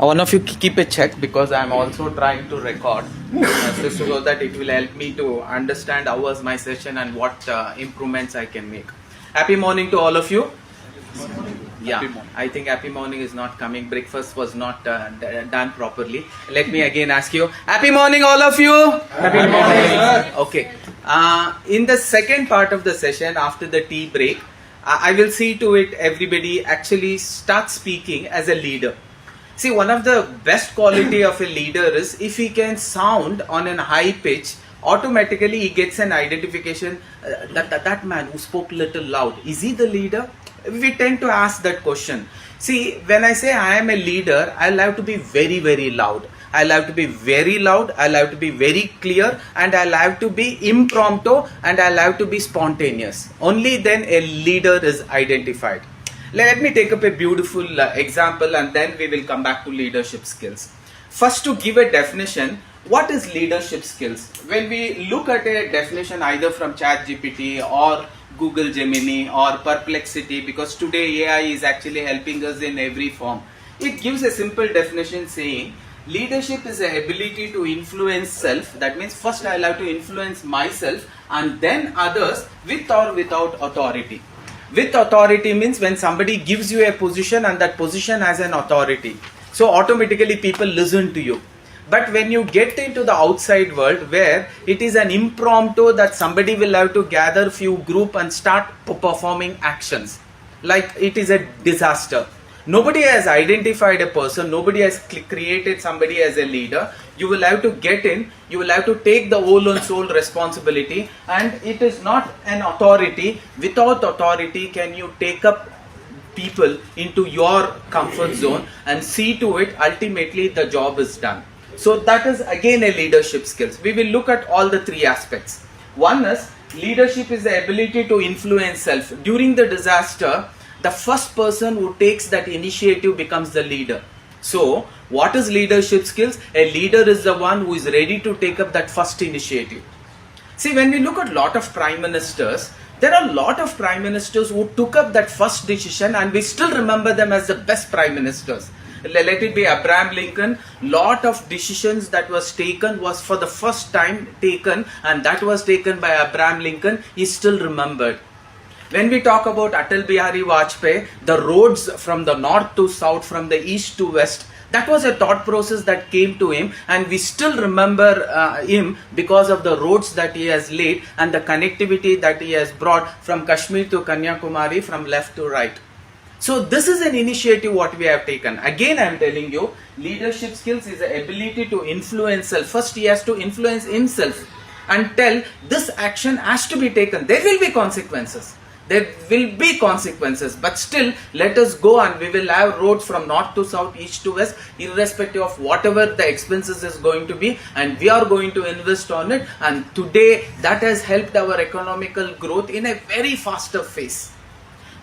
One of you keep a check because I'm also trying to record so that it will help me to understand how was my session and what improvements I can make. Happy morning to all of you. Yeah, I think happy morning is not coming. Breakfast was not done properly. Let me again ask you. Happy morning, all of you. Happy morning. Okay. In the second part of the session, after the tea break, I will see to it everybody actually start speaking as a leader. See, one of the best quality of a leader is if he can sound on a high pitch, automatically he gets an identification that man who spoke little loud, is he the leader? We tend to ask that question. See, when I say I am a leader, I'll have to be very, very loud. I'll have to be very loud, I'll have to be very clear, and I'll have to be impromptu, and I'll have to be spontaneous. Only then a leader is identified. Let me take up a beautiful example and then we will come back to leadership skills. First, to give a definition, what is leadership skills? When we look at a definition either from ChatGPT or Google Gemini or Perplexity, because today AI is actually helping us in every form, it gives a simple definition saying leadership is the ability to influence self. That means first I'll have to influence myself and then others with or without authority. With authority means when somebody gives you a position and that position has an authority. So automatically people listen to you. But when you get into the outside world where it is an impromptu that somebody will have to gather few group and start performing actions. Like it is a disaster. Nobody has identified a person, nobody has created somebody as a leader. You will have to get in, you will have to take the whole and soul responsibility, and it is not an authority. Without authority, can you take up people into your comfort zone and see to it ultimately the job is done. So that is again a leadership skills. We will look at all the three aspects. One is leadership is the ability to influence self. During the disaster, the first person who takes that initiative becomes the leader. So, what is leadership skills? A leader is the one who is ready to take up that first initiative. See, when we look at a lot of prime ministers, there are a lot of prime ministers who took up that first decision and we still remember them as the best prime ministers. Let it be Abraham Lincoln, lot of decisions that was taken was for the first time taken, and that was taken by Abraham Lincoln, is still remembered. When we talk about Atal Bihari Vajpayee, the roads from the north to south, from the east to west, that was a thought process that came to him, and we still remember him because of the roads that he has laid and the connectivity that he has brought from Kashmir to Kanyakumari, from left to right. So this is an initiative what we have taken. Again I am telling you, leadership skills is the ability to influence self. First he has to influence himself and tell this action has to be taken. There will be consequences. There will be consequences, but still let us go and we will have roads from north to south, east to west, irrespective of whatever the expenses is going to be, and we are going to invest on it, and today that has helped our economical growth in a very faster phase.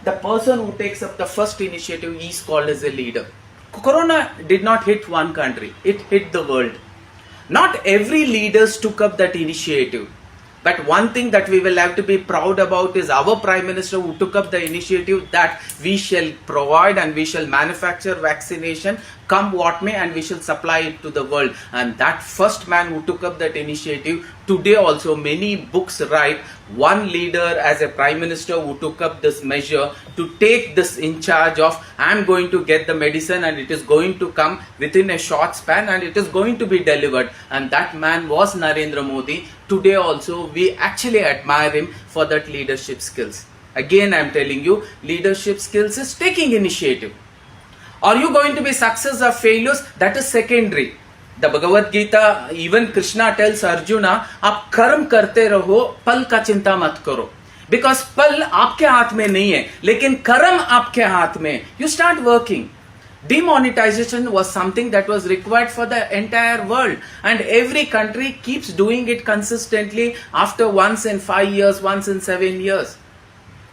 The person who takes up the first initiative is called as a leader. Corona did not hit one country, it hit the world. Not every leaders took up that initiative. But one thing that we will have to be proud about is our Prime Minister who took up the initiative that we shall provide and we shall manufacture vaccination come what may, and we shall supply it to the world. And that first man who took up that initiative, today also many books write, one leader as a Prime Minister who took up this measure to take this in charge of, I am going to get the medicine and it is going to come within a short span and it is going to be delivered. And that man was Narendra Modi. Today also we actually admire him for that leadership skills. Again I am telling you, leadership skills is taking initiative. Are you going to be success or failures? That is secondary. The Bhagavad Gita, even Krishna tells Arjuna, आप कर्म करते रहो, पल का चिंता मत करो. Because पल आपके हाथ में नहीं है, लेकिन कर्म आपके हाथ में. You start working. Demonetization was something that was required for the entire world, and every country keeps doing it consistently after once in 5 years, once in 7 years.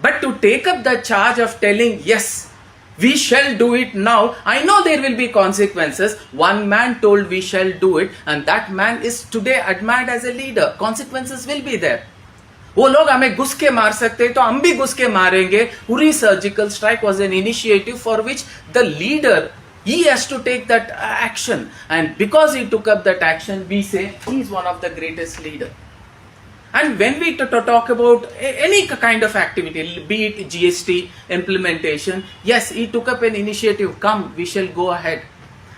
But to take up the charge of telling, yes, we shall do it now, I know there will be consequences. One man told we shall do it, and that man is today admired as a leader. Consequences will be there. वो लोग हमें घुस के मार सकते तो हम भी घुस के मारेंगे. Uri surgical strike was an initiative for which the leader He has to take that action, and because he took up that action, we say he is one of the greatest leader. And when we talk about any kind of activity, be it GST implementation, yes, he took up an initiative. Come, we shall go ahead.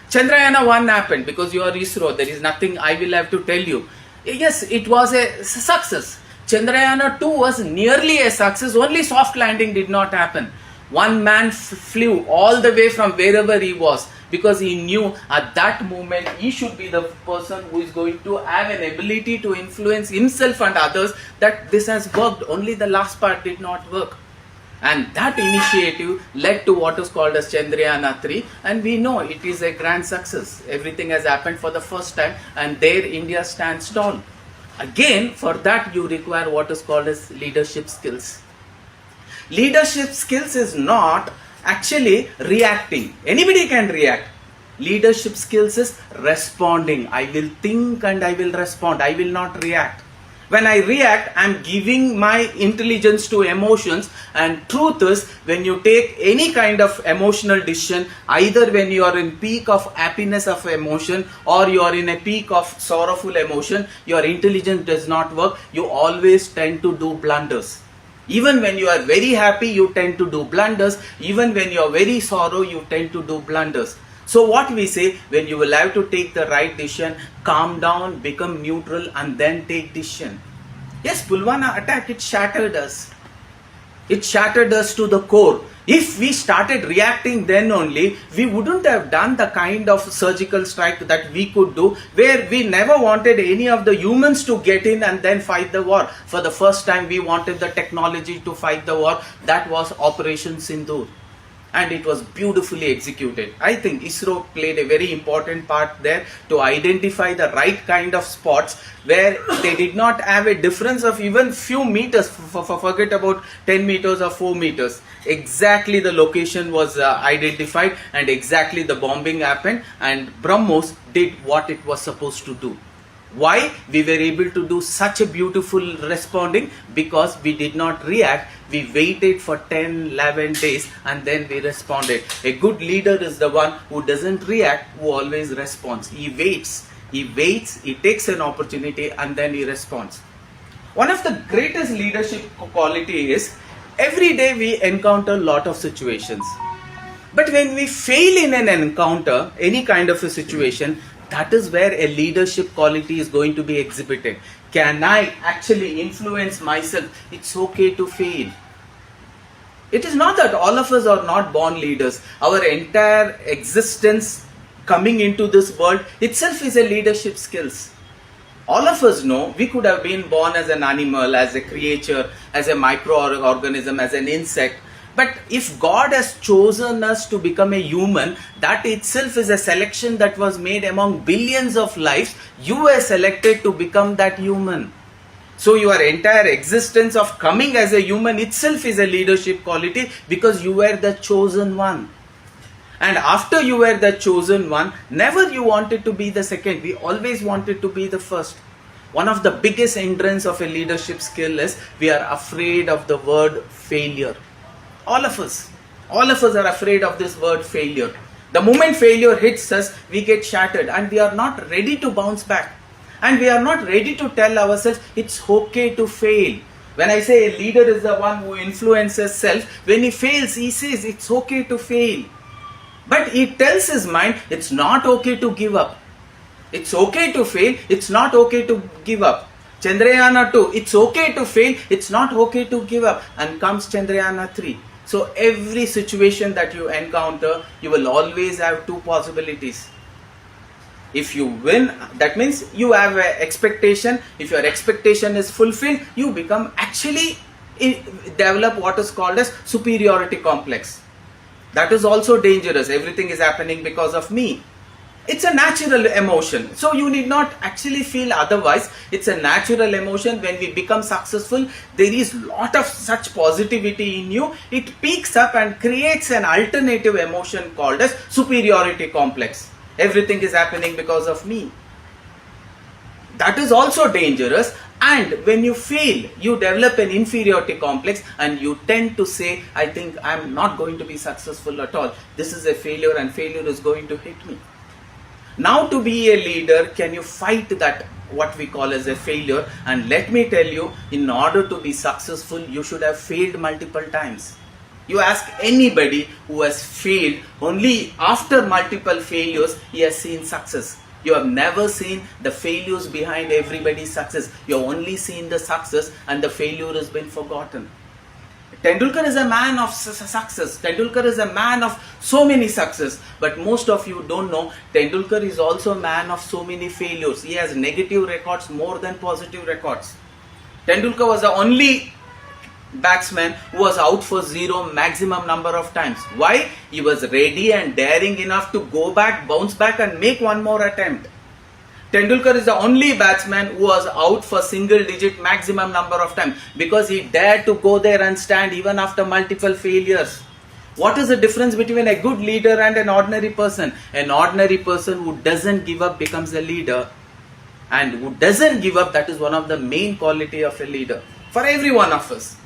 Chandrayana 1 happened because you are ISRO. There is nothing I will have to tell you. Yes, it was a success. Chandrayana 2 was nearly a success. Only soft landing did not happen. One man flew all the way from wherever he was, because he knew at that moment he should be the person who is going to have an ability to influence himself and others, that this has worked. Only the last part did not work. And that initiative led to what is called as Chandrayana 3, and we know it is a grand success. Everything has happened for the first time, and there India stands tall. Again, for that you require what is called as leadership skills. Leadership skills is not actually reacting. Anybody can react. Leadership skills is responding. I will think and I will respond. I will not react. When I react, I am giving my intelligence to emotions, and truth is, when you take any kind of emotional decision, either when you are in peak of happiness of emotion or you are in a peak of sorrowful emotion, your intelligence does not work. You always tend to do blunders. Even when you are very happy, you tend to do blunders. Even when you are very sorrow, you tend to do blunders. So what we say, when you will have to take the right decision, calm down, become neutral, and then take decision. Yes, Pulwama attack, it shattered us. It shattered us to the core. If we started reacting then only, we wouldn't have done the kind of surgical strike that we could do, where we never wanted any of the humans to get in and then fight the war. For the first time, we wanted the technology to fight the war. That was Operation Sindoor. And it was beautifully executed. I think ISRO played a very important part there to identify the right kind of spots where they did not have a difference of even few meters, forget about 10 meters or 4 meters. Exactly the location was identified, and exactly the bombing happened, and BrahMos did what it was supposed to do. Why we were able to do such a beautiful responding? Because we did not react. We waited for 10, 11 days and then we responded. A good leader is the one who doesn't react, who always responds. He waits, he takes an opportunity and then he responds. One of the greatest leadership quality is, every day we encounter a lot of situations. But when we fail in an encounter, any kind of a situation, that is where a leadership quality is going to be exhibited. Can I actually influence myself? It's okay to fail. It is not that all of us are not born leaders. Our entire existence coming into this world itself is a leadership skills. All of us know we could have been born as an animal, as a creature, as a microorganism, as an insect. But if God has chosen us to become a human, that itself is a selection that was made among billions of lives. You were selected to become that human. So your entire existence of coming as a human itself is a leadership quality, because you were the chosen one. And after you were the chosen one, never you wanted to be the second. We always wanted to be the first. One of the biggest hindrance of a leadership skill is we are afraid of the word failure. All of us are afraid of this word failure. The moment failure hits us, we get shattered and we are not ready to bounce back. And we are not ready to tell ourselves it's okay to fail. When I say a leader is the one who influences self, when he fails, he says it's okay to fail. But he tells his mind it's not okay to give up. It's okay to fail, it's not okay to give up. Chandrayana 2, it's okay to fail, it's not okay to give up. And comes Chandrayana 3. So every situation that you encounter, you will always have two possibilities. If you win, that means you have an expectation. If your expectation is fulfilled, you become actually develop what is called as superiority complex. That is also dangerous. Everything is happening because of me. It's a natural emotion. So you need not actually feel otherwise. It's a natural emotion. When we become successful, there is lot of such positivity in you. It peaks up and creates an alternative emotion called as superiority complex. Everything is happening because of me. That is also dangerous. And when you fail, you develop an inferiority complex and you tend to say, I think I'm not going to be successful at all. This is a failure and failure is going to hit me. Now to be a leader, can you fight that what we call as a failure? And let me tell you, in order to be successful, you should have failed multiple times. You ask anybody who has failed, only after multiple failures, he has seen success. You have never seen the failures behind everybody's success. You have only seen the success and the failure has been forgotten. Tendulkar is a man of success. Tendulkar is a man of so many success. But most of you don't know, Tendulkar is also a man of so many failures. He has negative records more than positive records. Tendulkar was the only batsman who was out for zero maximum number of times. Why? He was ready and daring enough to go back, bounce back and make one more attempt. Tendulkar is the only batsman who was out for single digit maximum number of times because he dared to go there and stand even after multiple failures. What is the difference between a good leader and an ordinary person? An ordinary person who doesn't give up becomes a leader, and who doesn't give up, that is one of the main quality of a leader for every one of us.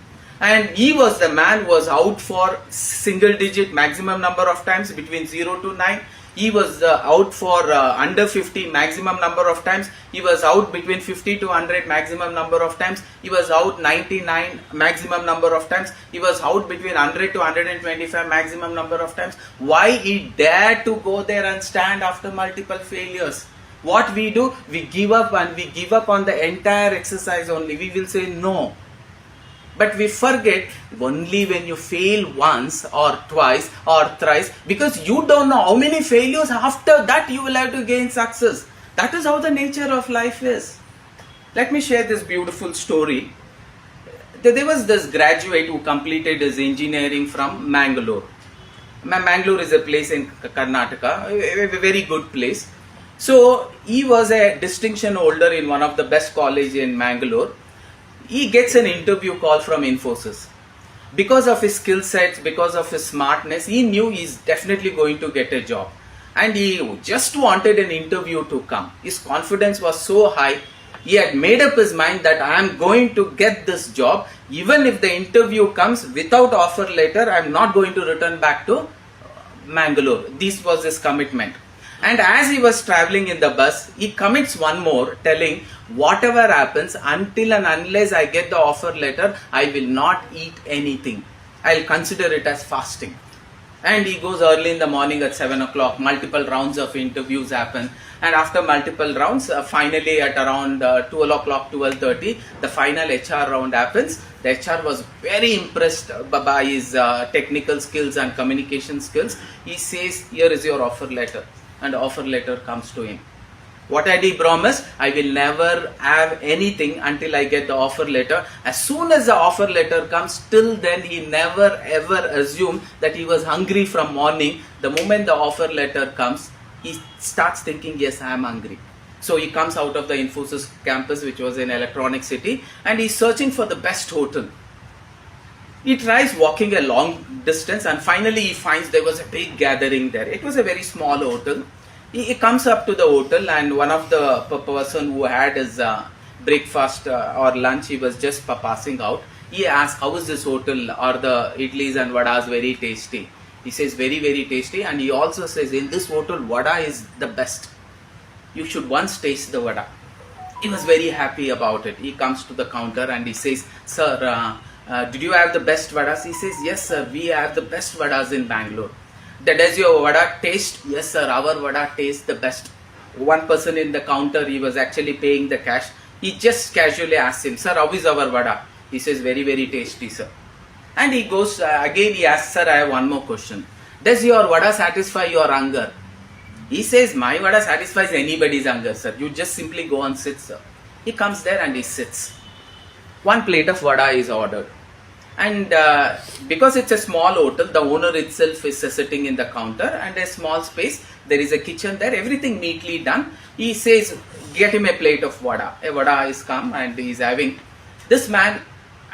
And he was the man who was out for single digit maximum number of times between 0 to 9. He was out for under 50 maximum number of times. He was out between 50 to 100 maximum number of times. He was out 99 maximum number of times. He was out between 100 to 125 maximum number of times. Why? He dared to go there and stand after multiple failures. What we do? We give up, and we give up on the entire exercise only. We will say no. But we forget only when you fail once or twice or thrice, because you don't know how many failures after that you will have to gain success. That is how the nature of life is. Let me share this beautiful story. There was this graduate who completed his engineering from Mangalore. Mangalore is a place in Karnataka, a very good place. So he was a distinction holder in one of the best colleges in Mangalore. He gets an interview call from Infosys. Because of his skill sets, because of his smartness, he knew he's definitely going to get a job. And he just wanted an interview to come. His confidence was so high. He had made up his mind that I am going to get this job. Even if the interview comes without offer letter, I am not going to return back to Mangalore. This was his commitment. And as he was traveling in the bus, he commits one more, telling, whatever happens, until and unless I get the offer letter, I will not eat anything. I'll consider it as fasting. And he goes early in the morning at 7 o'clock. Multiple rounds of interviews happen. And after multiple rounds, finally at around 12 o'clock, 12:30, the final HR round happens. The HR was very impressed by his technical skills and communication skills. He says, here is your offer letter. And the offer letter comes to him. What had he promised? I will never have anything until I get the offer letter. As soon as the offer letter comes, till then he never ever assumed that he was hungry from morning. The moment the offer letter comes, he starts thinking, yes, I am hungry. So he comes out of the Infosys campus, which was in Electronic City, and he's searching for the best hotel. He tries walking a long distance, and finally he finds there was a big gathering there. It was a very small hotel. He comes up to the hotel, and one of the person who had his breakfast or lunch, he was just passing out. He asks, how is this hotel? Are the idlis and vadas very tasty? He says, very, very tasty. And he also says, in this hotel, vada is the best. You should once taste the vada. He was very happy about it. He comes to the counter and he says, sir, did you have the best vadas? He says, yes, sir, we have the best vadas in Bangalore. Does your vada taste? Yes, sir, our vada tastes the best. One person in the counter, he was actually paying the cash. He just casually asks him, sir, how is our vada? He says, very, very tasty, sir. And he goes, again he asks, sir, I have one more question. Does your vada satisfy your hunger? He says, my vada satisfies anybody's hunger, sir. You just simply go and sit, sir. He comes there and he sits. One plate of vada is ordered. And because it's a small hotel, the owner itself is sitting in the counter, and a small space, there is a kitchen there, everything neatly done. He says, get him a plate of vada. A vada is come and he is having. This man,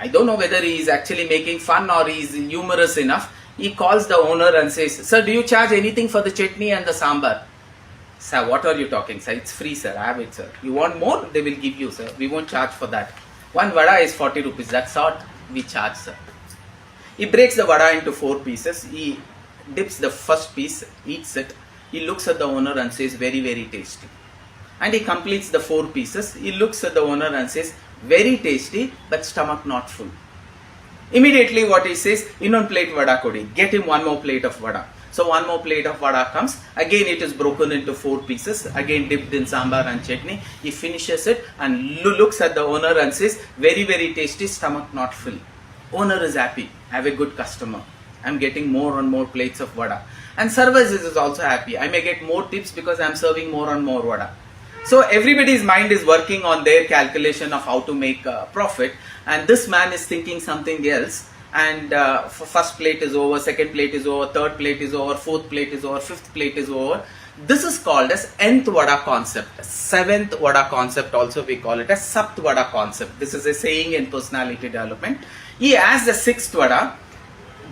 I don't know whether he is actually making fun or he is humorous enough. He calls the owner and says, sir, do you charge anything for the chutney and the sambar? Sir, what are you talking, sir? It's free, sir. Have it, sir. You want more? They will give you, sir. We won't charge for that. One vada is 40 rupees. That's what we charge, sir. He breaks the vada into 4 pieces. He dips the first piece, eats it. He looks at the owner and says, very, very tasty. And he completes the 4 pieces. He looks at the owner and says, very tasty, but stomach not full. Immediately what he says, ಇನ್ನೊಂದು plate vada kodi. Get him one more plate of vada. So one more plate of vada comes. Again it is broken into 4 pieces. Again dipped in sambar and chutney. He finishes it and looks at the owner and says, very, very tasty, stomach not full. Owner is happy. I have a good customer. I'm getting more and more plates of vada. And server is also happy. I may get more tips because I'm serving more and more vada. So everybody's mind is working on their calculation of how to make profit, and this man is thinking something else. And first plate is over, second plate is over, third plate is over, fourth plate is over, fifth plate is over. This is called as nth vada concept. Seventh vada concept also we call it as sapt vada concept. This is a saying in personality development. He has the 6th vada.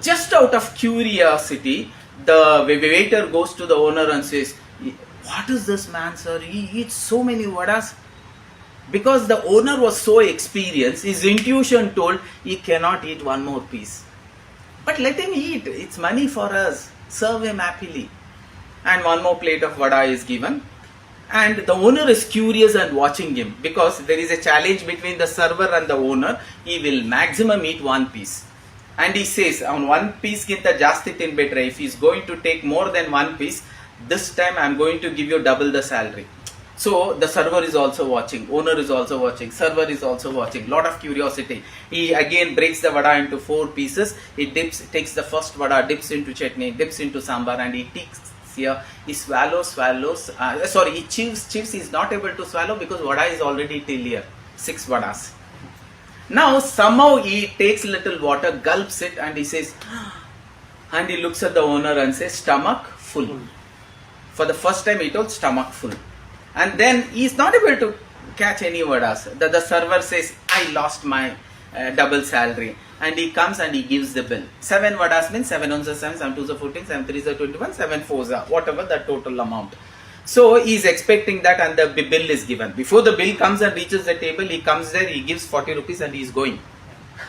Just out of curiosity, the waiter goes to the owner and says, what is this man, sir? He eats so many vadas. Because the owner was so experienced, his intuition told he cannot eat one more piece. But let him eat. It's money for us. Serve him happily. And one more plate of vada is given. And the owner is curious and watching him, because there is a challenge between the server and the owner. He will maximum eat 1 piece. And he says, on 1 piece ginta jasti tinbetre. If he is going to take more than 1 piece, this time I am going to give you double the salary. So the server is also watching, owner is also watching, server is also watching. Lot of curiosity. He again breaks the vada into 4 pieces. He takes the first vada, dips into chutney, dips into sambar, and he takes here. He swallows. He chews. He is not able to swallow because vada is already till here. 6 vadas. Now somehow he takes little water, gulps it, and he says, and he looks at the owner and says, stomach full. For the first time he told stomach full. And then he is not able to catch any vadas. The server says, I lost my double salary. And he comes and he gives the bill. 7 vadas means 7 ones are 7, 7 twos are 14, 7 threes are 21, 7 fours are whatever the total amount. So he is expecting that, and the bill is given. Before the bill comes and reaches the table, he comes there, he gives 40 rupees and he is going.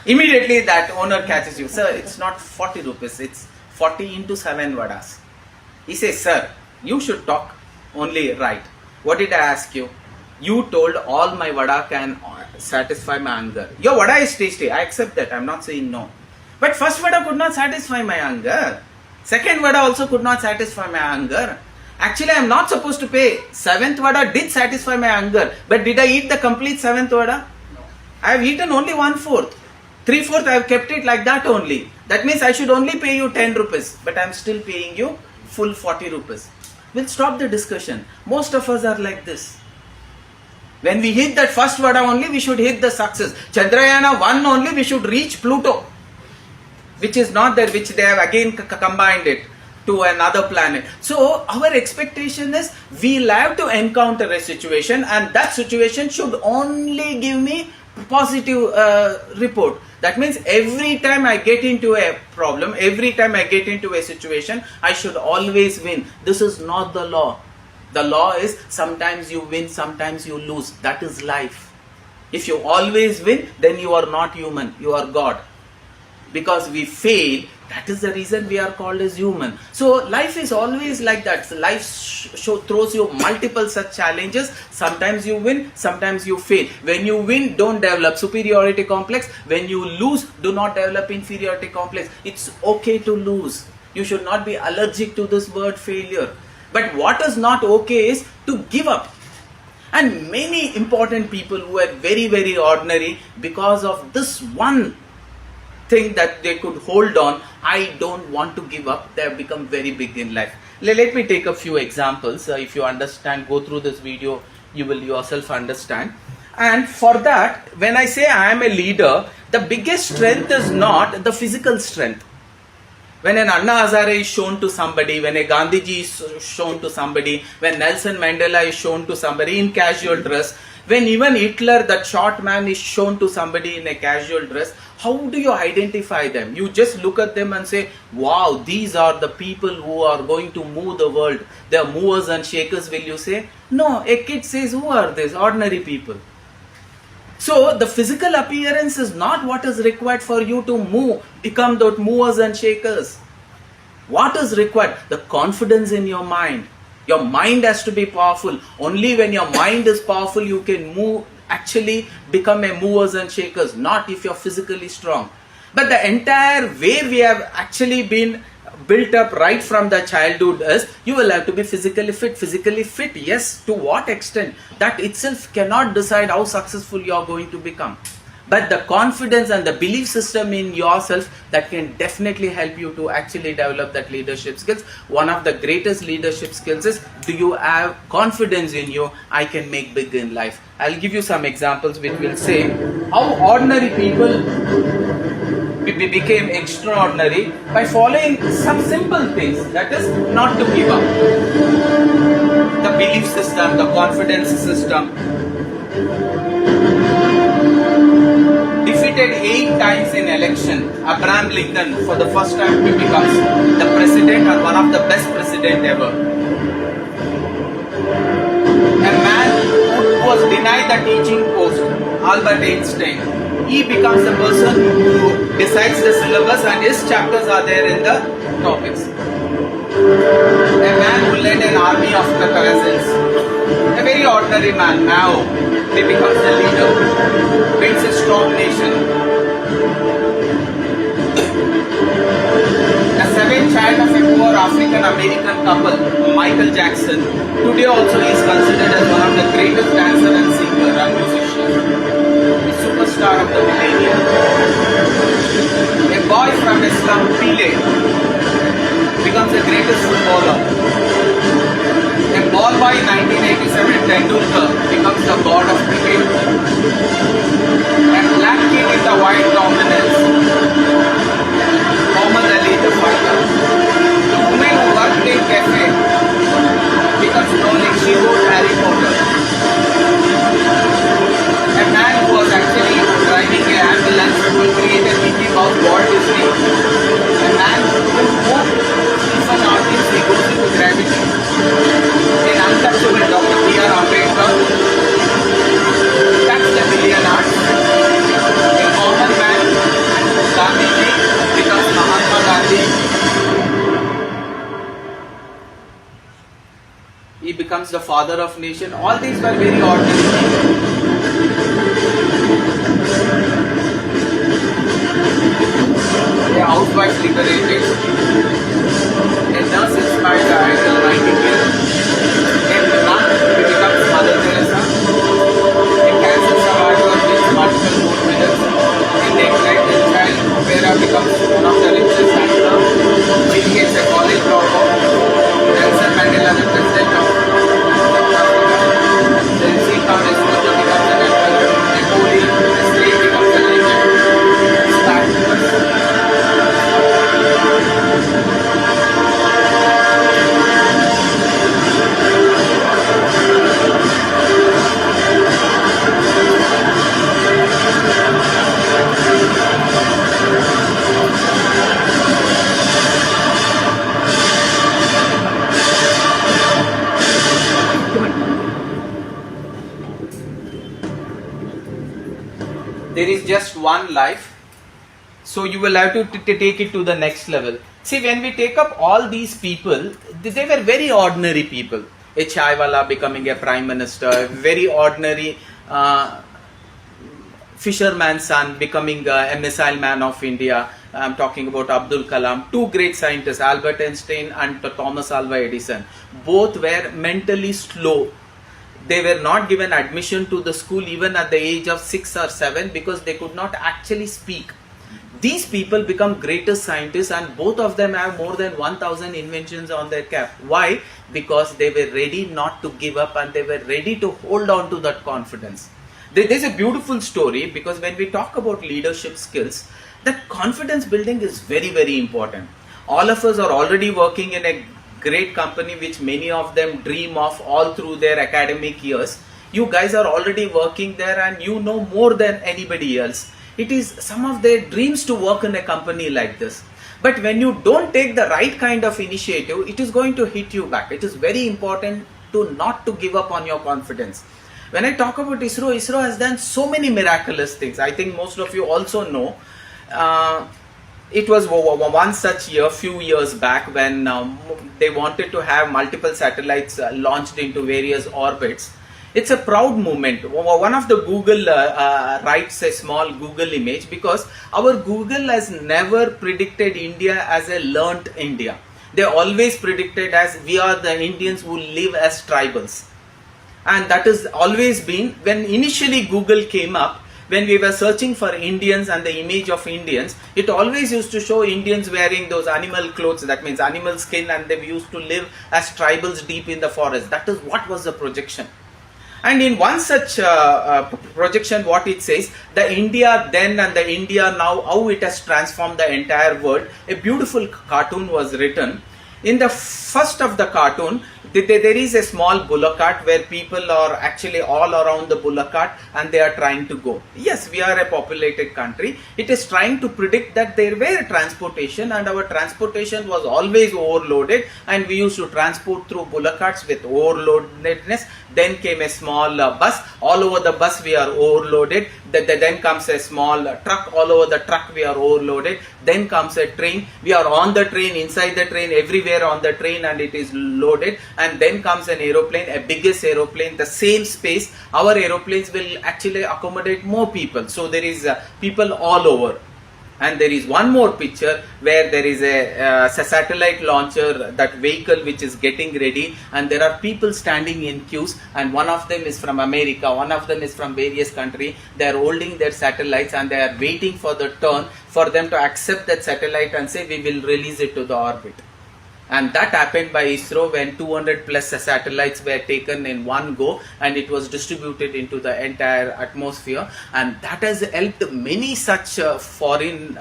Immediately that owner catches you. Sir, it's not 40 rupees, it's 40 into 7 vadas. He says, sir, you should talk only right. What did I ask you? You told all my vada can satisfy my hunger. Your vada is tasty. I accept that. I'm not saying no. But first vada could not satisfy my hunger. Second vada also could not satisfy my hunger. Actually, I'm not supposed to pay. 7th vada did satisfy my hunger. But did I eat the complete 7th vada? No. I have eaten only 1/4. 3/4 I have kept it like that only. That means I should only pay you 10 rupees. But I'm still paying you full 40 rupees. We'll stop the discussion. Most of us are like this. When we hit that first vada only, we should hit the success. Chandrayana 1 only, we should reach Pluto, which is not there, which they have again combined it to another planet. So our expectation is we'll have to encounter a situation, and that situation should only give me positive report. That means every time I get into a problem, every time I get into a situation, I should always win. This is not the law. The law is sometimes you win, sometimes you lose. That is life. If you always win, then you are not human, you are God. Because we fail, that is the reason we are called as human. So life is always like that. So life throws you multiple such challenges. Sometimes you win, sometimes you fail. When you win, don't develop superiority complex. When you lose, do not develop inferiority complex. It's okay to lose. You should not be allergic to this word failure. But what is not okay is to give up. And many important people who are very, very ordinary, because of this one thing that they could hold on, I don't want to give up, they have become very big in life. Let me take a few examples. If you understand, go through this video, you will yourself understand. And for that, when I say I am a leader, the biggest strength is not the physical strength. When an Anna Hazare is shown to somebody, when a Gandhiji is shown to somebody, when Nelson Mandela is shown to somebody in casual dress, when even Hitler, that short man, is shown to somebody in a casual dress, How do you identify them? You just look at them and say, wow, these are the people who are going to move the world. They are movers and shakers, will you say? No, a kid says, who are these? Ordinary people. So the physical appearance is not what is required for you to move, become those movers and shakers. What is required? The confidence in your mind. Your mind has to be powerful. Only when your mind is powerful, you can move, actually become a movers and shakers, not if you're physically strong. But the entire way we have actually been built up right from the childhood is, you will have to be physically fit. Physically fit, yes, to what extent? That itself cannot decide how successful you are going to become. But the confidence and the belief system in yourself, that can definitely help you to actually develop that leadership skills. One of the greatest leadership skills is, do you have confidence in you? I can make big in life. I'll give you some examples which will say how ordinary people became extraordinary by following some simple things. That is, not to give up. The belief system, the confidence system. Defeated 8 times in election, Abraham Lincoln for the first time becomes the president, and one of the best president ever. A man who was denied the teaching post, Albert Einstein, he becomes the person who decides the syllabus and his chapters are there in the topics. A man who led an army of the peasants, a very ordinary man, now he becomes the leader, builds a strong nation. A 7th child of a poor African American couple, Michael Jackson, today also is considered as one of the greatest dancer and singer and musician, the superstar of the millennium. A boy from a slum, Pele, becomes the greatest footballer. A ball boy in 1987, Tendulkar, becomes the god of cricket. A black kid in the white dominance, Muhammad Ali, the fighter. The woman who worked in cafe becomes known as she wrote Harry Potter. A man who was actually driving an ambulance who created Mickey Mouse, Walt Disney. A man who Stephen Hawking, he goes into gravity. An untouchable Dr. B.R. Ambedkar, that's the billion arts. A common man, Gandhiji, becomes Mahatma Gandhi. He becomes the father of nation. All these were very ordinary people. A housewife liberated. A nurse inspired the idol Nightingale. A nun becomes Mother Teresa. A cancer survivor wins multiple gold medals. A neglected child, Vera, becomes one of the richest actors. Bill Gates, a college dropout. Nelson Mandela, the president of South Africa. Chelsea Thomas becomes an emperor. Napoleon, a slave, becomes a legend. There is just one life, so you will have to take it to the next level. See, when we take up all these people, they were very ordinary people. A chaiwala becoming a prime minister, a very ordinary fisherman's son becoming a missile man of India. I'm talking about Abdul Kalam. 2 great scientists, Albert Einstein and Thomas Alva Edison. Both were mentally slow. They were not given admission to the school even at the age of 6 or 7 because they could not actually speak. These people become greatest scientists, and both of them have more than 1000 inventions on their cap. Why? Because they were ready not to give up and they were ready to hold on to that confidence. There's a beautiful story, because when we talk about leadership skills, that confidence building is very, very important. All of us are already working in a great company which many of them dream of all through their academic years. You guys are already working there and you know more than anybody else. It is some of their dreams to work in a company like this. But when you don't take the right kind of initiative, it is going to hit you back. It is very important to not to give up on your confidence. When I talk about ISRO has done so many miraculous things. I think most of you also know. It was one such year, few years back, when they wanted to have multiple satellites launched into various orbits. It's a proud moment. One of the Google writes a small Google image, because our Google has never predicted India as a learnt India. They always predicted as we are the Indians who live as tribals. And that has always been, when initially Google came up, when we were searching for Indians and the image of Indians, it always used to show Indians wearing those animal clothes, that means animal skin, and they used to live as tribals deep in the forest. That is what was the projection. And in one such projection, what it says, the India then and the India now, how it has transformed the entire world. A beautiful cartoon was written. In the first of the cartoon, there is a small bullock cart where people are actually all around the bullock cart and they are trying to go. Yes, we are a populated country. It is trying to predict that there were transportation, and our transportation was always overloaded, and we used to transport through bullock carts with overloadedness. Then came a small bus. All over the bus we are overloaded. Then comes a small truck. All over the truck we are overloaded. Then comes a train. We are on the train, inside the train, everywhere on the train, and it is loaded. And then comes an aeroplane, a biggest aeroplane, the same space. Our aeroplanes will actually accommodate more people. So there is people all over. And there is one more picture where there is a satellite launcher, that vehicle which is getting ready, and there are people standing in queues, and one of them is from America, one of them is from various country. They are holding their satellites and they are waiting for the turn for them to accept that satellite and say we will release it to the orbit. And that happened by ISRO when 200 plus satellites were taken in one go, and it was distributed into the entire atmosphere. And that has helped many such foreign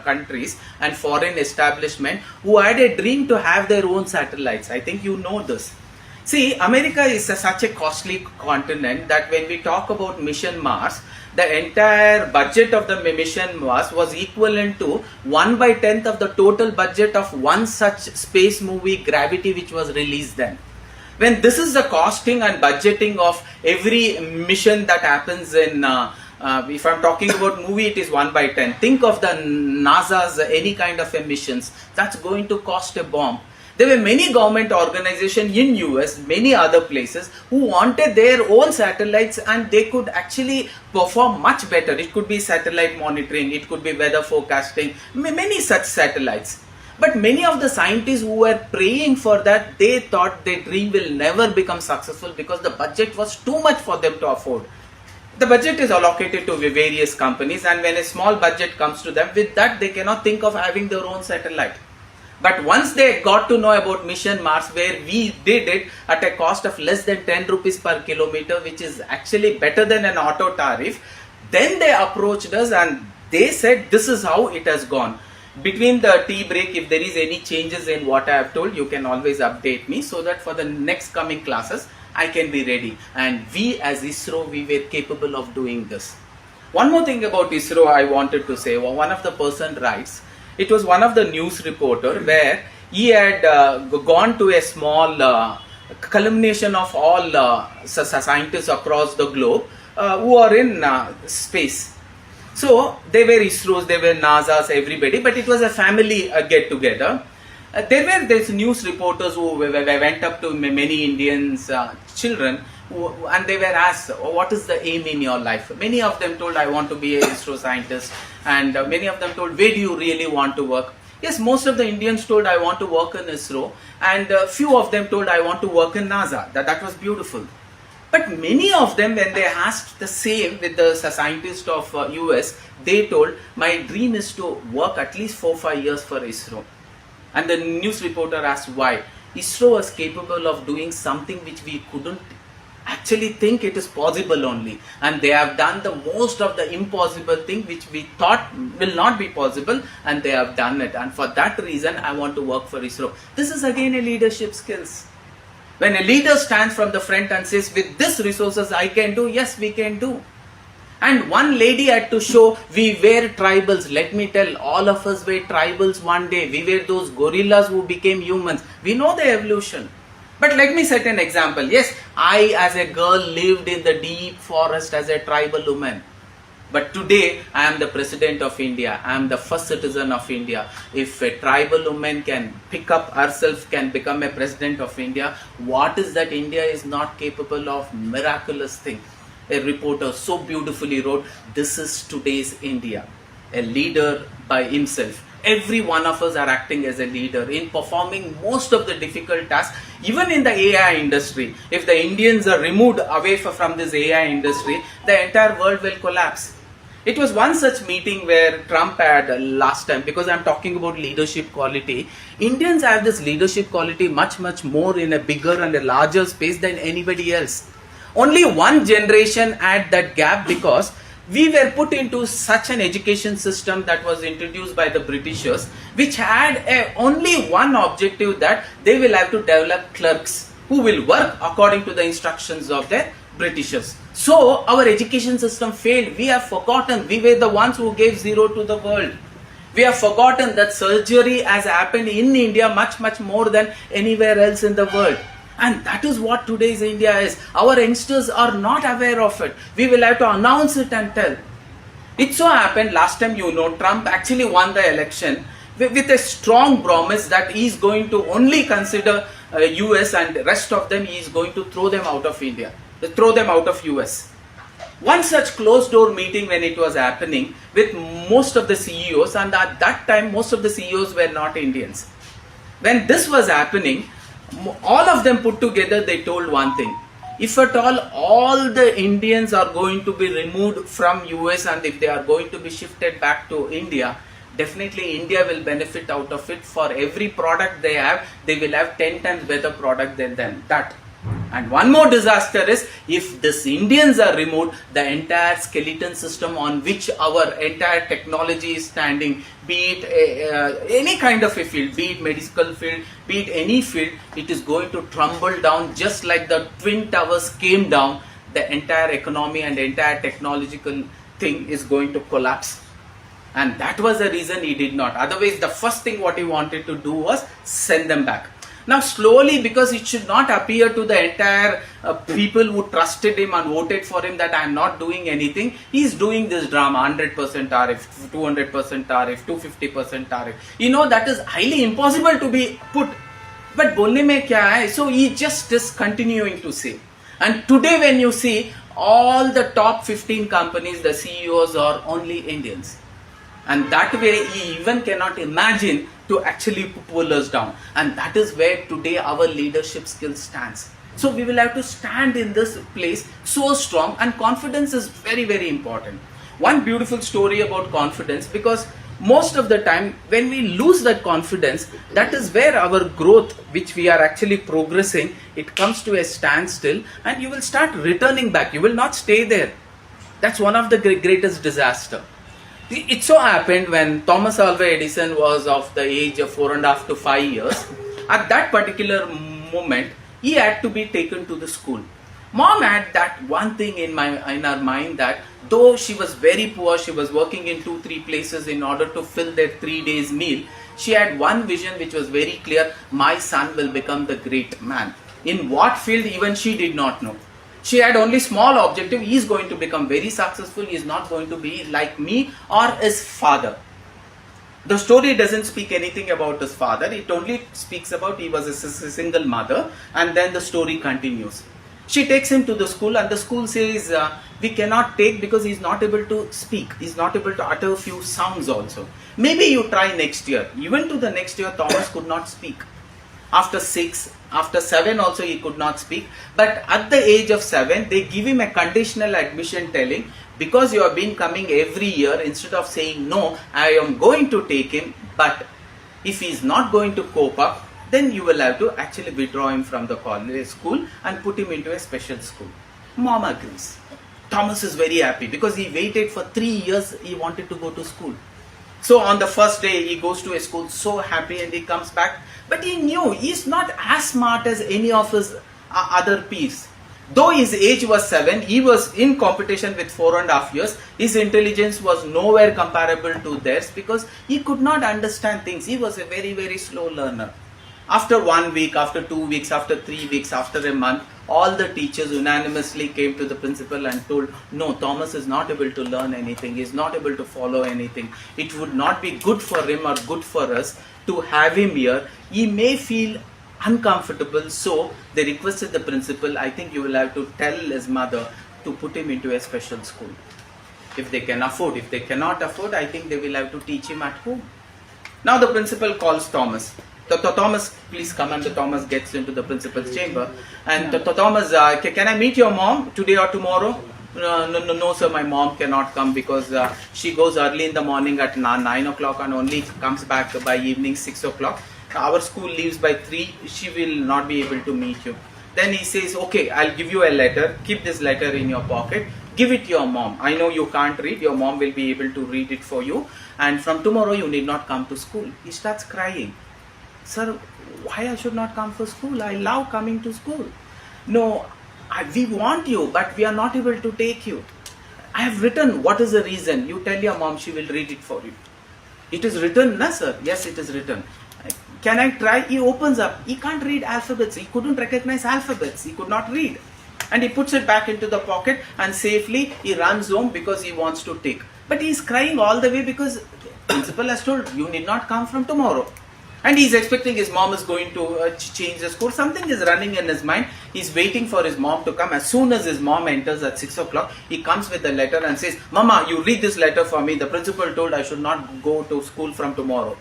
countries and foreign establishment who had a dream to have their own satellites. I think you know this. See, America is such a costly continent that when we talk about Mission Mars, the entire budget of the mission was equivalent to 1/10 of the total budget of one such space movie, Gravity, which was released then. When this is the costing and budgeting of every mission that happens in, if I'm talking about movie, it is 1/10. Think of the NASA's any kind of emissions. That's going to cost a bomb. There were many government organizations in US, many other places, who wanted their own satellites, and they could actually perform much better. It could be satellite monitoring, it could be weather forecasting, many such satellites. But many of the scientists who were praying for that, they thought their dream will never become successful because the budget was too much for them to afford. The budget is allocated to various companies, and when a small budget comes to them, with that they cannot think of having their own satellite. But once they got to know about Mission Mars, where we did it at a cost of less than 10 rupees per kilometer, which is actually better than an auto tariff, then they approached us and they said this is how it has gone. Between the tea break, if there is any changes in what I have told, you can always update me, so that for the next coming classes I can be ready. And we as ISRO, we were capable of doing this. One more thing about ISRO I wanted to say. One of the person writes, it was one of the news reporter where he had gone to a small culmination of all scientists across the globe who are in space. So they were ISROs, they were NASA's, everybody, but it was a family get together. There were these news reporters who went up to many Indians' children, and they were asked, what is the aim in your life? Many of them told, I want to be an ISRO scientist, and many of them told, where do you really want to work? Yes, most of the Indians told, I want to work in ISRO, and few of them told, I want to work in NASA. That was beautiful. But many of them, when they asked the same with the scientists of US, they told, my dream is to work at least 4-5 years for ISRO. And the news reporter asked why. ISRO was capable of doing something which we couldn't actually think it is possible only. And they have done the most of the impossible thing which we thought will not be possible, and they have done it. And for that reason, I want to work for ISRO. This is again a leadership skills. When a leader stands from the front and says, with this resources I can do, yes, we can do. And one lady had to show we were tribals. Let me tell, all of us were tribals one day. We were those gorillas who became humans. We know the evolution. But let me set an example. Yes, I as a girl lived in the deep forest as a tribal woman. But today I am the president of India. I am the first citizen of India. If a tribal woman can pick up herself, can become a president of India, what is that India is not capable of? Miraculous thing. A reporter so beautifully wrote, this is today's India. A leader by himself. Every one of us are acting as a leader in performing most of the difficult tasks. Even in the AI industry, if the Indians are removed away from this AI industry, the entire world will collapse. It was one such meeting where Trump had last time, because I'm talking about leadership quality. Indians have this leadership quality much more in a bigger and a larger space than anybody else. Only one generation had that gap because we were put into such an education system that was introduced by the Britishers, which had only one objective, that they will have to develop clerks who will work according to the instructions of the Britishers. So our education system failed. We have forgotten. We were the ones who gave zero to the world. We have forgotten that surgery has happened in India much more than anywhere else in the world. And that is what today's India is. Our youngsters are not aware of it. We will have to announce it and tell. It so happened last time, Trump actually won the election with a strong promise that he is going to only consider US, and the rest of them he is going to throw them out of India, throw them out of US. One such closed door meeting when it was happening with most of the CEOs, and at that time most of the CEOs were not Indians. When this was happening, all of them put together, they told one thing: if at all the Indians are going to be removed from US, and if they are going to be shifted back to India, definitely India will benefit out of it. For every product they have, they will have 10 times better product than that. And one more disaster is, if these Indians are removed, the entire skeleton system on which our entire technology is standing, be it any kind of a field, be it medical field, be it any field, it is going to tumble down just like the Twin Towers came down. The entire economy and the entire technological thing is going to collapse. And that was the reason he did not. Otherwise, the first thing what he wanted to do was send them back. Now slowly, because it should not appear to the entire people who trusted him and voted for him that I am not doing anything, he is doing this drama: 100% tariff, 200% tariff, 250% tariff. That is highly impossible to be put. But bolne mein kya hai? So he just is continuing to say. And today when you see all the top 15 companies, the CEOs are only Indians. And that way he even cannot imagine to actually pull us down. And that is where today our leadership skill stands. So we will have to stand in this place so strong, and confidence is very important. One beautiful story about confidence, because most of the time when we lose that confidence, that is where our growth, which we are actually progressing, it comes to a standstill, and you will start returning back. You will not stay there. That's one of the greatest disaster. It so happened when Thomas Alva Edison was of the age of 4.5 to 5 years, at that particular moment, he had to be taken to the school. Mom had that one thing in her mind, that though she was very poor, she was working in 2-3 places in order to fill their 3 days meal, she had one vision which was very clear: my son will become the great man. In what field, even she did not know. She had only small objective: he is going to become very successful, he is not going to be like me or his father. The story doesn't speak anything about his father, it only speaks about he was a single mother, and then the story continues. She takes him to the school, and the school says, we cannot take because he is not able to speak, he is not able to utter a few sounds also. Maybe you try next year. Even to the next year, Thomas could not speak. After 6, after 7 also he could not speak. But at the age of 7, they give him a conditional admission telling, because you have been coming every year, instead of saying no, I am going to take him, but if he is not going to cope up, then you will have to actually withdraw him from the college school and put him into a special school. Mom agrees. Thomas is very happy because he waited for 3 years, he wanted to go to school. So on the first day he goes to a school so happy, and he comes back, but he knew he is not as smart as any of his other peers. Though his age was 7, he was in competition with 4.5 years. His intelligence was nowhere comparable to theirs because he could not understand things. He was a very, very slow learner. After 1 week, after 2 weeks, after 3 weeks, after a month, all the teachers unanimously came to the principal and told, no, Thomas is not able to learn anything. He is not able to follow anything. It would not be good for him or good for us to have him here. He may feel uncomfortable, so they requested the principal, I think you will have to tell his mother to put him into a special school if they can afford. If they cannot afford, I think they will have to teach him at home. Now the principal calls Thomas. Thomas, please come. And the Thomas gets into the principal's chamber and Thomas, can I meet your mom today or tomorrow? No sir, my mom cannot come because she goes early in the morning at 9 o'clock and only comes back by evening 6 o'clock. Our school leaves by 3, she will not be able to meet you. Then he says, okay, I'll give you a letter, keep this letter in your pocket, give it to your mom. I know you can't read, your mom will be able to read it for you, and from tomorrow you need not come to school. He starts crying. Sir, why I should not come for school? I love coming to school. No, we want you, but we are not able to take you. I have written, what is the reason? You tell your mom, she will read it for you. It is written, na sir? Yes, it is written. Can I try? He opens up. He can't read alphabets. He couldn't recognize alphabets. He could not read. And he puts it back into the pocket and safely he runs home because he wants to take. But he is crying all the way because the principal has told, you need not come from tomorrow. And he is expecting his mom is going to change the school. Something is running in his mind. He is waiting for his mom to come. As soon as his mom enters at 6 o'clock, he comes with the letter and says, Mama, you read this letter for me. The principal told I should not go to school from tomorrow.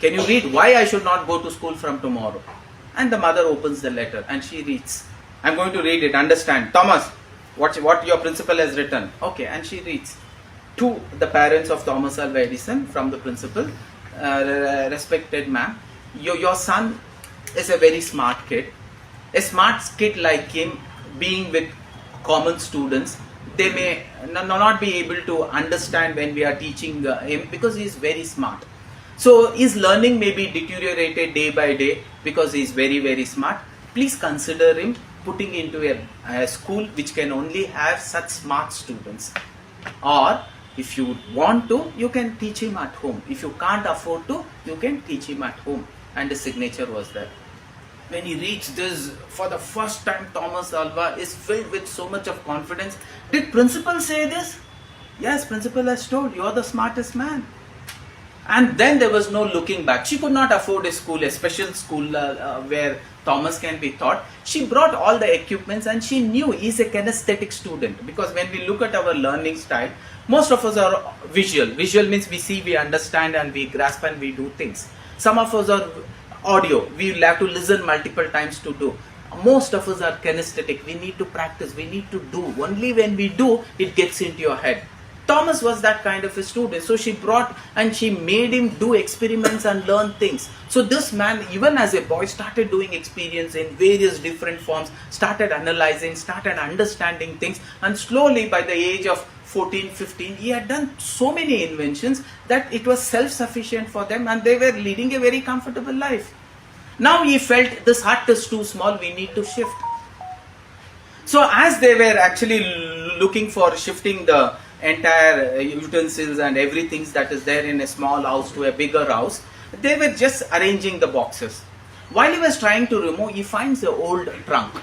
Can you read why I should not go to school from tomorrow? And the mother opens the letter and she reads. I'm going to read it. Understand. Thomas, what your principal has written. Okay, and she reads. To the parents of Thomas Alva Edison from the principal, respected ma'am, your son is a very smart kid. A smart kid like him, being with common students, they may not be able to understand when we are teaching him because he is very smart. So his learning may be deteriorated day by day because he is very, very smart. Please consider him putting into a school which can only have such smart students. Or if you want to, you can teach him at home. If you can't afford to, you can teach him at home. And the signature was there. When he reads this, for the first time, Thomas Alva is filled with so much of confidence. Did principal say this? Yes, principal has told, you are the smartest man. And then there was no looking back. She could not afford a school, a special school where Thomas can be taught. She brought all the equipments and she knew he's a kinesthetic student. Because when we look at our learning style, most of us are visual. Visual means we see, we understand and we grasp and we do things. Some of us are audio. We will have to listen multiple times to do. Most of us are kinesthetic. We need to practice. We need to do. Only when we do, it gets into your head. Thomas was that kind of a student. So she brought and she made him do experiments and learn things. So this man, even as a boy, started doing experience in various different forms, started analyzing, started understanding things. And slowly by the age of 14, 15, he had done so many inventions that it was self-sufficient for them and they were leading a very comfortable life. Now he felt this hut is too small, we need to shift. So as they were actually looking for shifting the entire utensils and everything that is there in a small house to a bigger house, they were just arranging the boxes. While he was trying to remove, he finds an old trunk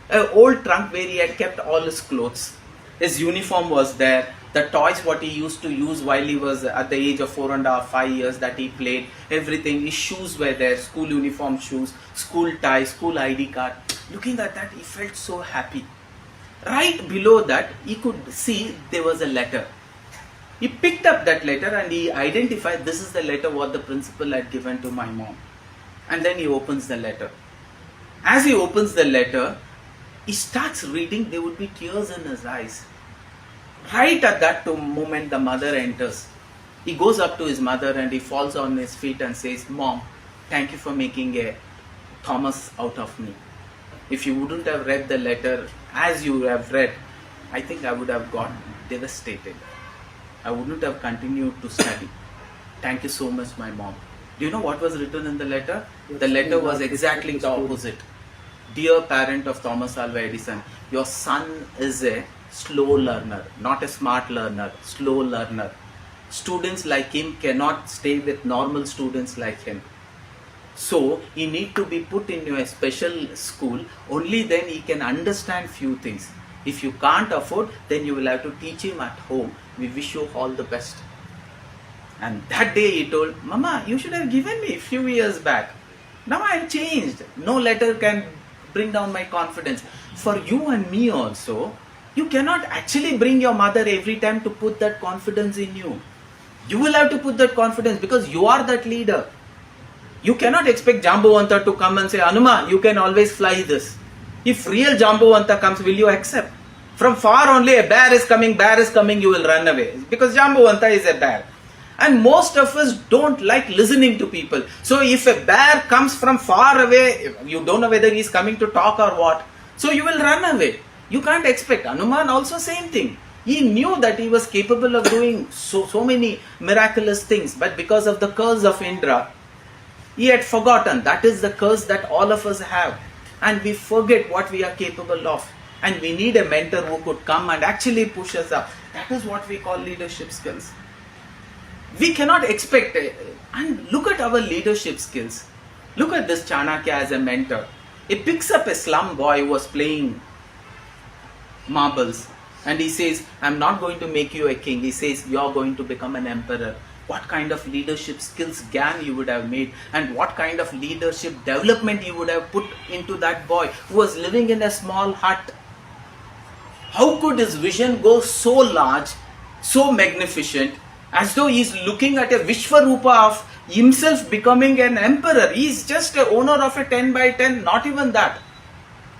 where he had kept all his clothes. His uniform was there, the toys what he used to use while he was at the age of 4.5, 5 years that he played, everything, his shoes were there, school uniform shoes, school tie, school ID card. Looking at that, he felt so happy. Right below that, he could see there was a letter. He picked up that letter and he identified this is the letter what the principal had given to my mom. And then he opens the letter. As he opens the letter, he starts reading, there would be tears in his eyes. Right at that moment, the mother enters. He goes up to his mother and he falls on his feet and says, Mom, thank you for making a Thomas out of me. If you wouldn't have read the letter as you have read, I think I would have got devastated. I wouldn't have continued to study. Thank you so much, my mom. Do you know what was written in the letter? The letter was exactly the opposite. Dear parent of Thomas Alva Edison, your son is a slow learner, not a smart learner, slow learner. Students like him cannot stay with normal students like him. So he need to be put into a special school. Only then he can understand few things. If you can't afford, then you will have to teach him at home. We wish you all the best. And that day he told, Mama, you should have given me a few years back. Now I have changed. No letter can bring down my confidence. For you and me also, you cannot actually bring your mother every time to put that confidence in you. You will have to put that confidence because you are that leader. You cannot expect Jambuvanta to come and say, Anuma, you can always fly this. If real Jambuvanta comes, will you accept? From far only, a bear is coming, you will run away. Because Jambuvanta is a bear. And most of us don't like listening to people. So if a bear comes from far away, you don't know whether he is coming to talk or what. So you will run away. You can't expect. Hanuman also same thing. He knew that he was capable of doing so many miraculous things. But because of the curse of Indra, he had forgotten. That is the curse that all of us have. And we forget what we are capable of. And we need a mentor who could come and actually push us up. That is what we call leadership skills. We cannot expect it. And look at our leadership skills. Look at this Chanakya as a mentor. He picks up a slum boy who was playing marbles. And he says, I'm not going to make you a king. He says, you're going to become an emperor. What kind of leadership skills Gyan you would have made, and what kind of leadership development you would have put into that boy who was living in a small hut. How could his vision go so large, so magnificent, as though he is looking at a Vishwarupa of himself becoming an emperor? He is just a owner of a 10 by 10, not even that.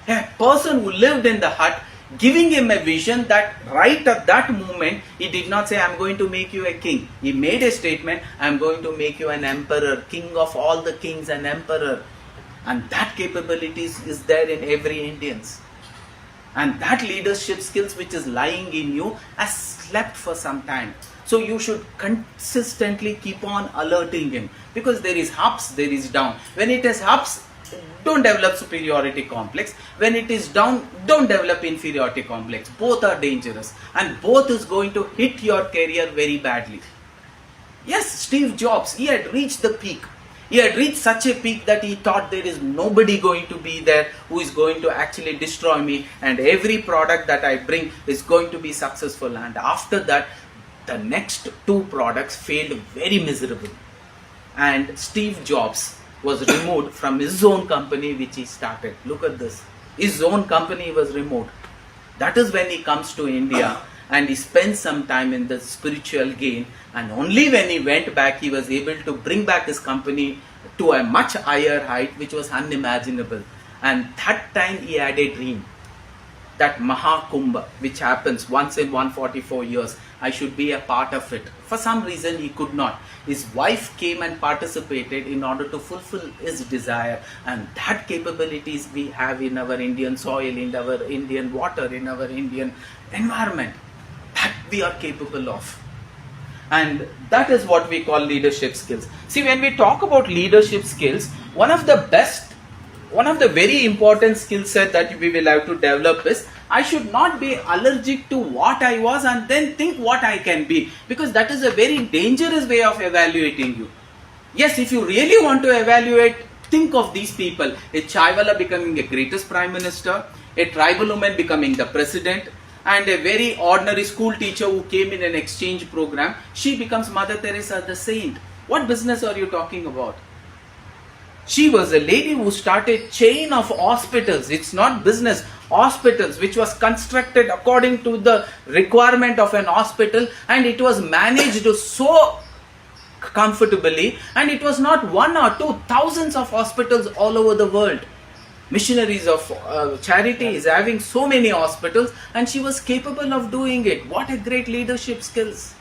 A person who lived in the hut, giving him a vision that right at that moment, he did not say, I'm going to make you a king. He made a statement, I'm going to make you an emperor, king of all the kings, an emperor. And that capability is there in every Indians. And that leadership skills which is lying in you has slept for some time. So you should consistently keep on alerting him. Because there is ups, there is down. When it is ups, don't develop superiority complex. When it is down, don't develop inferiority complex. Both are dangerous. And both is going to hit your career very badly. Yes, Steve Jobs, he had reached the peak. He had reached such a peak that he thought there is nobody going to be there who is going to actually destroy me. And every product that I bring is going to be successful. And after that, the next two products failed very miserably. And Steve Jobs was removed from his own company which he started. Look at this. His own company was removed. That is when he comes to India and he spends some time in the spiritual gain, and only when he went back he was able to bring back his company to a much higher height which was unimaginable. And that time he had a dream. That Mahakumbha which happens once in 144 years, I should be a part of it. For some reason he could not. His wife came and participated in order to fulfill his desire. And that capabilities we have in our Indian soil, in our Indian water, in our Indian environment. That we are capable of. And that is what we call leadership skills. See, when we talk about leadership skills, one of the very important skill set that we will have to develop is, I should not be allergic to what I was and then think what I can be, because that is a very dangerous way of evaluating you. Yes, if you really want to evaluate, think of these people. A Chaiwala becoming a greatest prime minister, a tribal woman becoming the president, and a very ordinary school teacher who came in an exchange program, she becomes Mother Teresa the saint. What business are you talking about? She was a lady who started chain of hospitals. It's not business. Hospitals which was constructed according to the requirement of an hospital, and it was managed so comfortably, and it was not one or two, thousands of hospitals all over the world. Missionaries of charity is having so many hospitals, and she was capable of doing it. What a great leadership skills.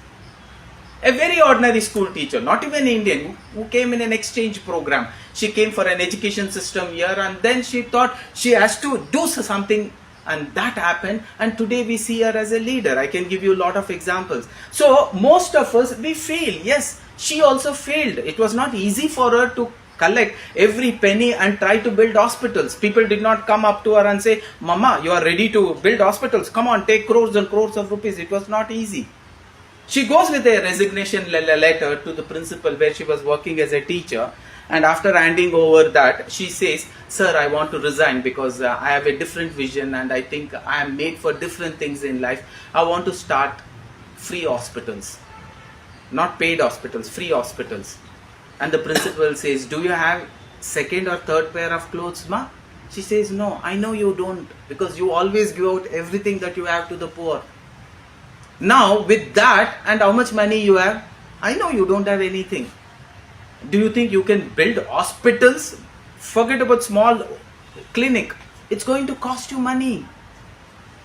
A very ordinary school teacher, not even Indian, who came in an exchange program. She came for an education system here, and then she thought she has to do something, and that happened, and today we see her as a leader. I can give you a lot of examples. So most of us, we fail. Yes, she also failed. It was not easy for her to collect every penny and try to build hospitals. People did not come up to her and say, Mama, you are ready to build hospitals. Come on, take crores and crores of rupees. It was not easy. She goes with a resignation letter to the principal where she was working as a teacher. And after handing over that, she says, Sir, I want to resign because I have a different vision and I think I am made for different things in life. I want to start free hospitals. Not paid hospitals, free hospitals. And the principal says, do you have second or third pair of clothes, ma? She says, no, I know you don't because you always give out everything that you have to the poor. Now with that and how much money you have, I know you don't have anything. Do you think you can build hospitals? Forget about small clinic. It's going to cost you money.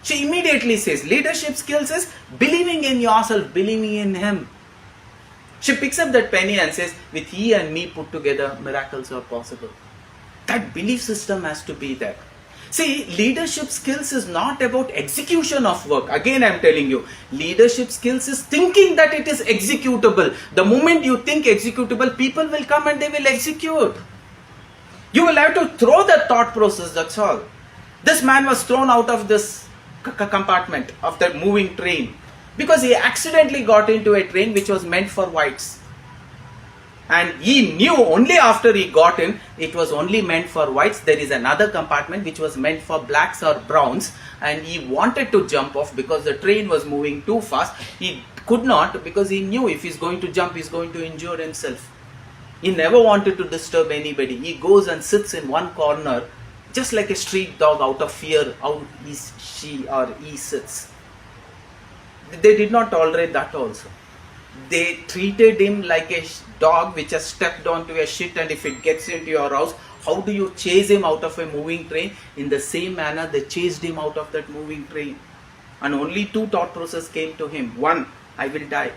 She immediately says, leadership skills is believing in yourself, believing in him. She picks up that penny and says, with he and me put together, miracles are possible. That belief system has to be there. See, leadership skills is not about execution of work. Again, I am telling you, leadership skills is thinking that it is executable. The moment you think executable, people will come and they will execute. You will have to throw that thought process, that's all. This man was thrown out of this compartment of that moving train because he accidentally got into a train which was meant for whites. And he knew only after he got in, it was only meant for whites. There is another compartment which was meant for blacks or browns. And he wanted to jump off because the train was moving too fast. He could not because he knew if he's going to jump, he's going to injure himself. He never wanted to disturb anybody. He goes and sits in one corner, just like a street dog out of fear, how she or he sits. They did not tolerate that also. They treated him like a dog which has stepped onto a shit, and if it gets into your house, how do you chase him out of a moving train? In the same manner, they chased him out of that moving train. And only two thought processes came to him. One, I will die.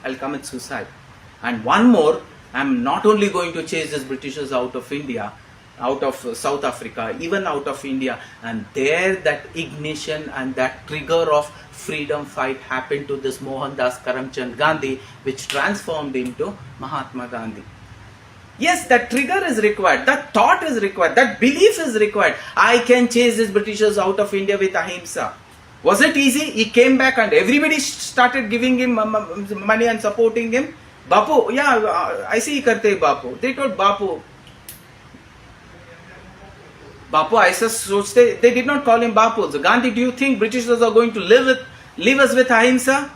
I'll commit suicide. And one more, I'm not only going to chase these Britishers out of India, out of South Africa, even out of India. And there that ignition and that trigger of freedom fight happened to this Mohandas Karamchand Gandhi, which transformed him to Mahatma Gandhi. Yes, that trigger is required, that thought is required, that belief is required. I can chase these Britishers out of India with ahimsa. Was it easy? He came back and everybody started giving him money and supporting him. Bapu, yeah, I see karte Bapu. They told Bapu, aisa sochte, they did not call him Bapu. So Gandhi, do you think Britishers are going to leave us with ahimsa?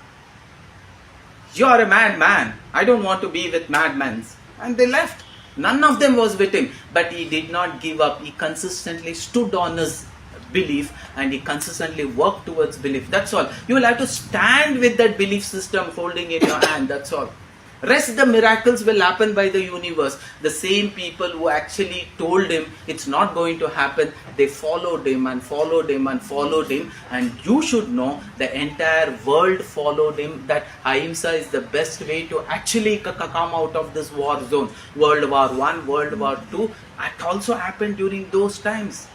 You are a madman. I don't want to be with madmen. And they left. None of them was with him. But he did not give up. He consistently stood on his belief and he consistently worked towards belief. That's all. You will have to stand with that belief system holding in your hand. That's all. Rest the miracles will happen by the universe. The same people who actually told him it's not going to happen, they followed him and followed him and followed him. And you should know the entire world followed him, that ahimsa is the best way to actually come out of this war zone. World War I, World War II, it also happened during those times.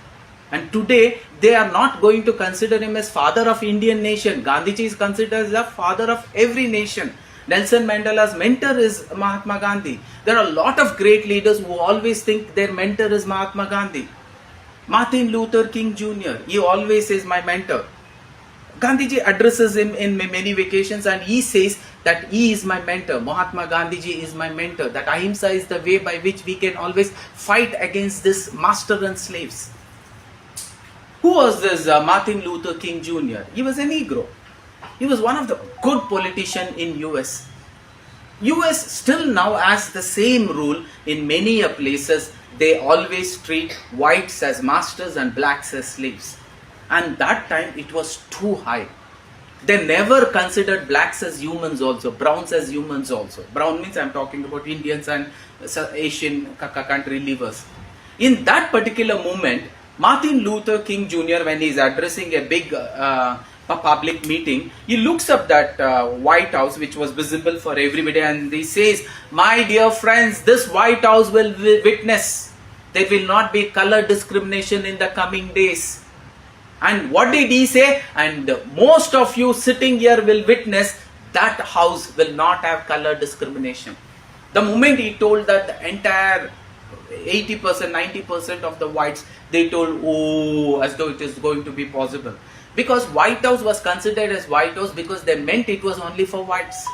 And today, they are not going to consider him as father of Indian nation. Gandhiji is considered as the father of every nation. Nelson Mandela's mentor is Mahatma Gandhi. There are a lot of great leaders who always think their mentor is Mahatma Gandhi. Martin Luther King Jr., he always says my mentor. Gandhiji addresses him in many vacations and he says that he is my mentor. Mahatma Gandhiji is my mentor. That ahimsa is the way by which we can always fight against this master and slaves. Who was this Martin Luther King Jr.? He was a Negro. He was one of the good politicians in US. US still now has the same rule in many places. They always treat whites as masters and blacks as slaves. And that time it was too high. They never considered blacks as humans also, browns as humans also. Brown means I am talking about Indians and Asian country livers. In that particular moment, Martin Luther King Jr., when he is addressing a big public meeting, he looks up that White House which was visible for everybody and he says, my dear friends, this White House will witness there will not be color discrimination in the coming days. And what did he say? And most of you sitting here will witness that house will not have color discrimination. The moment he told that, the entire 80%, 90% of the whites, they told, oh, as though it is going to be possible. Because White House was considered as White House because they meant it was only for whites.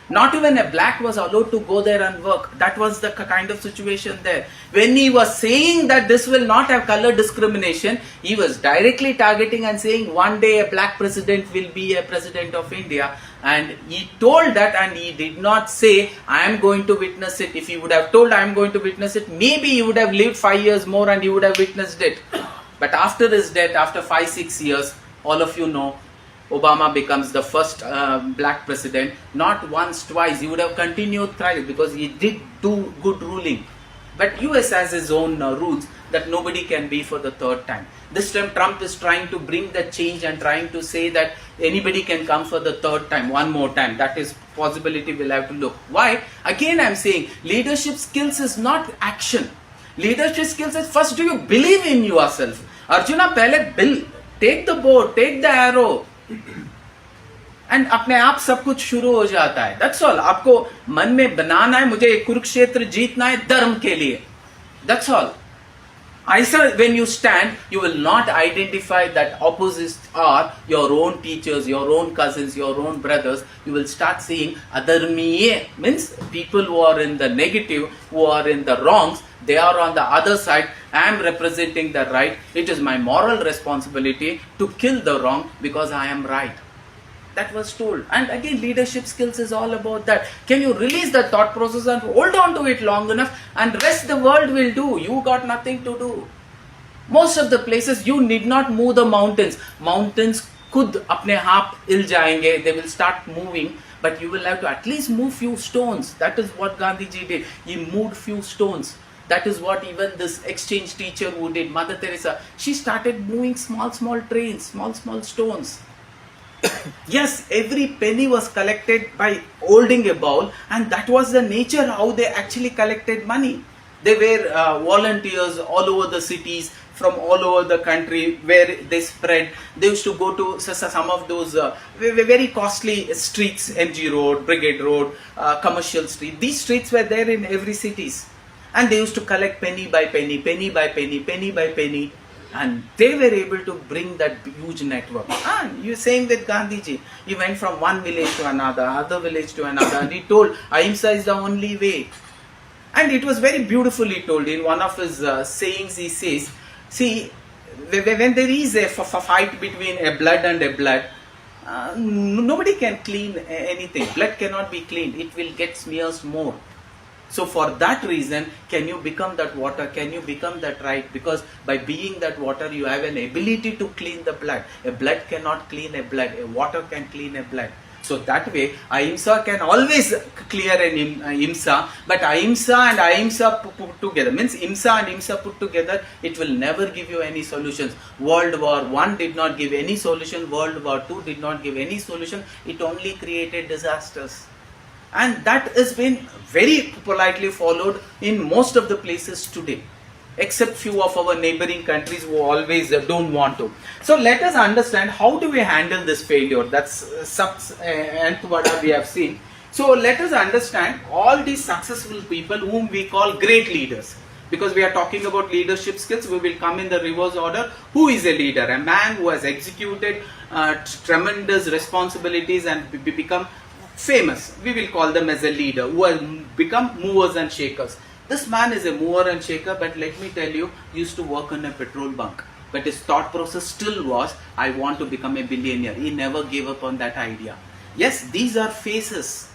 Not even a black was allowed to go there and work. That was the kind of situation there. When he was saying that this will not have color discrimination, he was directly targeting and saying one day a black president will be a president of India. And he told that, and he did not say, I am going to witness it. If he would have told, I am going to witness it, maybe he would have lived 5 years more and he would have witnessed it. But after his death, after 5-6 years, all of you know, Obama becomes the first black president. Not once, twice. He would have continued thrice because he did do good ruling. But US has his own rules that nobody can be for the third time. This time Trump is trying to bring the change and trying to say that anybody can come for the third time, one more time. That is possibility we'll have to look. Why? Again I'm saying leadership skills is not action. Leadership skills is first, do you believe in yourself? Arjuna, pehle take the bow, take the arrow. And अपने आप सब कुछ शुरू हो जाता है. That's all. आपको मन में बनाना है, मुझे कुरुक्षेत्र जीतना है धर्म के लिए. That's all. ऐसा when you stand, you will not identify that opposites are your own teachers, your own cousins, your own brothers. You will start seeing adharmiye, means people who are in the negative, who are in the wrongs, they are on the other side. I am representing the right. It is my moral responsibility to kill the wrong because I am right. That was told. And again, leadership skills is all about that. Can you release the thought process and hold on to it long enough, and rest the world will do. You got nothing to do. Most of the places you need not move the mountains. Mountains khud apne aap il jayenge. They will start moving. But you will have to at least move few stones. That is what Gandhiji did. He moved few stones. That is what even this exchange teacher who did, Mother Teresa, she started moving small trains, small stones. Yes, every penny was collected by holding a bowl, and that was the nature how they actually collected money. They were volunteers all over the cities, from all over the country where they spread. They used to go to some of those very costly streets, MG Road, Brigade Road, Commercial Street. These streets were there in every cities. And they used to collect penny by penny, penny by penny, penny by penny. And they were able to bring that huge network. And you're saying that Gandhiji, he went from one village to another, other village to another, and he told Ahimsa is the only way. And it was very beautifully told. In one of his sayings, he says, see, when there is a fight between a blood and a blood, nobody can clean anything. Blood cannot be cleaned. It will get smears more. So for that reason, can you become that water? Can you become that right? Because by being that water, you have an ability to clean the blood. A blood cannot clean a blood. A water can clean a blood. So that way, Ahimsa can always clear an Ahimsa. But Ahimsa and Ahimsa put together, means Ahimsa and Ahimsa put together, it will never give you any solutions. World War I did not give any solution. World War II did not give any solution. It only created disasters. And that has been very politely followed in most of the places today, except few of our neighboring countries who always don't want to. So let us understand how do we handle this failure. That's what we have seen. So let us understand all these successful people whom we call great leaders. Because we are talking about leadership skills, we will come in the reverse order. Who is a leader? A man who has executed tremendous responsibilities and become famous. We will call them as a leader, who has become movers and shakers. This man is a mover and shaker, but let me tell you, he used to work in a petrol bunk. But his thought process still was, I want to become a billionaire. He never gave up on that idea. Yes, these are phases.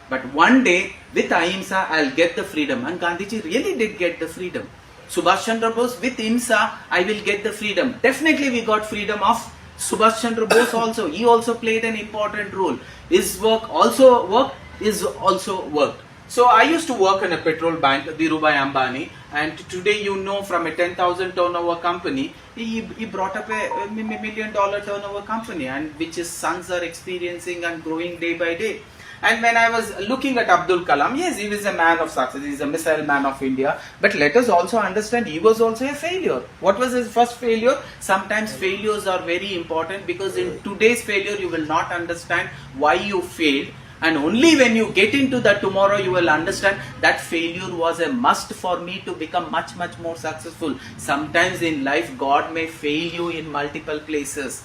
But one day, with Ahimsa, I'll get the freedom. And Gandhiji really did get the freedom. Subhash Chandra Bose, with Ahimsa, I will get the freedom. Definitely we got freedom of Subhash Chandra Bose also. He also played an important role. His work also worked, is also worked. So I used to work in a petrol bank, Dhirubhai Ambani, and today you know from a 10,000 turnover company, he brought up a $1 million turnover company, and which his sons are experiencing and growing day by day. And when I was looking at Abdul Kalam, yes, he was a man of success, he is a missile man of India, but let us also understand he was also a failure. What was his first failure? Sometimes failures are very important, because in today's failure you will not understand why you failed. And only when you get into that tomorrow, you will understand that failure was a must for me to become much more successful. Sometimes in life, God may fail you in multiple places.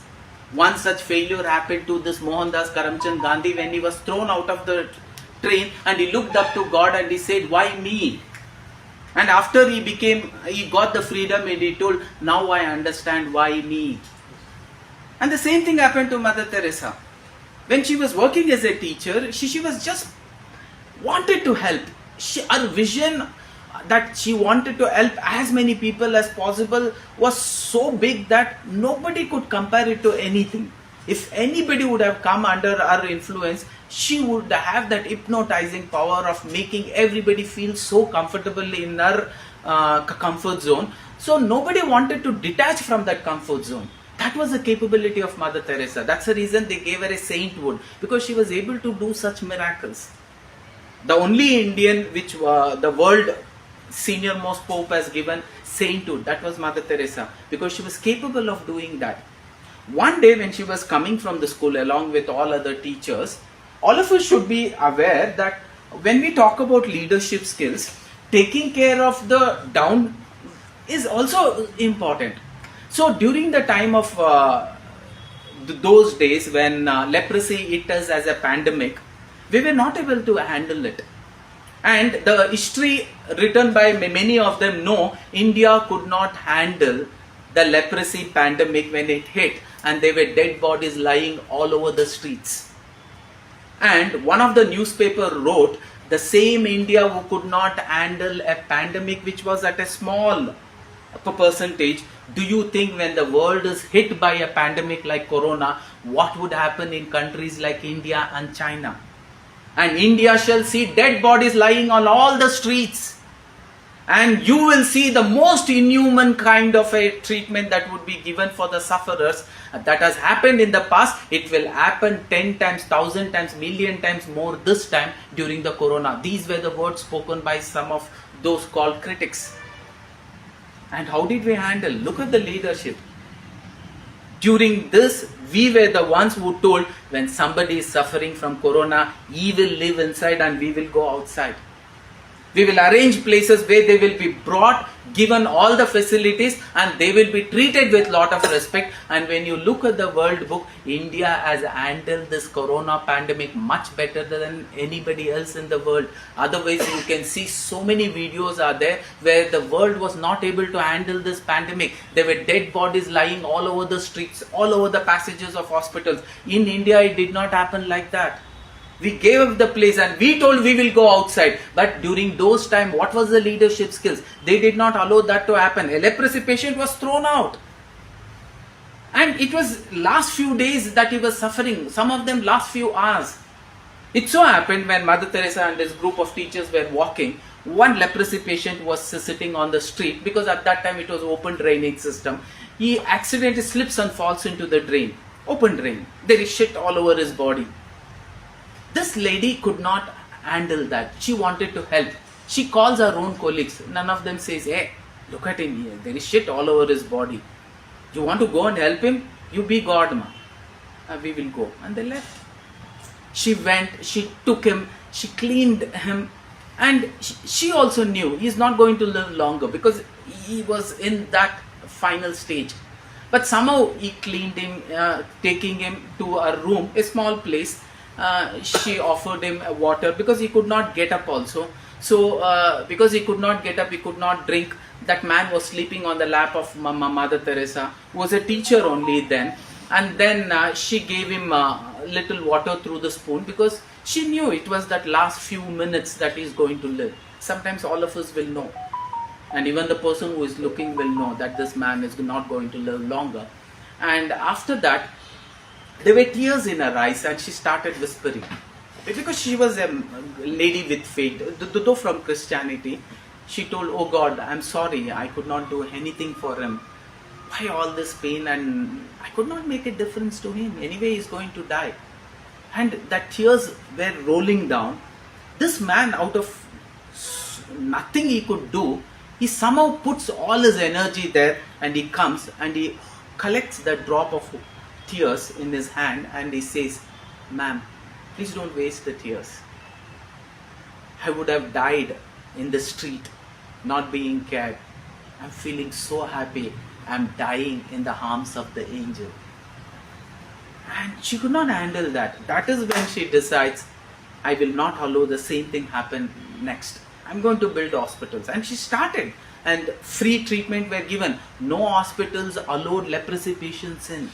One such failure happened to this Mohandas Karamchand Gandhi when he was thrown out of the train, and he looked up to God and he said, why me? And after he got the freedom, and he told, now I understand why me. And the same thing happened to Mother Teresa. When she was working as a teacher, she was just wanted to help. Her vision that she wanted to help as many people as possible was so big that nobody could compare it to anything. If anybody would have come under her influence, she would have that hypnotizing power of making everybody feel so comfortable in her comfort zone. So nobody wanted to detach from that comfort zone. That was the capability of Mother Teresa. That's the reason they gave her a sainthood, because she was able to do such miracles. The only Indian which the world senior most pope has given sainthood, that was Mother Teresa, because she was capable of doing that. One day when she was coming from the school along with all other teachers, all of us should be aware that when we talk about leadership skills, taking care of the down is also important. So during the time of those days when leprosy hit us as a pandemic, we were not able to handle it. And the history written by many of them know India could not handle the leprosy pandemic when it hit, and there were dead bodies lying all over the streets. And one of the newspaper wrote, the same India who could not handle a pandemic which was at a small percentage, do you think when the world is hit by a pandemic like corona, what would happen in countries like India and China? And India shall see dead bodies lying on all the streets. And you will see the most inhuman kind of a treatment that would be given for the sufferers. That has happened in the past. It will happen 10 times, 1,000 times, million times more this time during the corona. These were the words spoken by some of those called critics. And how did we handle? Look at the leadership. During this, we were the ones who told, when somebody is suffering from corona, he will live inside and we will go outside. We will arrange places where they will be brought, given all the facilities, and they will be treated with lot of respect. And when you look at the World Book, India has handled this corona pandemic much better than anybody else in the world. Otherwise, you can see so many videos are there where the world was not able to handle this pandemic. There were dead bodies lying all over the streets, all over the passages of hospitals. In India, it did not happen like that. We gave up the place and we told we will go outside. But during those times, what was the leadership skills? They did not allow that to happen. A leprosy patient was thrown out. And it was last few days that he was suffering. Some of them last few hours. It so happened when Mother Teresa and this group of teachers were walking, one leprosy patient was sitting on the street, because at that time it was open drainage system. He accidentally slips and falls into the drain. Open drain. There is shit all over his body. This lady could not handle that. She wanted to help. She calls her own colleagues. None of them says, hey, look at him here. There is shit all over his body. You want to go and help him? You be God, ma. We will go. And they left. She went, she took him, she cleaned him. And she also knew he is not going to live longer, because he was in that final stage. But somehow he cleaned him, taking him to a room, a small place. She offered him water, because he could not get up also. So because he could not get up, he could not drink. That man was sleeping on the lap of Mother Teresa, who was a teacher only then. And then she gave him little water through the spoon, because she knew it was that last few minutes that he is going to live. Sometimes all of us will know. And even the person who is looking will know that this man is not going to live longer. And after that, there were tears in her eyes, and she started whispering. Because she was a lady with faith, though from Christianity, she told, oh God, I'm sorry, I could not do anything for him. Why all this pain? And I could not make a difference to him. Anyway, he's going to die. And that tears were rolling down. This man, out of nothing he could do, he somehow puts all his energy there, and he comes and he collects that drop of tears in his hand, and he says, ma'am, Please don't waste the tears. I would have died in the street, not being cared. I'm feeling so happy. I'm dying in the arms of the angel. And she could not handle that. That is when she decides, I will not allow the same thing happen next. I'm going to build hospitals. And she started. And free treatment were given. No hospitals allowed leprosy patients in.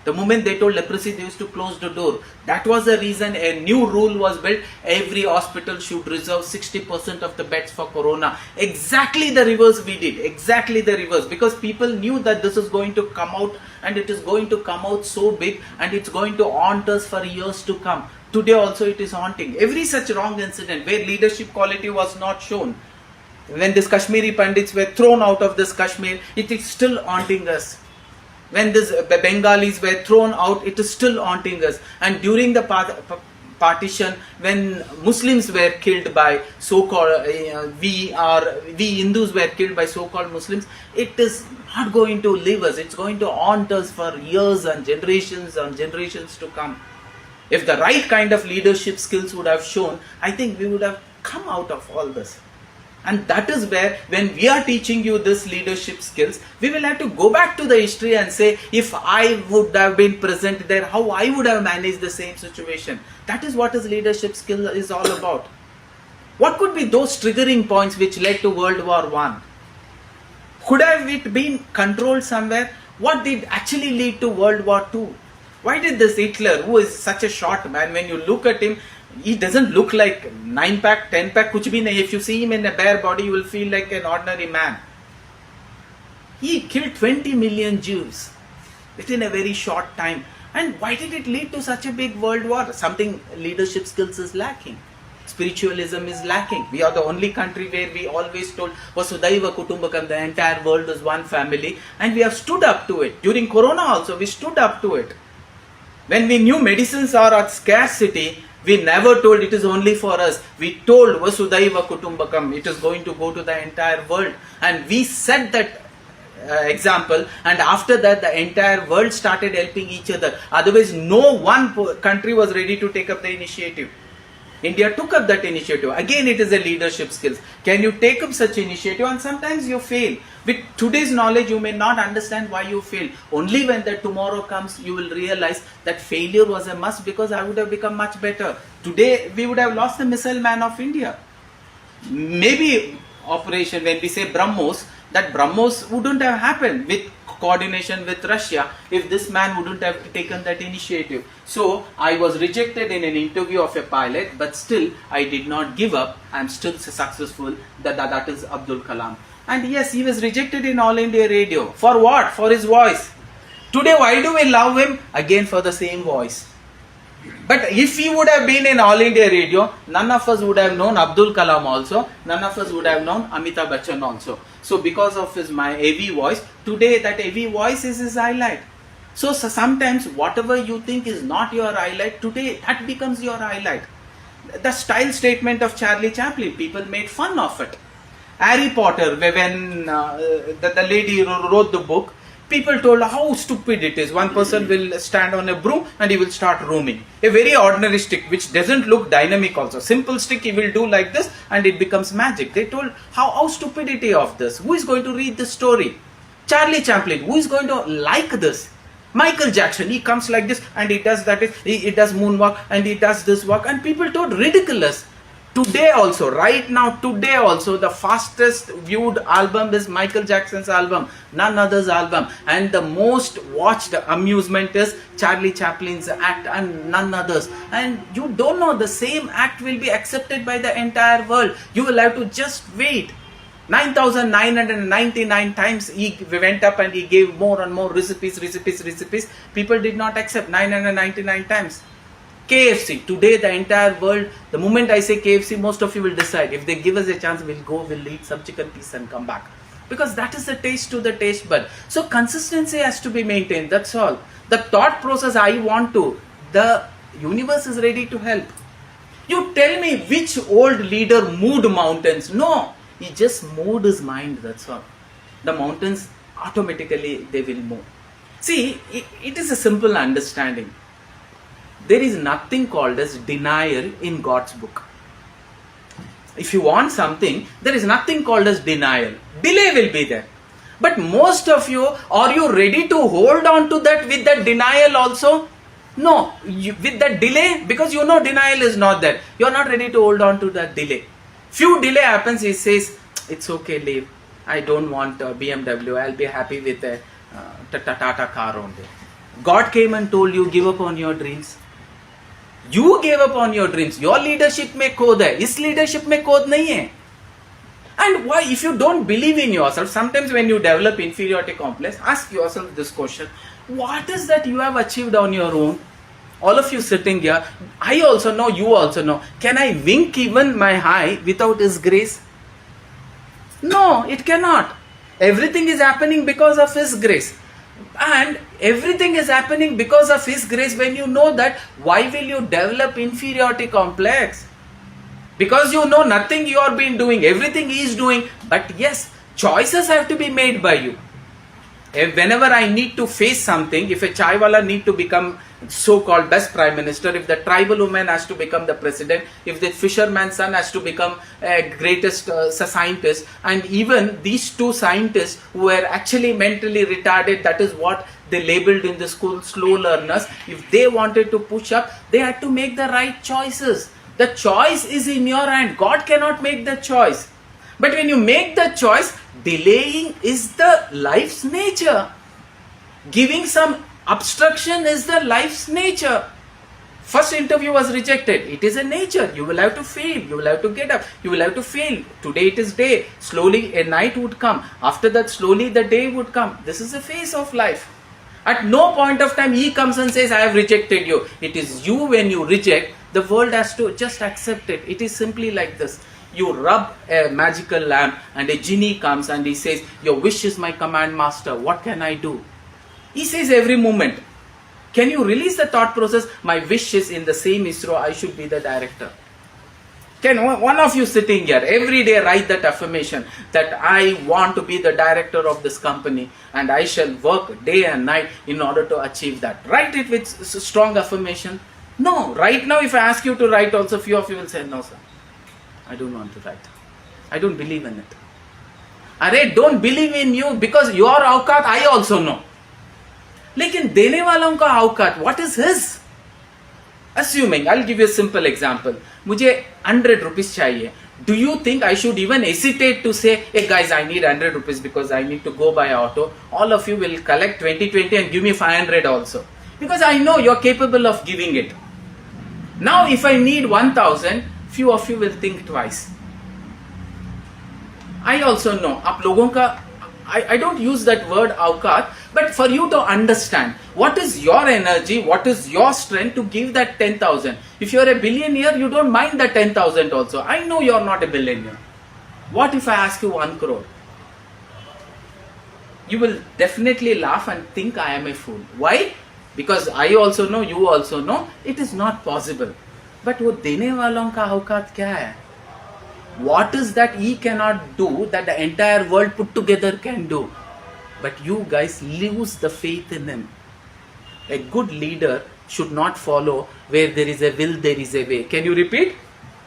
The moment they told leprosy, they used to close the door. That was the reason a new rule was built. Every hospital should reserve 60% of the beds for corona. Exactly the reverse we did. Exactly the reverse. Because people knew that this is going to come out, and it is going to come out so big, and it's going to haunt us for years to come. Today also it is haunting. Every such wrong incident where leadership quality was not shown, when these Kashmiri Pandits were thrown out of this Kashmir, it is still haunting us. When these Bengalis were thrown out, it is still haunting us. And during the partition, when Muslims were killed by so-called, we Hindus were killed by so-called Muslims, it is not going to leave us. It's going to haunt us for years and generations to come. If the right kind of leadership skills would have shown, I think we would have come out of all this. And that is where, when we are teaching you this leadership skills, we will have to go back to the history and say, if I would have been present there, how I would have managed the same situation. That is what his leadership skill is all about. What could be those triggering points which led to World War I? Could have it been controlled somewhere? What did actually lead to World War II? Why did this Hitler, who is such a short man, when you look at him, he doesn't look like 9-pack, 10-pack, kuch bhi nahi. If you see him in a bare body, you will feel like an ordinary man. He killed 20 million Jews within a very short time. And why did it lead to such a big world war? Something leadership skills is lacking. Spiritualism is lacking. We are the only country where we always told, Vasudhaiva Kutumbakam, the entire world is one family. And we have stood up to it. During Corona also, we stood up to it. When we knew medicines are at scarcity, we never told it is only for us. We told Vasudhaiva Kutumbakam, it is going to go to the entire world. And we set that example, and after that the entire world started helping each other. Otherwise, no one country was ready to take up the initiative. India took up that initiative. Again, it is a leadership skills. Can you take up such initiative? And sometimes you fail. With today's knowledge, you may not understand why you failed. Only when the tomorrow comes, you will realize that failure was a must, because I would have become much better. Today, we would have lost the missile man of India. Maybe operation, when we say BrahMos, that BrahMos wouldn't have happened with coordination with Russia if this man wouldn't have taken that initiative. So I was rejected in an interview of a pilot, but still I did not give up. I am still successful. That is Abdul Kalam. And yes, he was rejected in All India Radio. For what? For his voice. Today, why do we love him? Again, for the same voice. But if he would have been in All India Radio, none of us would have known Abdul Kalam also. None of us would have known Amitabh Bachchan also. So because of my heavy voice, today that heavy voice is his highlight. So sometimes whatever you think is not your highlight, today that becomes your highlight. The style statement of Charlie Chaplin, people made fun of it. Harry Potter, when the lady wrote the book, people told how stupid it is. One person will stand on a broom and he will start roaming. A very ordinary stick which doesn't look dynamic also. Simple stick he will do like this and it becomes magic. They told how stupidity of this. Who is going to read this story? Charlie Chaplin. Who is going to like this? Michael Jackson. He comes like this and he does that. He does moonwalk and he does this walk, and people told ridiculous. Today also, right now, today also, the fastest viewed album is Michael Jackson's album, none other's album. And the most watched amusement is Charlie Chaplin's act and none others. And you don't know, the same act will be accepted by the entire world. You will have to just wait. 9,999 times he went up and he gave more and more recipes. People did not accept 999 times. KFC, today the entire world, the moment I say KFC, most of you will decide. If they give us a chance, we'll eat some chicken piece and come back. Because that is the taste to the taste bud. So consistency has to be maintained, that's all. The thought process I want to, the universe is ready to help. You tell me which old leader moved mountains. No, he just moved his mind, that's all. The mountains, automatically they will move. See, it is a simple understanding. there is nothing called as denial in God's book. If you want something, there is nothing called as denial. Delay will be there. But most of you, are you ready to hold on to that with that denial also? No, with that delay, because you know denial is not there. You are not ready to hold on to that delay. Few delay happens, he says, it's okay, leave. I don't want a BMW. I'll be happy with a Tata car only. God came and told you, give up on your dreams. You gave up on your dreams. Your leadership में code है. इस leadership में code नहीं है. And why? If you don't believe in yourself, sometimes when you develop inferiority complex, ask yourself this question: what is that you have achieved on your own? All of you sitting here, I also know, you also know. Can I wink even my eye without His grace? No, it cannot. Everything is happening because of His grace. And everything is happening because of His grace. When you know that, why will you develop inferiority complex? Because you know nothing you are been doing, everything He is doing. But yes, choices have to be made by you. Whenever I need to face something, if a chaiwala need to become so-called best prime minister, if the tribal woman has to become the president, if the fisherman's son has to become greatest scientist, and even these two scientists who were actually mentally retarded, that is what they labeled in the school slow learners, if they wanted to push up, they had to make the right choices. The choice is in your hand. God cannot make the choice. But when you make the choice, delaying is the life's nature. Giving some obstruction is the life's nature. First interview was rejected. It is a nature. You will have to fail. You will have to get up. You will have to fail. Today it is day. Slowly a night would come. After that, slowly the day would come. This is the phase of life. At no point of time He comes and says, I have rejected you. It is you when you reject. The world has to just accept it. It is simply like this. You rub a magical lamp and a genie comes and he says, your wish is my command master. What can I do? He says every moment. Can you release the thought process? My wish is in the same ISRO, I should be the director. Can one of you sitting here every day write that affirmation that I want to be the director of this company and I shall work day and night in order to achieve that. Write it with strong affirmation. No, right now if I ask you to write also, few of you will say, no sir, I don't want to write. I don't believe in it. Arey, don't believe in you because your औकात I also know. लेकिन देने वालों का औकात, what is his? Assuming, I'll give you a simple example. मुझे 100 rupees चाहिए. Do you think I should even hesitate to say, hey guys, I need 100 rupees because I need to go by auto? All of you will collect 20 and give me 500 also. Because I know you're capable of giving it. Now if I need 1000, few of you will think twice. I also know, आप लोगों का, I don't use that word औकात, but for you to understand what is your energy, what is your strength to give that 10,000. If you're a billionaire, you don't mind that 10,000 also. I know you're not a billionaire. What if I ask you 1 crore? You will definitely laugh and think I am a fool. Why? Because I also know, you also know, it is not possible. But वो देने वालों का औकात क्या है? What is that he cannot do that the entire world put together can do? But you guys lose the faith in him. A good leader should not follow where there is a will, there is a way. Can you repeat?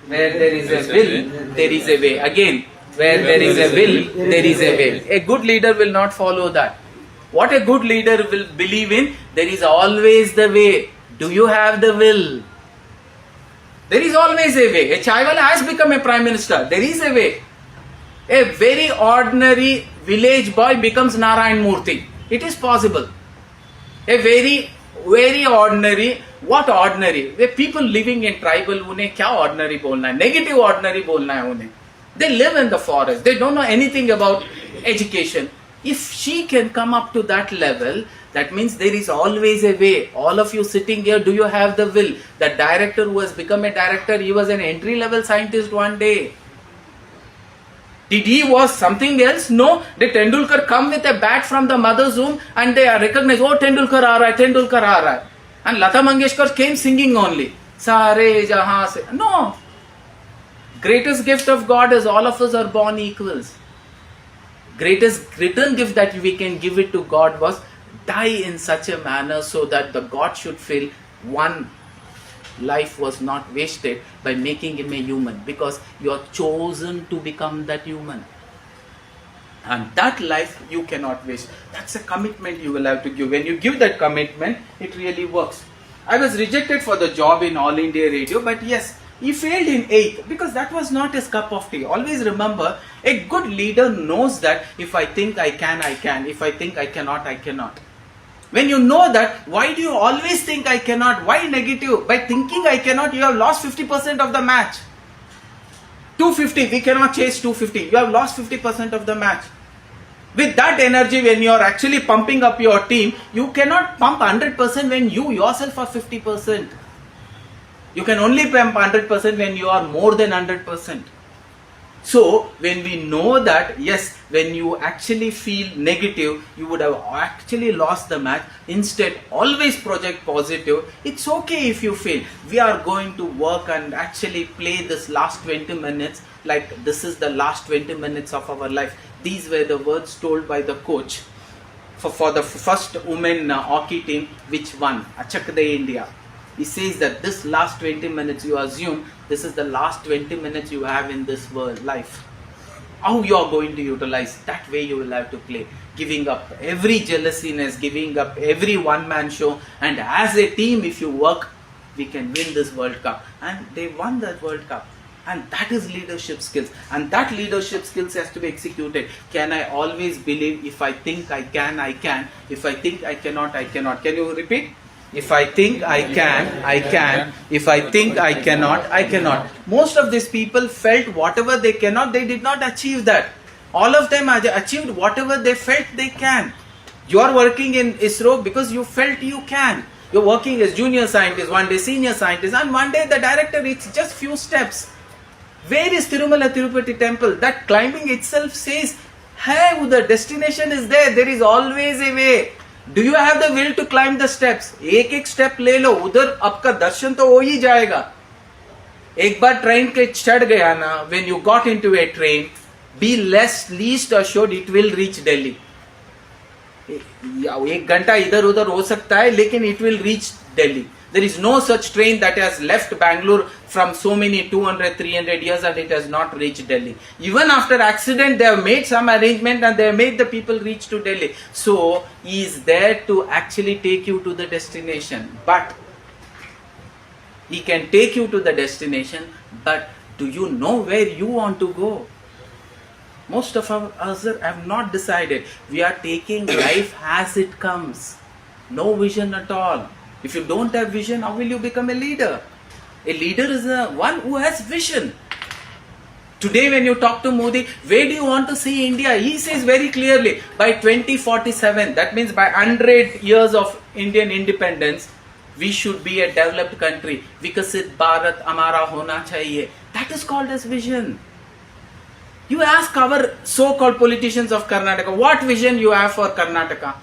Where there is a will, there is a way. Again, where there is a will, there is a way. A good leader will not follow that. What a good leader will believe in, there is always the way. Do you have the will? There is always a way. A chaiwala has become a prime minister. There is a way. A very ordinary village boy becomes Narayan Murthy. It is possible. A very ordinary, what ordinary? The people living in tribal, उन्हें क्या ordinary बोलना है? Negative ordinary बोलना है उन्हें. They live in the forest. They don't know anything about education. If she can come up to that level, that means there is always a way. All of you sitting here, do you have the will? The director who has become a director, he was an entry-level scientist one day. Did he was something else? No. Did Tendulkar come with a bat from the mother's womb and they are recognized, oh Tendulkar aa raha hai, Tendulkar aa raha hai. And Lata Mangeshkar came singing only. Sare jahan se. No. Greatest gift of God is all of us are born equals. Greatest return gift that we can give it to God was die in such a manner so that the God should feel one life was not wasted by making him a human, because you are chosen to become that human. And that life you cannot waste. That's a commitment you will have to give. When you give that commitment, it really works. I was rejected for the job in All India Radio, but yes, he failed in 8th because that was not his cup of tea. Always remember, a good leader knows that if I think I can, I can. If I think I cannot, I cannot. When you know that, why do you always think I cannot? Why negative? By thinking I cannot, you have lost 50% of the match. 250, we cannot chase 250. You have lost 50% of the match. With that energy, when you are actually pumping up your team, you cannot pump 100% when you yourself are 50%. You can only pump 100% when you are more than 100%. So, when we know that, yes, when you actually feel negative, you would have actually lost the match. Instead, always project positive. It's okay if you fail. We are going to work and actually play this last 20 minutes like this is the last 20 minutes of our life. These were the words told by the coach for the first women hockey team which won, Achak de India. He says that this last 20 minutes, you assume this is the last 20 minutes you have in this world life. How you are going to utilize, that way you will have to play. Giving up every jealousiness, giving up every one-man show, and as a team, if you work, we can win this World Cup. And they won that World Cup. And that is leadership skills. And that leadership skills has to be executed. Can I always believe, if I think I can, I can. If I think I cannot, I cannot. Can you repeat? If I think I can, I can. If I think I cannot, I cannot. Most of these people felt whatever they cannot, they did not achieve that. All of them achieved whatever they felt they can. You are working in ISRO because you felt you can. You're working as junior scientist, one day senior scientist, and one day the director, it's just few steps. Where is Tirumala Tirupati temple? That climbing itself says, hey, the destination is there. There is always a way. Do you have the will to climb the steps? एक step ले लो, उधर आपका दर्शन तो हो ही जाएगा. एक बार train के चढ़ गया ना, when you got into a train, be least assured it will reach Delhi. एक घंटा इधर उधर हो सकता है, लेकिन it will reach Delhi. There is no such train that has left Bangalore from so many 200, 300 years and it has not reached Delhi. Even after accident, they have made some arrangement and they have made the people reach to Delhi. So, he is there to actually take you to the destination. But, he can take you to the destination, but do you know where you want to go? Most of us have not decided. We are taking life as it comes. No vision at all. If you don't have vision, how will you become a leader? A leader is the one who has vision. Today when you talk to Modi, where do you want to see India? He says very clearly, by 2047, that means by 100 years of Indian independence, we should be a developed country. Vikasit Bharat Amara Hona Chahiye. That is called as vision. You ask our so-called politicians of Karnataka, what vision you have for Karnataka?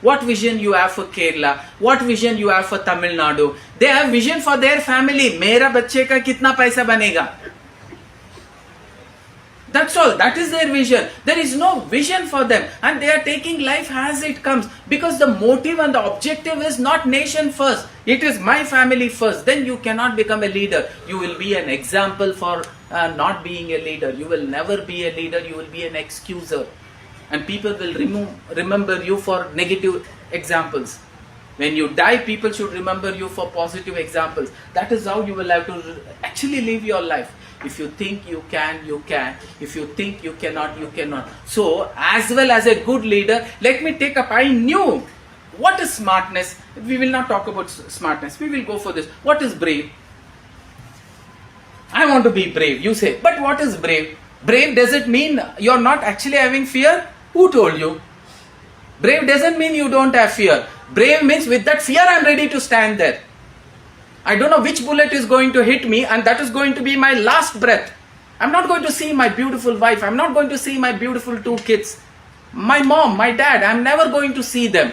What vision you have for Kerala? What vision you have for Tamil Nadu? They have vision for their family. मेरा बच्चे का कितना पैसा बनेगा? That's all. That is their vision. There is no vision for them. And they are taking life as it comes. Because the motive and the objective is not nation first. It is my family first. Then you cannot become a leader. You will be an example for not being a leader. You will never be a leader. You will be an excuser. And people will remember you for negative examples. When you die, people should remember you for positive examples. That is how you will have to actually live your life. If you think you can, you can. If you think you cannot, you cannot. So, as well as a good leader, let me take up, I knew what is smartness. We will not talk about smartness. We will go for this. What is brave? I want to be brave. You say, but what is brave? Brave, does it mean you are not actually having fear? Who told you? Brave doesn't mean you don't have fear. Brave means with that fear I am ready to stand there. I don't know which bullet is going to hit me and that is going to be my last breath. I'm not going to see my beautiful wife. I'm not going to see my beautiful 2 kids. My mom, my dad, I'm never going to see them.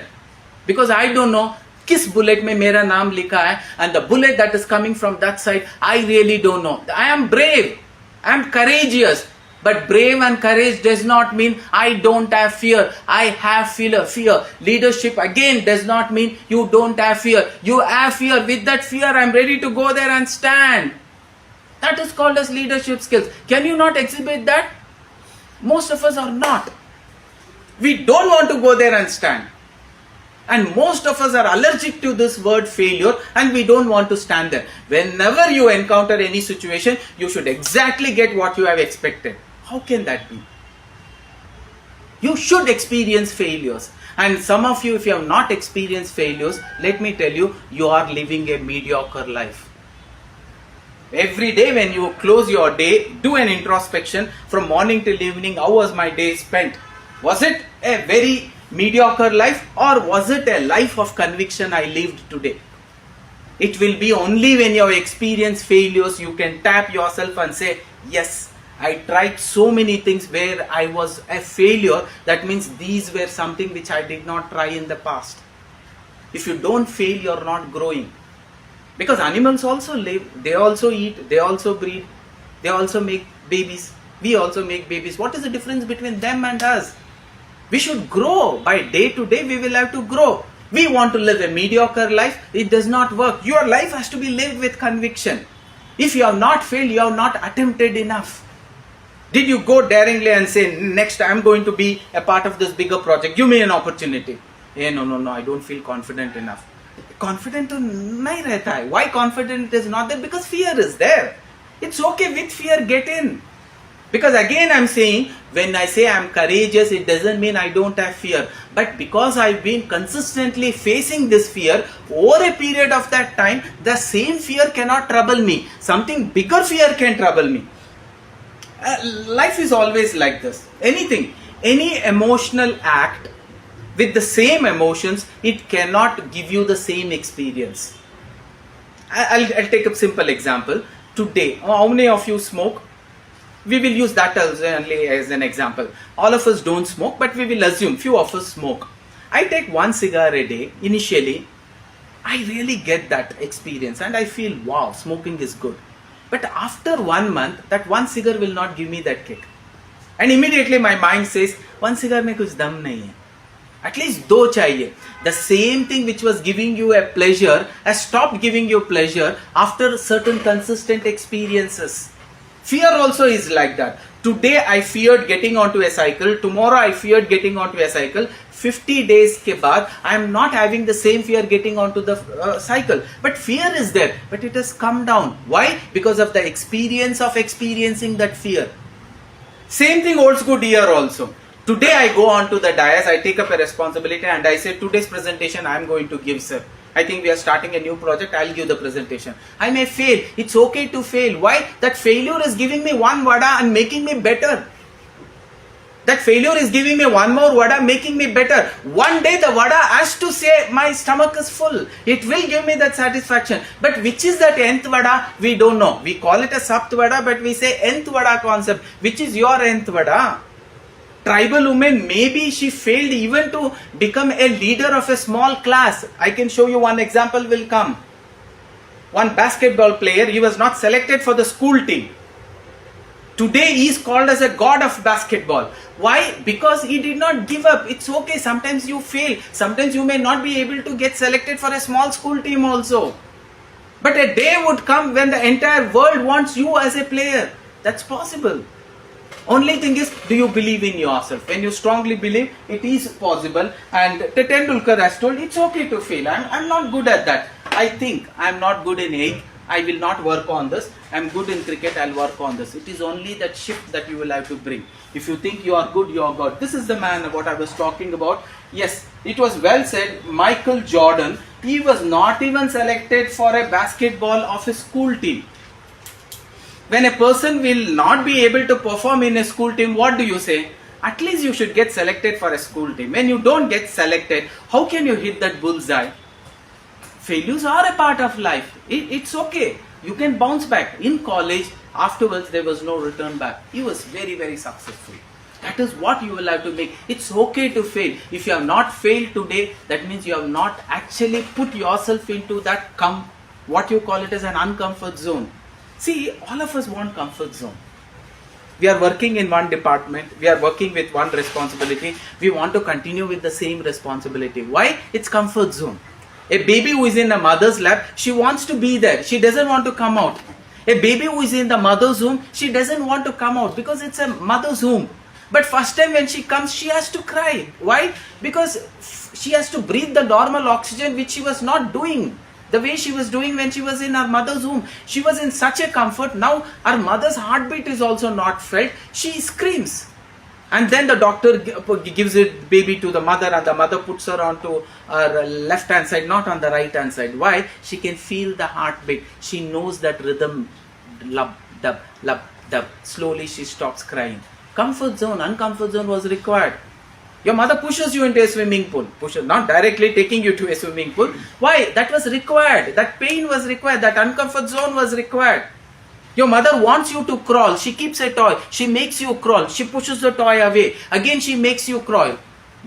Because I don't know किस bullet में मेरा नाम लिखा है and the bullet that is coming from that side, I really don't know. I am brave. I am courageous. But brave and courage does not mean I don't have fear. I have fear. Leadership again does not mean you don't have fear. You have fear. With that fear, I'm ready to go there and stand. That is called as leadership skills. Can you not exhibit that? Most of us are not. We don't want to go there and stand. And most of us are allergic to this word failure, and we don't want to stand there. Whenever you encounter any situation, you should exactly get what you have expected. How can that be? You should experience failures. And some of you, if you have not experienced failures, let me tell you, you are living a mediocre life. Every day when you close your day, do an introspection from morning till evening. How was my day spent? Was it a very mediocre life, or was it a life of conviction I lived today? It will be only when you have experienced failures you can tap yourself and say, yes, I tried so many things where I was a failure. That means these were something which I did not try in the past. If you don't fail, you are not growing. Because animals also live, they also eat, they also breed, they also make babies. We also make babies. What is the difference between them and us? We should grow. By day to day, we will have to grow. We want to live a mediocre life. It does not work. Your life has to be lived with conviction. If you have not failed, you have not attempted enough. Did you go daringly and say, next I am going to be a part of this bigger project. Give me an opportunity. No, I don't feel confident enough. Confident to nahi rehta hai. Why confident is not there? Because fear is there. It's okay with fear, get in. Because again I'm saying, when I say I'm courageous, it doesn't mean I don't have fear. But because I've been consistently facing this fear, over a period of that time, the same fear cannot trouble me. Something bigger fear can trouble me. Life is always like this. Anything, any emotional act with the same emotions, it cannot give you the same experience. I'll take a simple example. Today, how many of you smoke? We will use that only as an example. All of us don't smoke, but we will assume few of us smoke. I take one cigar a day. Initially, I really get that experience and I feel, wow, smoking is good. But after 1 month, that one cigar will not give me that kick. And immediately my mind says, one cigar mein kuch dam nahi hai. At least do chahiye. The same thing which was giving you a pleasure has stopped giving you pleasure after certain consistent experiences. Fear also is like that. Today I feared getting onto a cycle. Tomorrow I feared getting onto a cycle. 50 days ke baad I am not having the same fear getting onto the cycle. But fear is there. But it has come down. Why? Because of the experience of experiencing that fear. Same thing holds good here also. Today I go on to the dais, I take up a responsibility and I say, today's presentation I am going to give, sir. I think we are starting a new project, I'll give the presentation. I may fail. It's okay to fail. Why? That failure is giving me one vada and making me better. That failure is giving me one more vada, making me better. One day the vada has to say, my stomach is full. It will give me that satisfaction. But which is that nth vada? We don't know. We call it a sapt vada, but we say nth vada concept. Which is your nth vada? Tribal woman, maybe she failed even to become a leader of a small class. I can show you one example will come. One basketball player, he was not selected for the school team. Today he is called as a god of basketball. Why? Because he did not give up. It's okay, sometimes you fail. Sometimes you may not be able to get selected for a small school team also. But a day would come when the entire world wants you as a player. That's possible. Only thing is, do you believe in yourself? When you strongly believe, it is possible. And Tendulkar has told, it's okay to fail. I'm not good at that. I think I'm not good in egg. I will not work on this. I'm good in cricket. I'll work on this. It is only that shift that you will have to bring. If you think you are good, you are good. This is the man what I was talking about. Yes, it was well said. Michael Jordan, he was not even selected for a basketball of a school team. When a person will not be able to perform in a school team, what do you say? At least you should get selected for a school team. When you don't get selected, how can you hit that bullseye? Failures are a part of life. It's okay. You can bounce back. In college, afterwards there was no return back. He was very, very successful. That is what you will have to make. It's okay to fail. If you have not failed today, that means you have not actually put yourself into that what you call it as an uncomfort zone. See, all of us want comfort zone. We are working in one department. We are working with one responsibility. We want to continue with the same responsibility. Why? It's comfort zone. A baby who is in a mother's lap, she wants to be there. She doesn't want to come out. A baby who is in the mother's womb, she doesn't want to come out because it's a mother's womb. But first time when she comes, she has to cry. Why? Because she has to breathe the normal oxygen which she was not doing. The way she was doing when she was in her mother's womb. She was in such a comfort. Now her mother's heartbeat is also not felt. She screams. And then the doctor gives it baby to the mother, and the mother puts her onto her left hand side, not on the right hand side. Why? She can feel the heartbeat. She knows that rhythm. Lub, dub, lub, dub. Slowly she stops crying. Comfort zone, uncomfort zone was required. Your mother pushes you into a swimming pool. Pushes, not directly taking you to a swimming pool. Why? That was required. That pain was required. That uncomfort zone was required. Your mother wants you to crawl. She keeps a toy. She makes you crawl. She pushes the toy away. Again she makes you crawl.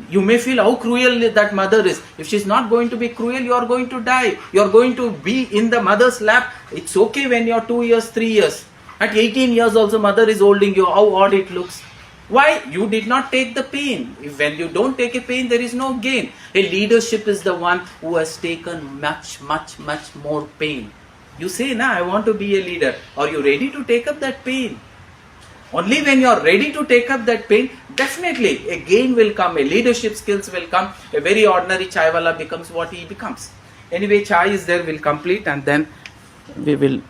You may feel how cruel that mother is. If she's not going to be cruel, you are going to die. You are going to be in the mother's lap. It's okay when you're 2 years, 3 years. At 18 years also mother is holding you. How odd it looks. Why? You did not take the pain. When you don't take a pain, there is no gain. A leadership is the one who has taken much, much, much more pain. You say, I want to be a leader. Are you ready to take up that pain? Only when you are ready to take up that pain, definitely a gain will come, a leadership skills will come. A very ordinary chaiwala becomes what he becomes. Anyway, chai is there, we'll complete and then we will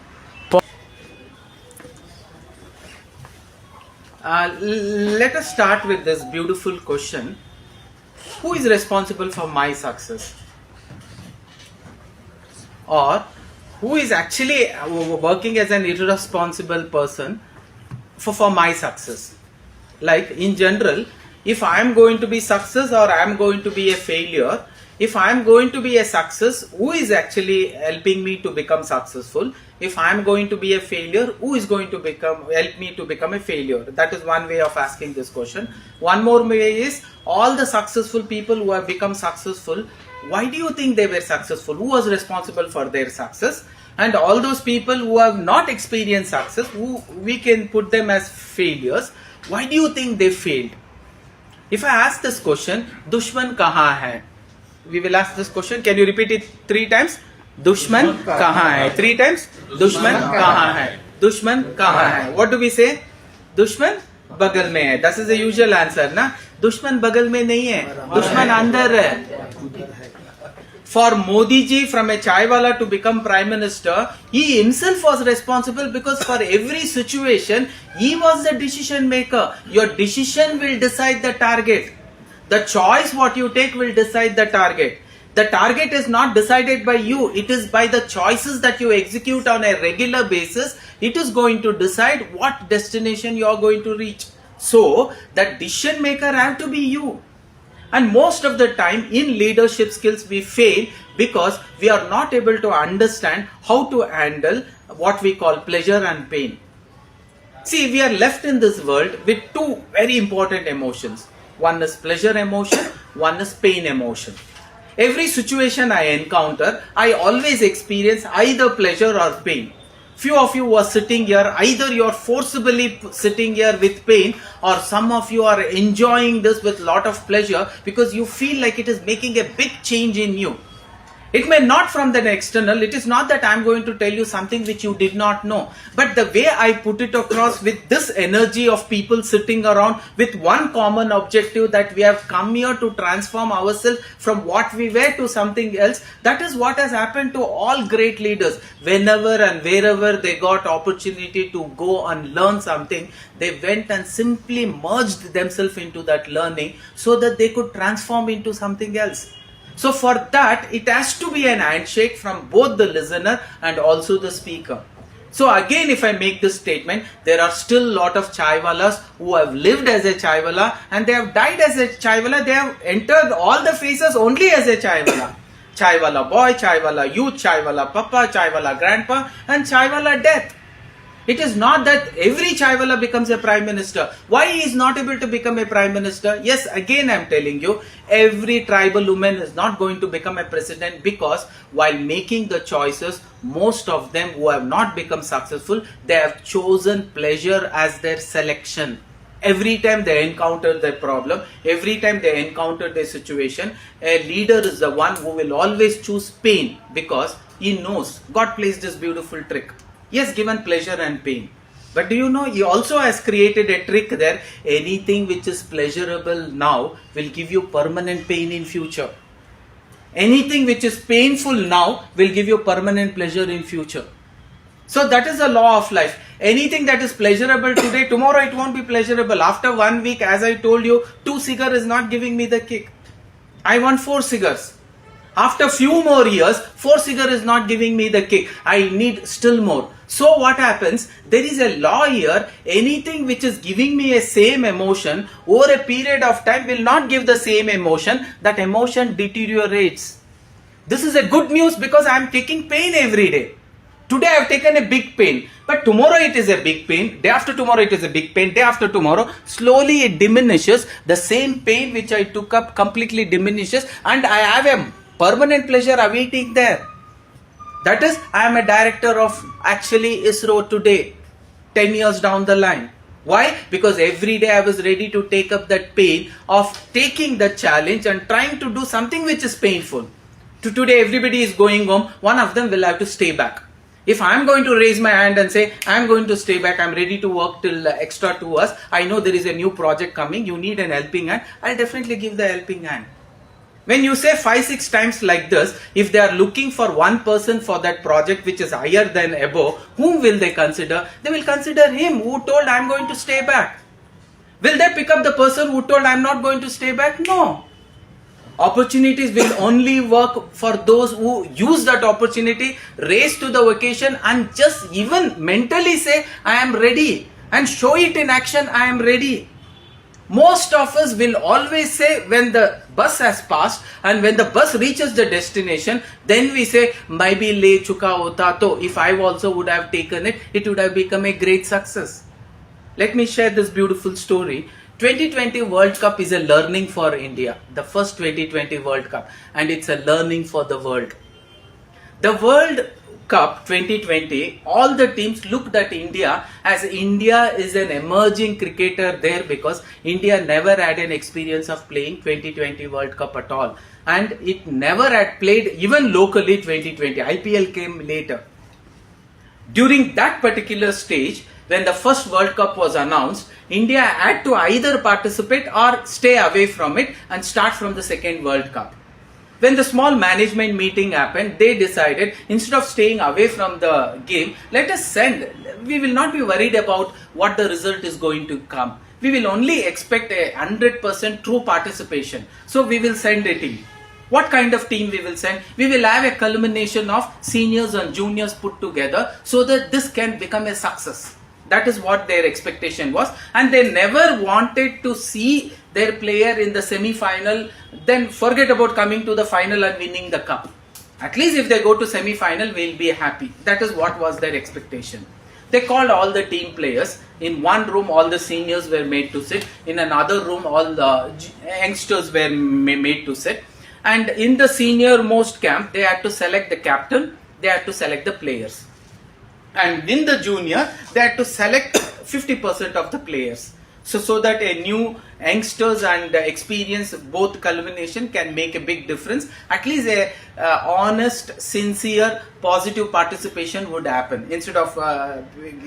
let us start with this beautiful question. Who is responsible for my success? Or who is actually working as an irresponsible person for my success? Like in general, if I am going to be success or I am going to be a failure, if I am going to be a success, who is actually helping me to become successful? If I am going to be a failure, who is going to help me to become a failure? That is one way of asking this question. One more way is, all the successful people who have become successful, why do you think they were successful? Who was responsible for their success? And all those people who have not experienced success, who we can put them as failures, why do you think they failed? If I ask this question, Dushman kahan hai? We will ask this question. Can you repeat it 3 times? Dushman kahan hai? 3 times? Dushman kahan hai? Dushman kahan hai? What do we say? Dushman bagal mein hai. This is the usual answer, na? Dushman bagal mein nahi hai. Dushman andar hai. For Modi ji, from a chaiwala to become Prime Minister, he himself was responsible because for every situation, he was the decision maker. Your decision will decide the target. The choice what you take will decide the target. The target is not decided by you. It is by the choices that you execute on a regular basis. It is going to decide what destination you are going to reach. So, the decision maker have to be you. And most of the time in leadership skills we fail because we are not able to understand how to handle what we call pleasure and pain. See, we are left in this world with 2 very important emotions. One is pleasure emotion, one is pain emotion. Every situation I encounter, I always experience either pleasure or pain. Few of you who are sitting here, either you are forcibly sitting here with pain, or some of you are enjoying this with lot of pleasure because you feel like it is making a big change in you. It may not from the external. It is not that I am going to tell you something which you did not know. But the way I put it across with this energy of people sitting around with one common objective, that we have come here to transform ourselves from what we were to something else. That is what has happened to all great leaders. Whenever and wherever they got opportunity to go and learn something, they went and simply merged themselves into that learning so that they could transform into something else. So for that, it has to be an handshake from both the listener and also the speaker. So again, if I make this statement, there are still a lot of chaiwalas who have lived as a chaiwala and they have died as a chaiwala. They have entered all the phases only as a chaiwala. Chaiwala boy, chaiwala youth, chaiwala papa, chaiwala grandpa and chaiwala death. It is not that every chaiwala becomes a prime minister. Why he is not able to become a prime minister? Yes, again I am telling you, every tribal woman is not going to become a president, because while making the choices, most of them who have not become successful, they have chosen pleasure as their selection. Every time they encounter their problem, every time they encounter their situation, a leader is the one who will always choose pain, because he knows God plays this beautiful trick. He has given pleasure and pain. But do you know, he also has created a trick there. Anything which is pleasurable now will give you permanent pain in future. Anything which is painful now will give you permanent pleasure in future. So that is the law of life. Anything that is pleasurable today, tomorrow it won't be pleasurable. After 1 week, as I told you, 2 cigars is not giving me the kick. I want 4 cigars. After few more years, 4 cigar is not giving me the kick. I need still more. So what happens? There is a law here. Anything which is giving me a same emotion over a period of time will not give the same emotion. That emotion deteriorates. This is a good news, because I am taking pain every day. Today I have taken a big pain, but tomorrow it is a big pain, day after tomorrow it is a big pain, day after tomorrow, slowly it diminishes. The same pain which I took up completely diminishes, and I have a permanent pleasure awaiting there. That is, I am a director of actually ISRO today, 10 years down the line. Why? Because every day I was ready to take up that pain of taking the challenge and trying to do something which is painful. Today everybody is going home, one of them will have to stay back. If I am going to raise my hand and say, I am going to stay back, I am ready to work till extra 2 hours, I know there is a new project coming, you need an helping hand, I will definitely give the helping hand. When you say 5-6 times like this, if they are looking for one person for that project which is higher than above, whom will they consider? They will consider him who told I am going to stay back. Will they pick up the person who told I am not going to stay back? No. Opportunities will only work for those who use that opportunity, race to the occasion, and just even mentally say, I am ready, and show it in action, I am ready. Most of us will always say, when the bus has passed and when the bus reaches the destination, then we say, maybe le chuka hota to, if I also would have taken it, it would have become a great success. Let me share this beautiful story. 2020 World Cup is a learning for India, the first 2020 World Cup, and it's a learning for the world. The World Cup 2020, all the teams looked at India as India is an emerging cricketer there, because India never had an experience of playing 2020 World Cup at all, and it never had played even locally 2020. IPL came later. During that particular stage, when the first World Cup was announced, India had to either participate or stay away from it and start from the second World Cup. When the small management meeting happened, they decided, instead of staying away from the game, let us send. We will not be worried about what the result is going to come. We will only expect a 100% true participation. So we will send a team. What kind of team we will send? We will have a culmination of seniors and juniors put together, so that this can become a success. That is what their expectation was, and they never wanted to see their player in the semi-final, then forget about coming to the final and winning the cup. At least if they go to semi-final, we'll be happy. That is what was their expectation. They called all the team players. In one room, all the seniors were made to sit. In another room, all the youngsters were made to sit. And in the senior most camp, they had to select the captain, they had to select the players. And in the junior, they had to select 50% of the players. So that a new youngsters and experience, both culmination, can make a big difference. At least a honest, sincere, positive participation would happen. Instead of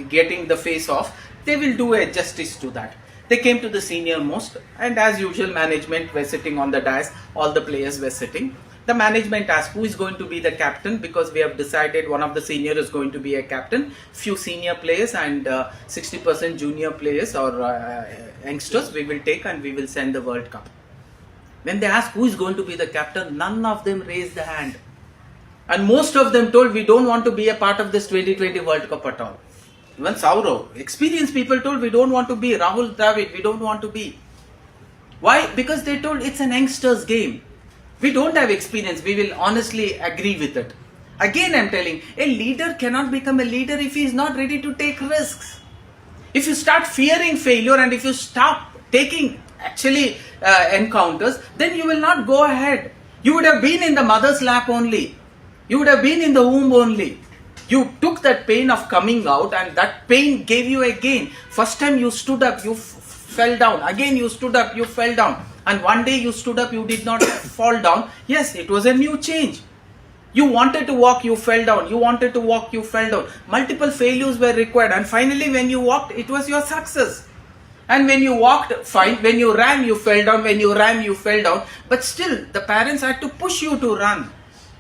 getting the face off, they will do a justice to that. They came to the senior most, and as usual, management were sitting on the dais, all the players were sitting. The management asked, who is going to be the captain, because we have decided one of the senior is going to be a captain, few senior players and 60% junior players or youngsters we will take, and we will send the World Cup. When they asked who is going to be the captain, none of them raised the hand. And most of them told, we don't want to be a part of this 2020 World Cup at all. Even Saurav, experienced people told, we don't want to be. Rahul Dravid, we don't want to be. Why? Because they told it's an youngsters game. We don't have experience. We will honestly agree with it. Again, I'm telling, a leader cannot become a leader if he is not ready to take risks. If you start fearing failure and if you stop taking encounters, then you will not go ahead. You would have been in the mother's lap only. You would have been in the womb only. You took that pain of coming out, and that pain gave you a gain. First time you stood up, you fell down. Again you stood up, you fell down. And one day you stood up, you did not fall down. Yes, it was a new change. You wanted to walk, you fell down. You wanted to walk, you fell down. Multiple failures were required, and finally when you walked, it was your success. And when you walked, fine. When you ran, you fell down. When you ran, you fell down. But still, the parents had to push you to run.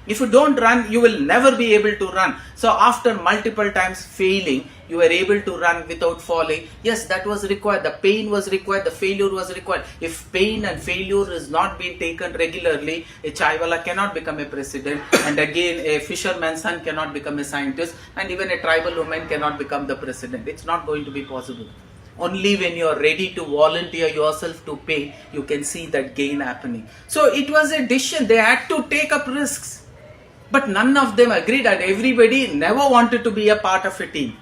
If you don't run, you will never be able to run. So after multiple times failing, you were able to run without falling. Yes, that was required. The pain was required. The failure was required. If pain and failure is not being taken regularly, a chaiwala cannot become a president. And again, a fisherman's son cannot become a scientist. And even a tribal woman cannot become the president. It's not going to be possible. Only when you are ready to volunteer yourself to pay, you can see that gain happening. So it was a decision. They had to take up risks. But none of them agreed, and everybody never wanted to be a part of a team.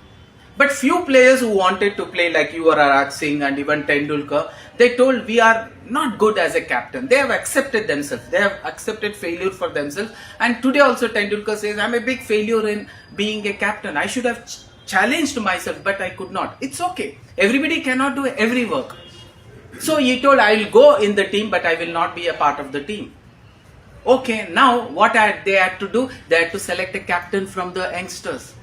But few players who wanted to play, like Yuvraj Singh and even Tendulkar, they told, we are not good as a captain. They have accepted themselves. They have accepted failure for themselves. And today also Tendulkar says, I'm a big failure in being a captain. I should have challenged myself, but I could not. It's okay. Everybody cannot do every work. So he told, I will go in the team, but I will not be a part of the team. Okay, now what they had to do? They had to select a captain from the youngsters.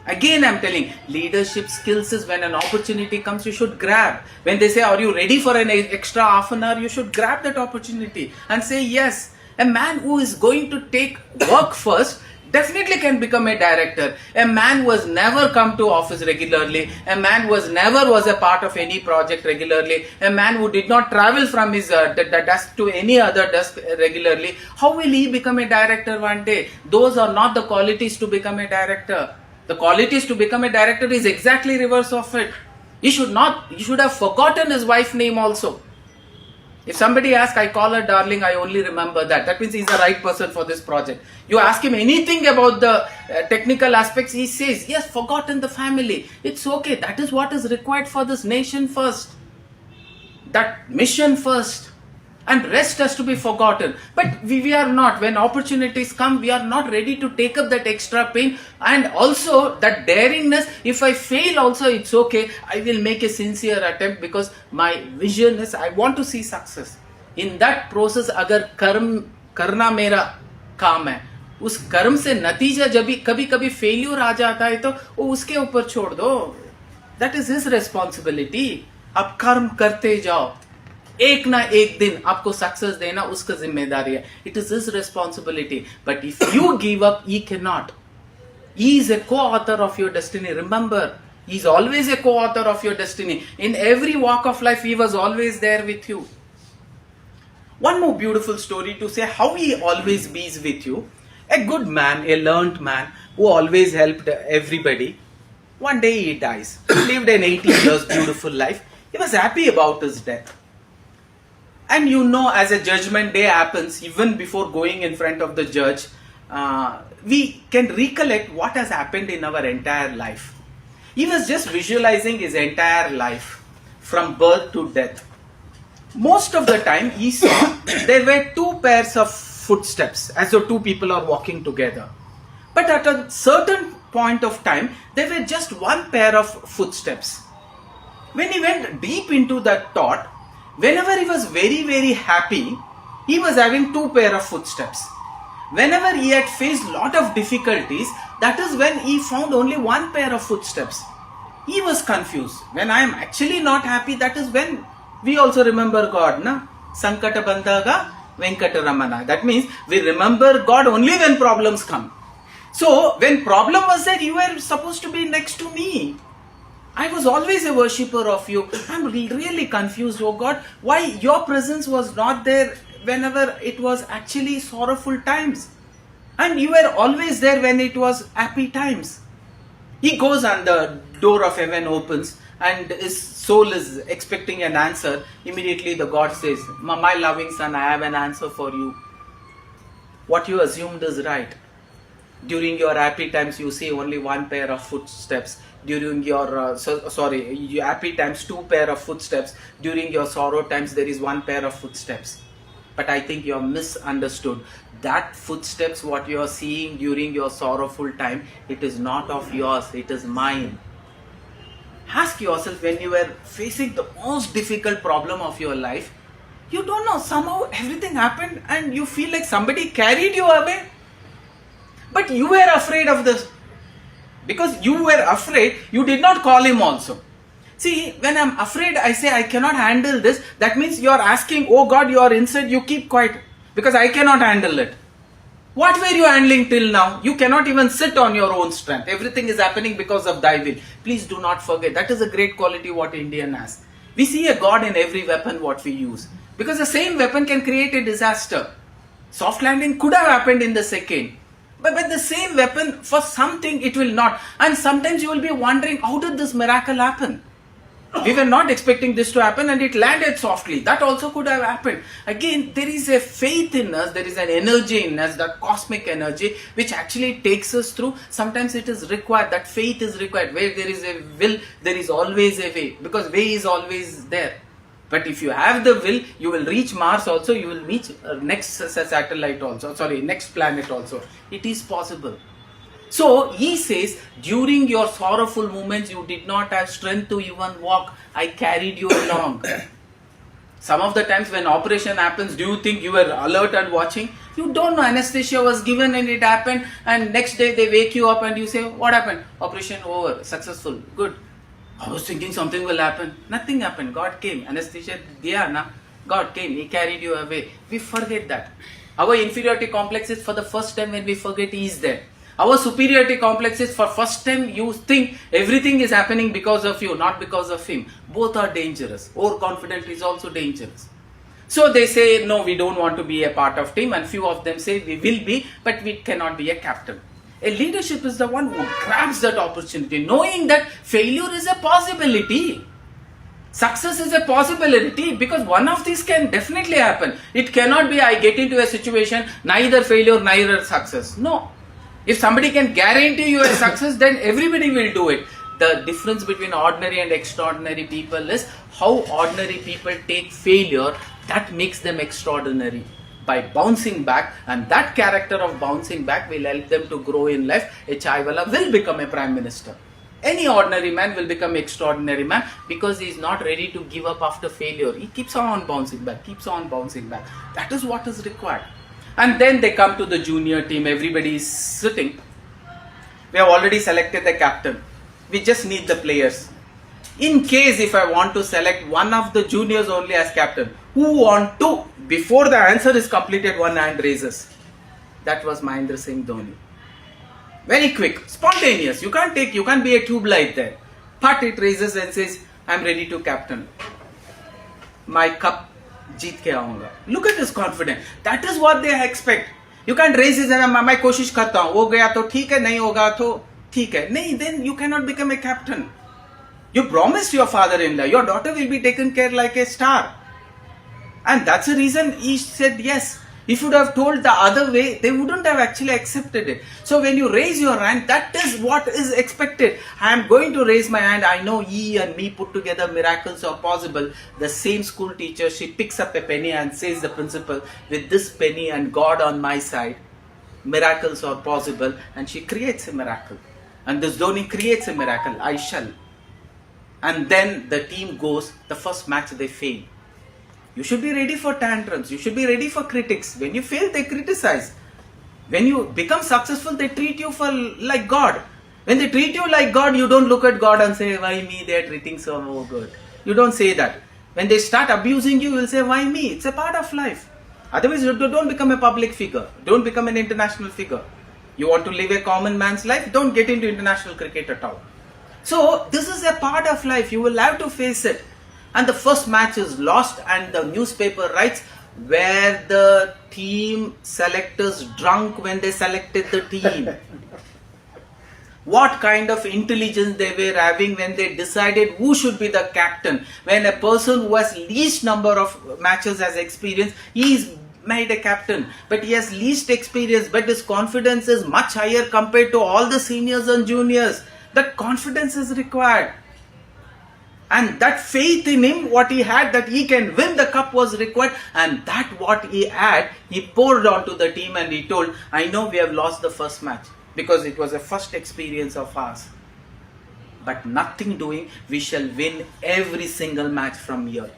Again, I'm telling, leadership skills is when an opportunity comes, you should grab. When they say, are you ready for an extra half an hour? You should grab that opportunity and say yes. A man who is going to take work first definitely can become a director. A man who has never come to office regularly, a man who has never was a part of any project regularly, a man who did not travel from his desk to any other desk regularly, how will he become a director one day? Those are not the qualities to become a director. The qualities to become a director is exactly reverse of it. He should have forgotten his wife's name also. If somebody asks, I call her darling, I only remember that. That means he's the right person for this project. You ask him anything about the technical aspects, he says, he has forgotten the family. It's okay. That is what is required for this nation first. That mission first. And rest has to be forgotten. But we are not. When opportunities come, we are not ready to take up that extra pain. And also that daringness, if I fail also, it's okay. I will make a sincere attempt because my vision is, I want to see success. In that process, अगर करना मेरा काम है, उस कर्म से नतीजा जब भी कभी फेल्यूर आ जाता है तो वो उसके ऊपर छोड़ दो. That is his responsibility. आप कर्म करते जाओ. एक ना एक दिन आपको सक्सेस देना उसका जिम्मेदारी है. It is his responsibility. But if you give up, he cannot. He is a co-author of your destiny. Remember, he is always a co-author of your destiny. In every walk of life, he was always there with you. One more beautiful story to say how he always be with you. A good man, a learned man who always helped everybody. One day he dies. He lived an 80 years beautiful life. He was happy about his death. And you know, as a judgment day happens, even before going in front of the judge, we can recollect what has happened in our entire life. He was just visualizing his entire life from birth to death. Most of the time he saw there were two pairs of footsteps, as though two people are walking together. But at a certain point of time, there were just one pair of footsteps. When he went deep into that thought, whenever he was very, very happy, he was having two pair of footsteps. Whenever he had faced lot of difficulties, that is when he found only one pair of footsteps. He was confused. When I am actually not happy, that is when we also remember God, na? Sankata Bandaga Venkata Ramana. That means we remember God only when problems come. So when problem was there, you were supposed to be next to me. I was always a worshipper of you. I'm really confused, oh God. Why your presence was not there whenever it was actually sorrowful times? And you were always there when it was happy times. He goes and the door of heaven opens and his soul is expecting an answer. Immediately the God says, my loving son, I have an answer for you. What you assumed is right. During your happy times, you see only one pair of footsteps. During your your happy times, two pair of footsteps. During your sorrow times, there is one pair of footsteps. But I think you are misunderstood. That footsteps, what you are seeing during your sorrowful time, it is not of yours, it is mine. Ask yourself, when you were facing the most difficult problem of your life, you don't know, somehow everything happened and you feel like somebody carried you away. But you were afraid of this. Because you were afraid, you did not call him also. See, when I'm afraid, I say I cannot handle this. That means you are asking, oh God, you are inside, you keep quiet. Because I cannot handle it. What were you handling till now? You cannot even sit on your own strength. Everything is happening because of thy will. Please do not forget. That is a great quality what Indian has. We see a God in every weapon what we use. Because the same weapon can create a disaster. Soft landing could have happened in the second. But with the same weapon, for something it will not. And sometimes you will be wondering, how did this miracle happen? We were not expecting this to happen and it landed softly. That also could have happened. Again, there is a faith in us, there is an energy in us, that cosmic energy, which actually takes us through. Sometimes it is required, that faith is required. Where there is a will, there is always a way. Because way is always there. But if you have the will, you will reach Mars also, you will reach next satellite also, next planet also. It is possible. So he says, during your sorrowful moments, you did not have strength to even walk. I carried you along. Some of the times when operation happens, do you think you were alert and watching? You don't know. Anesthesia was given and it happened, and next day they wake you up and you say, what happened? Operation over, successful, good. I was thinking something will happen. Nothing happened. God came. Anesthesia diya na. God came. He carried you away. We forget that. Our inferiority complex is for the first time when we forget He is there. Our superiority complex is for first time you think everything is happening because of you, not because of Him. Both are dangerous. Overconfident is also dangerous. So they say, no, we don't want to be a part of team, and few of them say we will be, but we cannot be a captain. A leadership is the one who grabs that opportunity, knowing that failure is a possibility. Success is a possibility, because one of these can definitely happen. It cannot be I get into a situation, neither failure, neither success. No. If somebody can guarantee you a success, then everybody will do it. The difference between ordinary and extraordinary people is how ordinary people take failure, that makes them extraordinary. By bouncing back, and that character of bouncing back will help them to grow in life. A Chaiwala will become a Prime Minister. Any ordinary man will become extraordinary man because he is not ready to give up after failure. He keeps on bouncing back, keeps on bouncing back. That is what is required. And then they come to the junior team. Everybody is sitting. We have already selected the captain. We just need the players. In case if I want to select one of the juniors only as captain, who want to? Before the answer is completed, one hand raises. That was Mahendra Singh Dhoni. Very quick, spontaneous. You can't be a tube light there. But it raises and says, I'm ready to captain. My cup जीत के आऊंगा. Look at his confidence. That is what they expect. You can't raise his hand. मैं कोशिश करता हूँ. हो गया तो ठीक है, नहीं होगा तो ठीक है. नहीं, then you cannot become a captain. You promised your father-in-law, your daughter will be taken care like a star. And that's the reason he said yes. If you would have told the other way, they wouldn't have actually accepted it. So when you raise your hand, that is what is expected. I am going to raise my hand. I know ye and me put together miracles are possible. The same school teacher, she picks up a penny and says the principal, with this penny and God on my side, miracles are possible. And she creates a miracle. And this Dhoni creates a miracle. I shall. And then the team goes, the first match they fail. You should be ready for tantrums. You should be ready for critics. When you fail, they criticize. When you become successful, they treat you like God. When they treat you like God, you don't look at God and say, why me? They are treating so good. You don't say that. When they start abusing you, you will say, why me? It's a part of life. Otherwise, you don't become a public figure. Don't become an international figure. You want to live a common man's life? Don't get into international cricket at all. So, this is a part of life. You will have to face it. And the first match is lost, and the newspaper writes, where the team selectors drunk when they selected the team. What kind of intelligence they were having when they decided who should be the captain. When a person who has least number of matches as experience, he is made a captain, but he has least experience, but his confidence is much higher compared to all the seniors and juniors. That confidence is required. And that faith in him, what he had, that he can win the cup was required. And that what he had, he poured onto the team and he told, I know we have lost the first match because it was a first experience of ours. But nothing doing, we shall win every single match from here.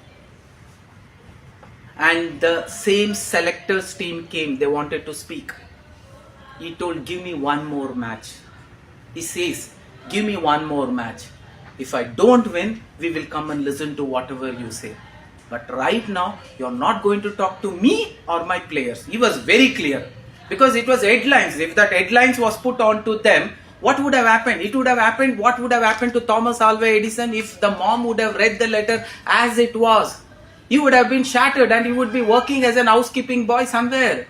And the same selectors team came, they wanted to speak. He told, give me one more match. He says, give me one more match. If I don't win, we will come and listen to whatever you say. But right now, you're not going to talk to me or my players. He was very clear. Because it was headlines. If that headlines was put on to them, what would have happened? It would have happened, what would have happened to Thomas Alva Edison if the mom would have read the letter as it was? He would have been shattered and he would be working as an housekeeping boy somewhere.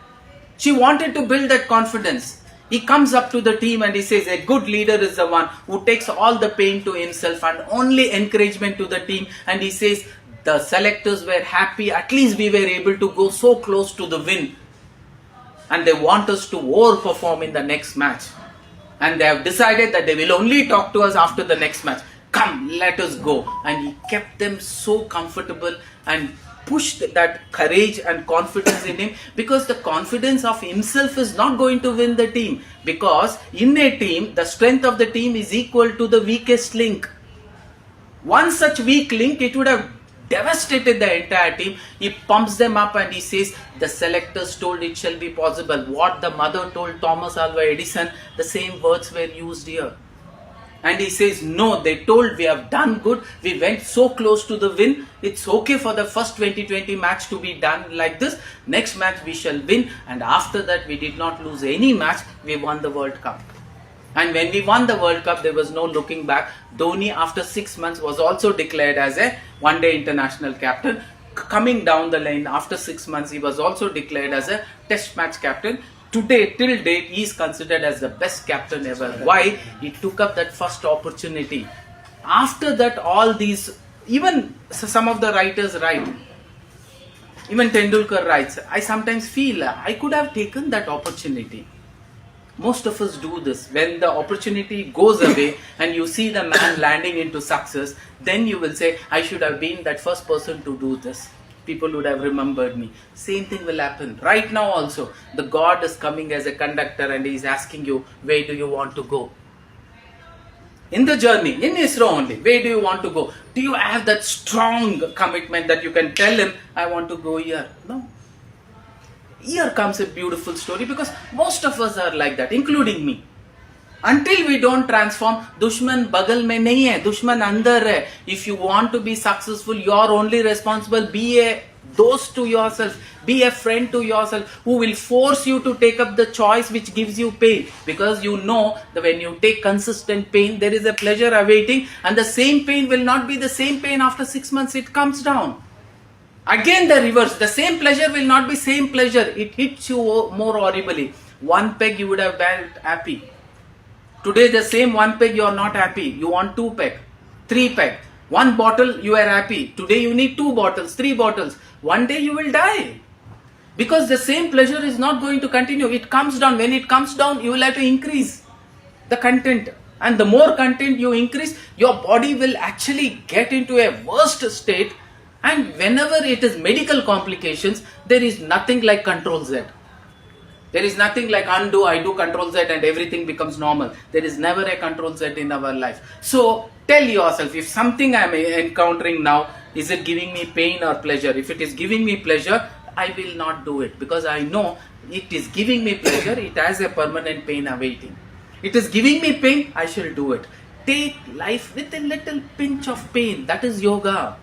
She wanted to build that confidence. He comes up to the team and he says, a good leader is the one who takes all the pain to himself and only encouragement to the team. And he says, the selectors were happy, at least we were able to go so close to the win. And they want us to overperform in the next match. And they have decided that they will only talk to us after the next match. Come, let us go. And he kept them so comfortable and pushed that courage and confidence in him, because the confidence of himself is not going to win the team, because in a team the strength of the team is equal to the weakest link. One such weak link, it would have devastated the entire team. He pumps them up and he says, the selectors told it shall be possible. What the mother told Thomas Alva Edison, the same words were used here. And he says, no, they told we have done good. We went so close to the win. It's okay for the first 2020 match to be done like this. Next match we shall win. And after that we did not lose any match. We won the World Cup. And when we won the World Cup, there was no looking back. Dhoni, after 6 months, was also declared as a one-day international captain. Coming down the line, after 6 months, he was also declared as a test match captain. Today, till date, he is considered as the best captain ever. Why? He took up that first opportunity. After that, all these, even some of the writers write, even Tendulkar writes, I sometimes feel I could have taken that opportunity. Most of us do this. When the opportunity goes away and you see the man landing into success, then you will say, I should have been that first person to do this. People would have remembered me. Same thing will happen. Right now also, the God is coming as a conductor and he is asking you, where do you want to go? In the journey, in ISRO only, where do you want to go? Do you have that strong commitment that you can tell him, I want to go here? No. Here comes a beautiful story, because most of us are like that, including me. Until we don't transform, दुश्मन बगल में नहीं है, दुश्मन अंदर है. If you want to be successful, you're only responsible. Be a dost to yourself, be a friend to yourself, who will force you to take up the choice which gives you pain, because you know that when you take consistent pain, there is a pleasure awaiting, and the same pain will not be the same pain after 6 months. It comes down. Again the reverse, the same pleasure will not be same pleasure. It hits you more horribly. One peg you would have been happy. Today the same one peg you are not happy. You want 2 peg, 3 peg. One bottle you are happy. Today you need 2 bottles, 3 bottles. One day you will die. Because the same pleasure is not going to continue. It comes down. When it comes down, you will have to increase the content. And the more content you increase, your body will actually get into a worst state. And whenever it is medical complications, there is nothing like Control Z. There is nothing like undo, I do Control Z and everything becomes normal. There is never a Control Z in our life. So tell yourself, if something I am encountering now, is it giving me pain or pleasure? If it is giving me pleasure, I will not do it, because I know it is giving me pleasure, it has a permanent pain awaiting. It is giving me pain, I shall do it. Take life with a little pinch of pain. That is yoga.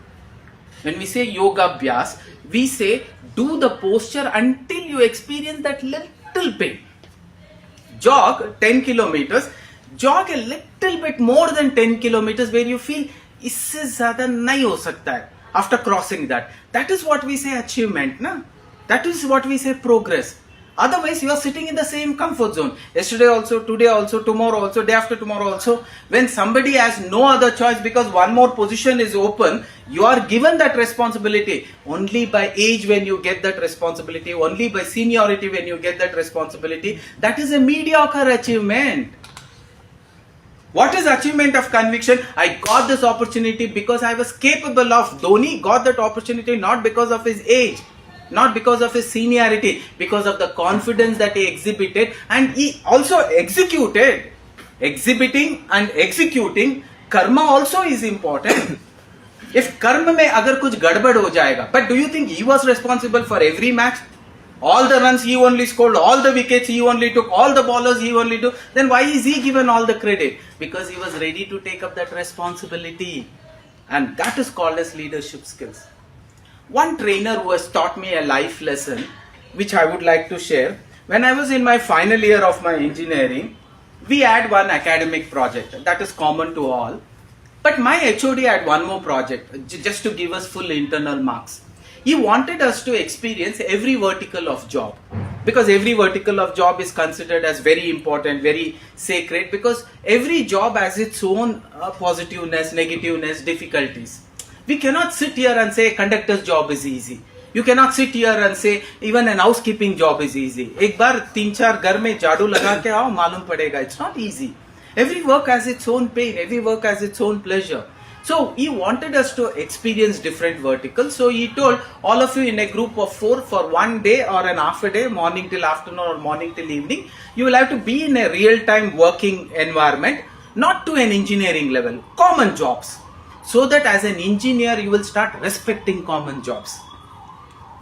When we say yoga abhyas, we say do the posture until you experience that little pain. Jog 10 kilometers, jog a little bit more than 10 kilometers where you feel इससे ज़्यादा नहीं हो सकता है. After crossing that, that is what we say achievement, na? That is what we say progress. Otherwise, you are sitting in the same comfort zone. Yesterday also, today also, tomorrow also, day after tomorrow also. When somebody has no other choice because one more position is open, you are given that responsibility. Only by age when you get that responsibility, only by seniority when you get that responsibility, that is a mediocre achievement. What is achievement of conviction? I got this opportunity because I was capable of. Dhoni got that opportunity not because of his age, not because of his seniority, because of the confidence that he exhibited, and he also executed. Exhibiting and executing, karma also is important. If karma mein agar kuch gadbad ho jayega, but do you think he was responsible for every match? All the runs he only scored, all the wickets he only took, all the bowlers he only took. Then why is he given all the credit? Because he was ready to take up that responsibility. And that is called as leadership skills. One trainer who has taught me a life lesson, which I would like to share. When I was in my final year of my engineering, we had one academic project that is common to all. But my HOD had one more project just to give us full internal marks. He wanted us to experience every vertical of job, because every vertical of job is considered as very important, very sacred, because every job has its own positiveness, negativeness, difficulties. We cannot sit here and say conductor's job is easy. You cannot sit here and say even an housekeeping job is easy. एक बार 3-4 घर में झाड़ू लगा के आओ मालूम पड़ेगा. It's not easy. Every work has its own pain. Every work has its own pleasure. So he wanted us to experience different verticals. So he told all of you in a group of 4 for one day or an half a day, morning till afternoon or morning till evening, you will have to be in a real-time working environment, not to an engineering level, common jobs. So that as an engineer, you will start respecting common jobs.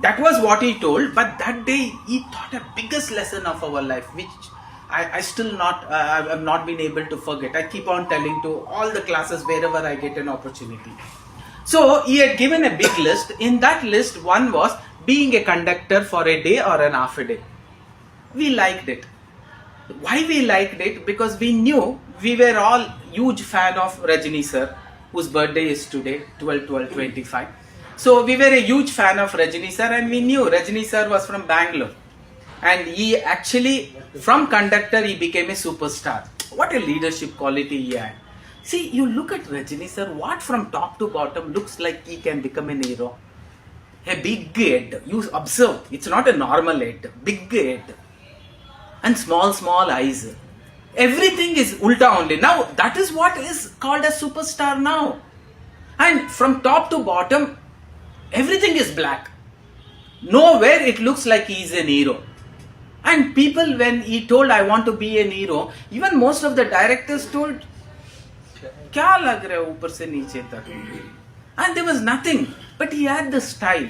That was what he told, but that day he taught a biggest lesson of our life, which I still have not been able to forget. I keep on telling to all the classes wherever I get an opportunity. So he had given a big list. In that list, one was being a conductor for a day or an half a day. We liked it. Why we liked it? Because we knew we were all huge fan of Rajini sir, whose birthday is today, 12/12/25. So we were a huge fan of Rajini sir, and we knew Rajini sir was from Bangalore. And he actually, from conductor, he became a superstar. What a leadership quality he had. See, you look at Rajini sir, what from top to bottom looks like he can become an hero. A big head, you observe, it's not a normal head, big head. And small eyes. Everything is ulta only. Now, that is what is called a superstar now. And from top to bottom, everything is black. Nowhere it looks like he is an hero. And people, when he told, I want to be an hero, even most of the directors told, kya lag raha hai upar se niche tak? And there was nothing. But he had the style.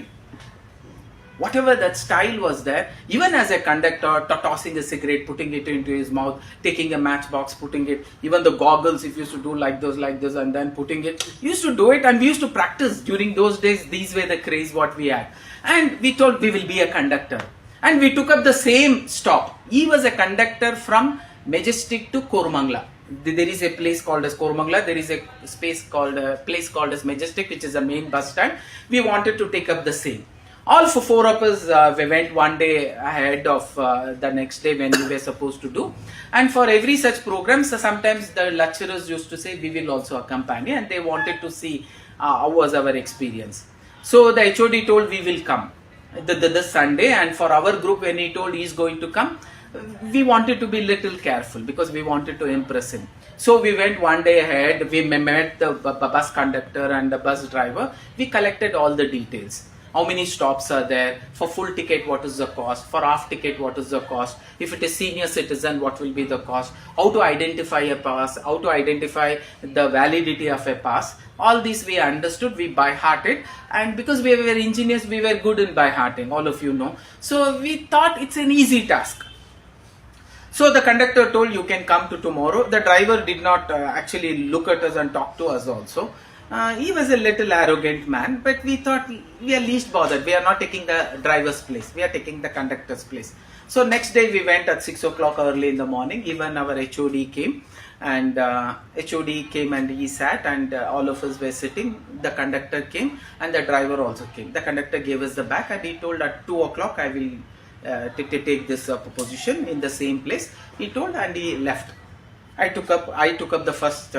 Whatever that style was there, even as a conductor, tossing a cigarette, putting it into his mouth, taking a matchbox, putting it, even the goggles, if you used to do like this, and then putting it, he used to do it, and we used to practice during those days. These were the craze what we had. And we told we will be a conductor. And we took up the same stop. He was a conductor from Majestic to Kormangla. There is a place called as Kormangla. There is a place called as Majestic, which is a main bus stand. We wanted to take up the same. All 4 of us, we went one day ahead of the next day when we were supposed to do. And for every such program, so sometimes the lecturers used to say, we will also accompany, and they wanted to see how was our experience. So the HOD told we will come this Sunday, and for our group, when he told he is going to come, we wanted to be little careful because we wanted to impress him. So we went one day ahead, we met the bus conductor and the bus driver, we collected all the details. How many stops are there? For full ticket, what is the cost? For half ticket, what is the cost? If it is senior citizen, what will be the cost? How to identify a pass? How to identify the validity of a pass? All these we understood, we by-hearted, and because we were engineers, we were good in by-hearting, all of you know. So we thought it's an easy task. So the conductor told you can come to tomorrow. The driver did not actually look at us and talk to us also. He was a little arrogant man, but we thought we are least bothered. We are not taking the driver's place. We are taking the conductor's place. So next day we went at 6 o'clock early in the morning. Even our HOD came, and HOD came and he sat, and all of us were sitting. The conductor came and the driver also came. The conductor gave us the bag, and he told at 2 o'clock I will take this position in the same place. He told, and he left. I took up the first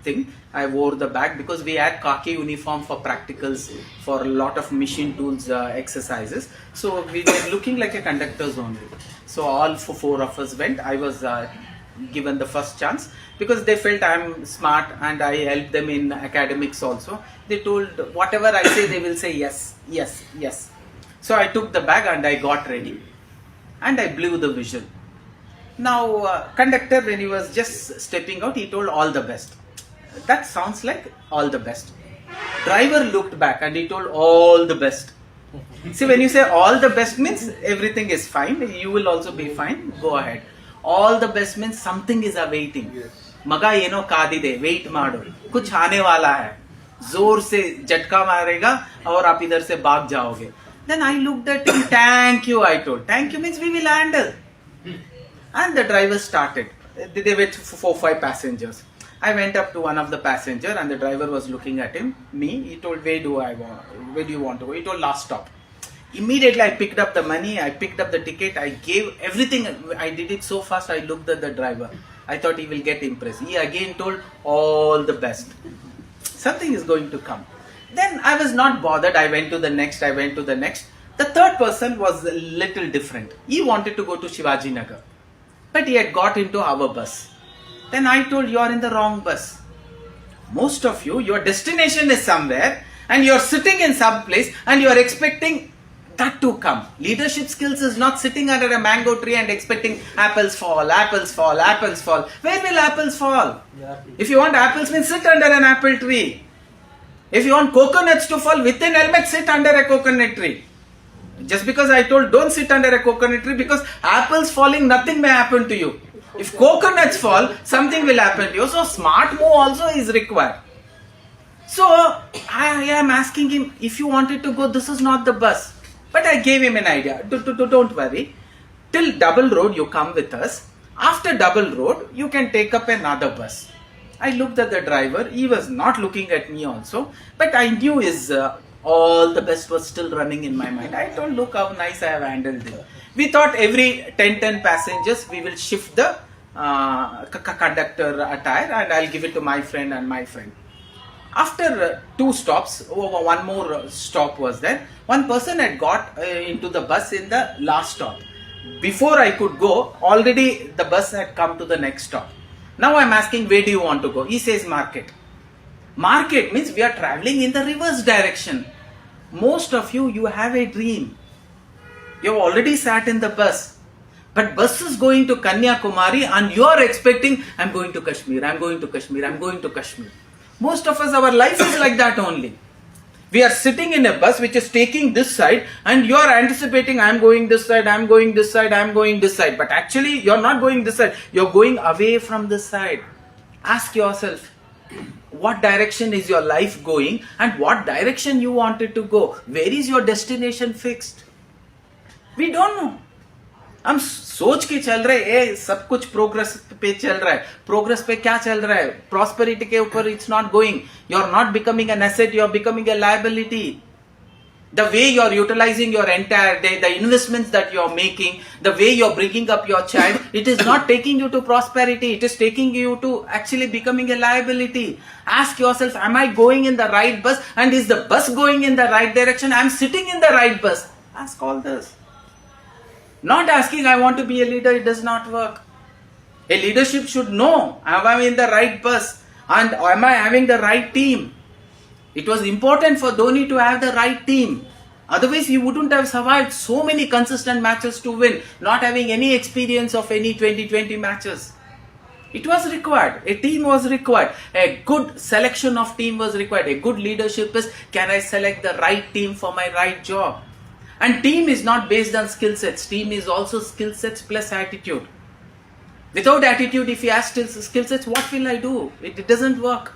thing. I wore the bag because we had khaki uniform for practicals, for a lot of machine tools exercises. So we were looking like a conductors only. So all four of us went. I was given the first chance because they felt I'm smart and I helped them in academics also. They told whatever I say, they will say yes, yes, yes. So I took the bag and I got ready and I blew the whistle. Now, conductor, when he was just stepping out, he told all the best. That sounds like all the best. Driver looked back and he told all the best. See, when you say all the best means everything is fine, you will also be fine, go ahead. All the best means something is awaiting. Maga yeno kadide, wait maado. Kuch aane wala hai. जोर से झटका मारेगा और आप इधर से भाग जाओगे. Then I looked at him. Thank you, I told. Thank you means we will handle. And the driver started. They were 4-5 passengers. I went up to one of the passenger and the driver was looking at me. He told, where do you want to go? He told, last stop. Immediately I picked up the money, I picked up the ticket, I gave everything. I did it so fast, I looked at the driver. I thought he will get impressed. He again told, all the best. Something is going to come. Then I was not bothered. I went to the next. The third person was a little different. He wanted to go to Shivaji Nagar. But he had got into our bus. Then I told, you are in the wrong bus. Most of you, your destination is somewhere and you are sitting in some place and you are expecting that to come. Leadership skills is not sitting under a mango tree and expecting apples fall, apples fall, apples fall. Where will apples fall? If you want apples, then sit under an apple tree. If you want coconuts to fall within helmet, sit under a coconut tree. Just because I told don't sit under a coconut tree, because apples falling, nothing may happen to you. If coconuts fall, something will happen to you. So smart move also is required. So I am asking him, if you wanted to go, this is not the bus. But I gave him an idea. Don't worry. Till Double Road, you come with us. After Double Road, you can take up another bus. I looked at the driver. He was not looking at me also. But I knew his all the best was still running in my mind. I told, look how nice I have handled it. We thought every 10 passengers, we will shift the conductor attire and I'll give it to my friend and my friend. After 2 stops, one more stop was there. One person had got into the bus in the last stop. Before I could go, already the bus had come to the next stop. Now I'm asking, where do you want to go? He says market. Market means we are traveling in the reverse direction. Most of you, you have a dream. You have already sat in the bus. But bus is going to Kanyakumari and you are expecting, I'm going to Kashmir, I'm going to Kashmir, I'm going to Kashmir. Most of us, our life is like that only. We are sitting in a bus which is taking this side and you are anticipating, I'm going this side, I'm going this side, I'm going this side. But actually, you're not going this side. You're going away from this side. Ask yourself, what direction is your life going and what direction you wanted to go? Where is your destination fixed? We don't know. हम सोच के चल रहे हैं सब कुछ progress पे चल रहा है. प्रोग्रेस पे क्या चल रहा है? प्रॉस्पेरिटी के ऊपर it's not going. You are not becoming an asset, you are becoming a liability. The way you are utilizing your entire day, the investments that you are making, the way you are bringing up your child, it is not taking you to prosperity. It is taking you to actually becoming a liability. Ask yourself, am I going in the right bus? And is the bus going in the right direction? I am sitting in the right bus. Ask all this. Not asking, I want to be a leader, it does not work. A leadership should know, am I in the right bus? And am I having the right team? It was important for Dhoni to have the right team. Otherwise, he wouldn't have survived so many consistent matches to win, not having any experience of any 2020 matches. It was required. A team was required. A good selection of team was required. A good leadership is, can I select the right team for my right job? And team is not based on skill sets. Team is also skill sets plus attitude. Without attitude, if you ask skill sets, what will I do? It doesn't work.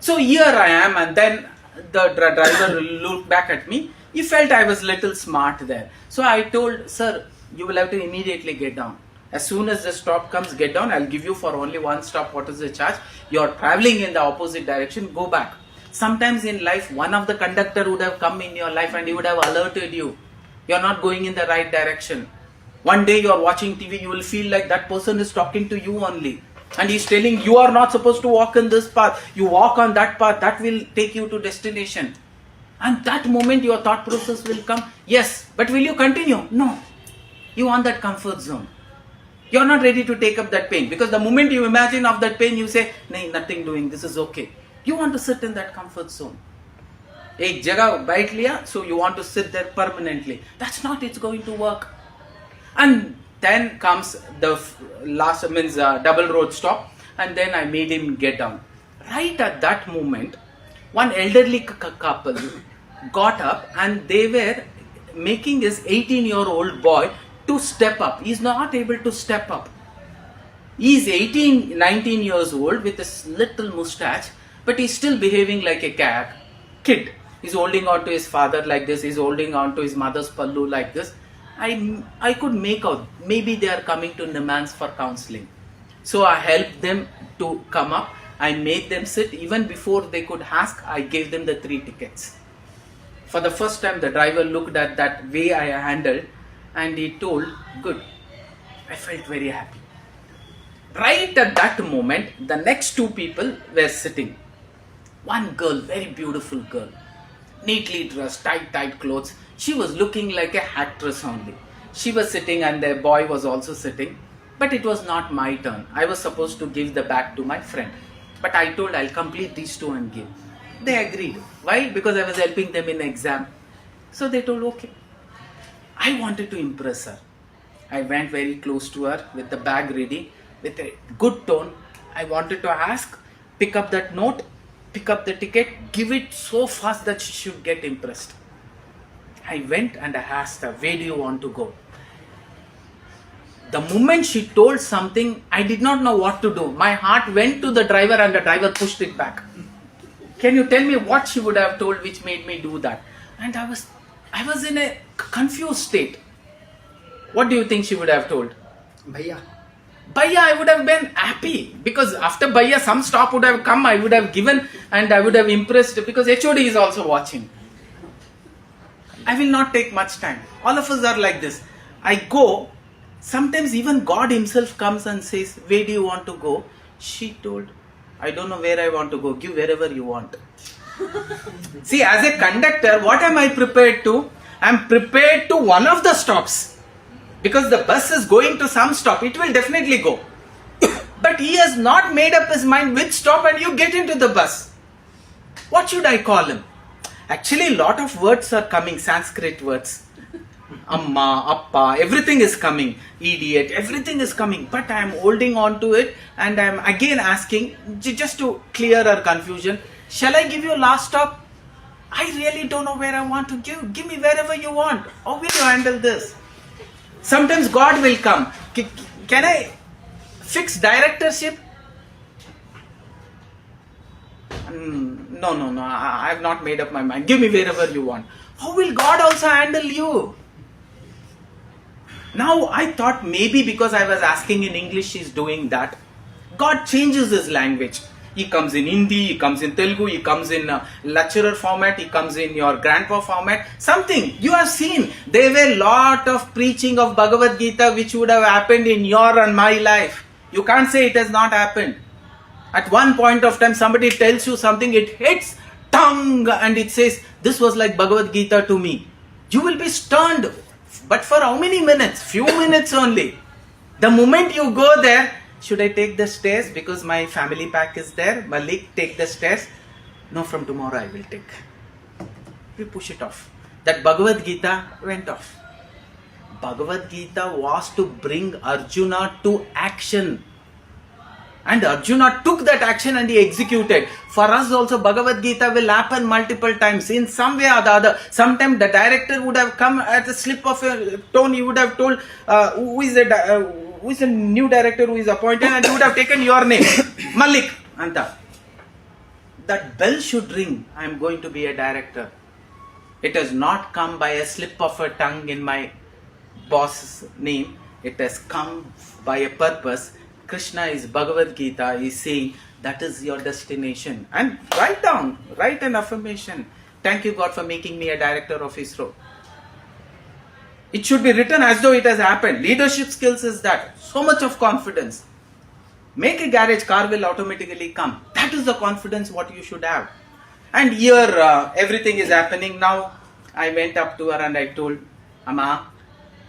So here I am, and then the driver looked back at me. He felt I was little smart there. So I told, sir, you will have to immediately get down. As soon as the stop comes, get down. I'll give you for only one stop. What is the charge? You're traveling in the opposite direction. Go back. Sometimes in life, one of the conductor would have come in your life and he would have alerted you. You're not going in the right direction. One day you're watching TV, you will feel like that person is talking to you only. And he's telling you are not supposed to walk in this path. You walk on that path, that will take you to destination. And that moment your thought process will come. Yes, but will you continue? No. You want that comfort zone. You're not ready to take up that pain. Because the moment you imagine of that pain, you say, "Nahin, nothing doing, this is okay." You want to sit in that comfort zone. Ek jagah baith liya, so you want to sit there permanently. That's not, it's going to work. And then comes the last, double road stop, and then I made him get down. Right at that moment, one elderly couple got up and they were making this 18-year-old boy to step up. He's not able to step up. He's 18, 19 years old with this little mustache, but he's still behaving like a kid. He's holding on to his father like this. He's holding on to his mother's pallu like this. I could make out, maybe they are coming to Nimans for counseling. So I helped them to come up. I made them sit. Even before they could ask, I gave them the 3 tickets. For the first time, the driver looked at that way I handled and he told, "Good." I felt very happy. Right at that moment, the next 2 people were sitting. One girl, very beautiful girl, neatly dressed, tight clothes. She was looking like a actress only. She was sitting and the boy was also sitting. But it was not my turn. I was supposed to give the bag to my friend. But I told I'll complete these 2 and give. They agreed. Why? Because I was helping them in exam. So they told, okay. I wanted to impress her. I went very close to her with the bag ready, with a good tone. I wanted to ask, pick up that note, pick up the ticket, give it so fast that she should get impressed. I went and I asked her, "Where do you want to go?" The moment she told something, I did not know what to do. My heart went to the driver and the driver pushed it back. Can you tell me what she would have told which made me do that? And I was in a confused state. What do you think she would have told? Bhaiya. Bhaiya, I would have been happy. Because after Bhaiya, some stop would have come, I would have given and I would have impressed because HOD is also watching. I will not take much time. All of us are like this. I go. Sometimes even God himself comes and says, "Where do you want to go?" She told, "I don't know where I want to go. Give wherever you want." See, as a conductor, what am I prepared to? I am prepared to one of the stops. Because the bus is going to some stop. It will definitely go. But he has not made up his mind which stop and you get into the bus. What should I call him? Actually, a lot of words are coming, Sanskrit words. Amma, Appa, everything is coming. Idiot, everything is coming. But I am holding on to it and I am again asking, just to clear our confusion, shall I give you last stop? I really don't know where I want to give. Give me wherever you want. How will you handle this? Sometimes God will come. Can I fix directorship? No. I have not made up my mind. Give me wherever you want. How will God also handle you? Now I thought maybe because I was asking in English, she's doing that. God changes his language. He comes in Hindi, he comes in Telugu, he comes in lecturer format, he comes in your grandpa format. Something you have seen. There were lot of preaching of Bhagavad Gita which would have happened in your and my life. You can't say it has not happened. At one point of time, somebody tells you something, it hits tongue and it says, "This was like Bhagavad Gita to me." You will be stunned. But for how many minutes? Few minutes only. The moment you go there, should I take the stairs because my family pack is there? Malik, take the stairs. No, from tomorrow I will take. We push it off. That Bhagavad Gita went off. Bhagavad Gita was to bring Arjuna to action. And Arjuna took that action and he executed. For us also Bhagavad Gita will happen multiple times in some way or the other. Sometimes the director would have come at a slip of a tone. He would have told who is the new director who is appointed, and he would have taken your name. Malik. Anta. That bell should ring. I am going to be a director. It has not come by a slip of a tongue in my boss's name. It has come by a purpose. Krishna is Bhagavad Gita is saying that is your destination. And write an affirmation. Thank you God for making me a director of ISRO. It should be written as though it has happened. Leadership skills is that. So much of confidence. Make a garage, car will automatically come. That is the confidence what you should have. And here everything is happening now. I went up to her and I told, Amma,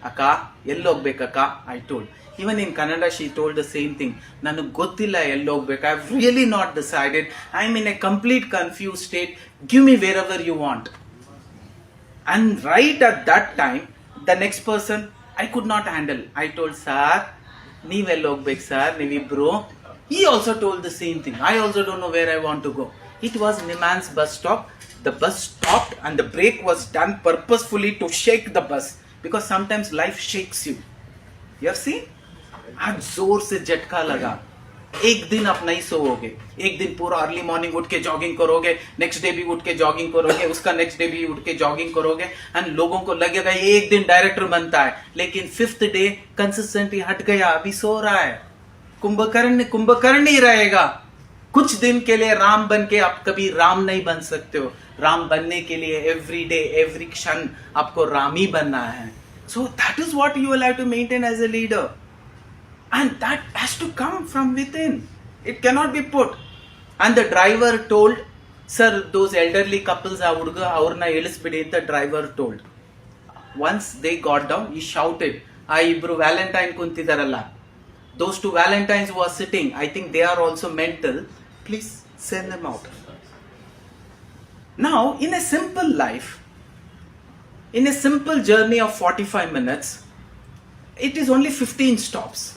Akka, Akka, I told. Even in Kannada she told the same thing. Nanu gottilla ellogbeka. I've really not decided. I'm in a complete confused state. Give me wherever you want. And right at that time, the next person I could not handle. I told, Sir, ನೀವ್ ಎಲ್ಲೋಗ್ಬೇಕು sir, ನೀವಿಬ್ರು. He also told the same thing. I also don't know where I want to go. It was Niman's bus stop. The bus stopped and the brake was done purposefully to shake the bus. Because sometimes life shakes you. You have seen? आज जोर से झटका लगा. एक दिन आप नहीं सोओगे. एक दिन पूरा अर्ली मॉर्निंग उठ के जॉगिंग करोगे, नेक्स्ट डे भी उठ के जॉगिंग करोगे, उसका नेक्स्ट डे भी उठ के जॉगिंग करोगे, एंड लोगों को लगेगा ये एक दिन डायरेक्टर बनता है, लेकिन फिफ्थ डे कंसिस्टेंटली हट गया, अभी सो रहा है. कुंभकर्ण ही रहेगा. कुछ दिन के लिए राम बन के आप कभी राम नहीं बन सकते हो. राम बनने के लिए एवरी डे एवरी क्षण आपको राम ही बनना है. So that is what you will have to maintain as a leader. And that has to come from within. It cannot be put. And the driver told, Sir, those elderly couples are urga aurna elisbidi. The driver told. Once they got down, he shouted, Ibru Valentine kuntidaralla. Those two Valentines who are sitting, I think they are also mental. Please send them out. Now, in a simple life, in a simple journey of 45 minutes, it is only 15 stops.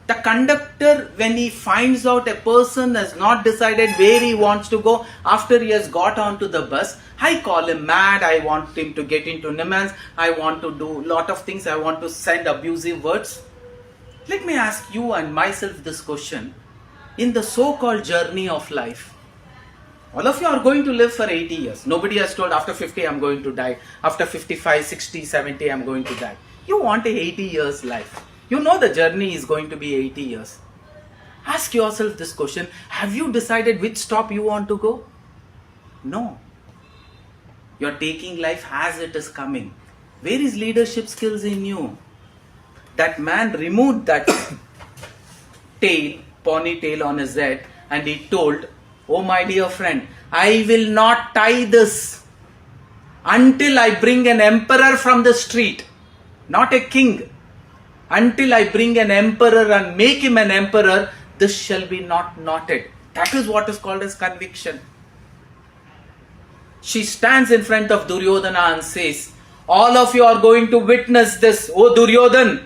The conductor, when he finds out a person has not decided where he wants to go after he has got onto the bus, I call him mad. I want him to get into Niman's. I want to do a lot of things. I want to send abusive words. Let me ask you and myself this question. In the so-called journey of life, all of you are going to live for 80 years. Nobody has told after 50 I'm going to die. After 55, 60, 70 I'm going to die. You want a 80 years life. You know the journey is going to be 80 years. Ask yourself this question. Have you decided which stop you want to go? No. You're taking life as it is coming. Where is leadership skills in you? That man removed that ponytail on his head and he told, oh my dear friend, I will not tie this until I bring an emperor from the street. Not a king. Until I bring an emperor and make him an emperor, this shall be not knotted. That is what is called as conviction. She stands in front of Duryodhana and says, all of you are going to witness this. Oh Duryodhan,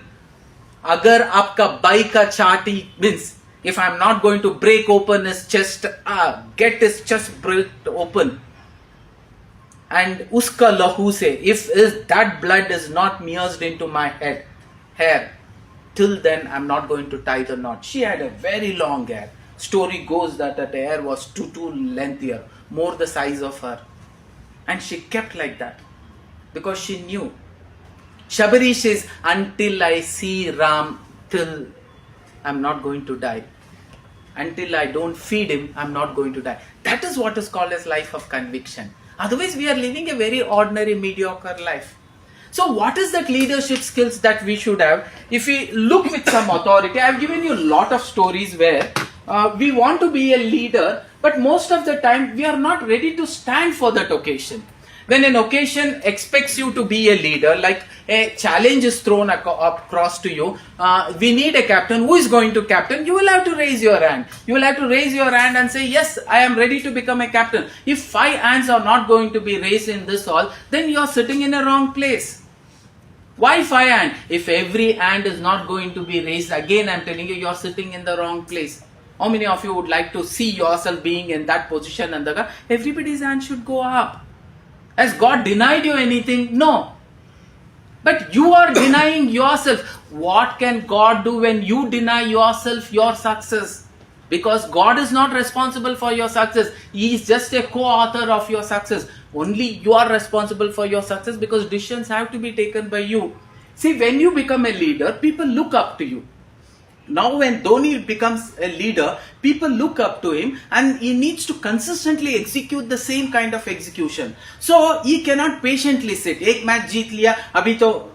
agar aapka bai ka chati means, if I am not going to break open his chest, get his chest break open, and uska lahu se, if that blood is not mearsed into my hair, till then I'm not going to tie the knot. She had a very long hair. Story goes that the hair was too lengthier, more the size of her. And she kept like that because she knew. Shabari says, until I see Ram, till I'm not going to die. Until I don't feed him, I'm not going to die. That is what is called as life of conviction. Otherwise, we are living a very ordinary, mediocre life. So what is that leadership skills that we should have? If we look with some authority, I have given you a lot of stories where we want to be a leader, but most of the time we are not ready to stand for that occasion. When an occasion expects you to be a leader, like a challenge is thrown across to you, we need a captain. Who is going to captain? You will have to raise your hand. You will have to raise your hand and say, yes, I am ready to become a captain. If 5 hands are not going to be raised in this hall, then you are sitting in a wrong place. Why 5 hands? If every hand is not going to be raised, again I am telling you, you are sitting in the wrong place. How many of you would like to see yourself being in that position? And everybody's hand should go up. Has God denied you anything? No. But you are denying yourself. What can God do when you deny yourself your success? Because God is not responsible for your success. He is just a co-author of your success. Only you are responsible for your success because decisions have to be taken by you. See, when you become a leader, people look up to you. Now when Dhoni becomes a leader, people look up to him and he needs to consistently execute the same kind of execution. So he cannot patiently sit. Ek match jeet liya, abhi to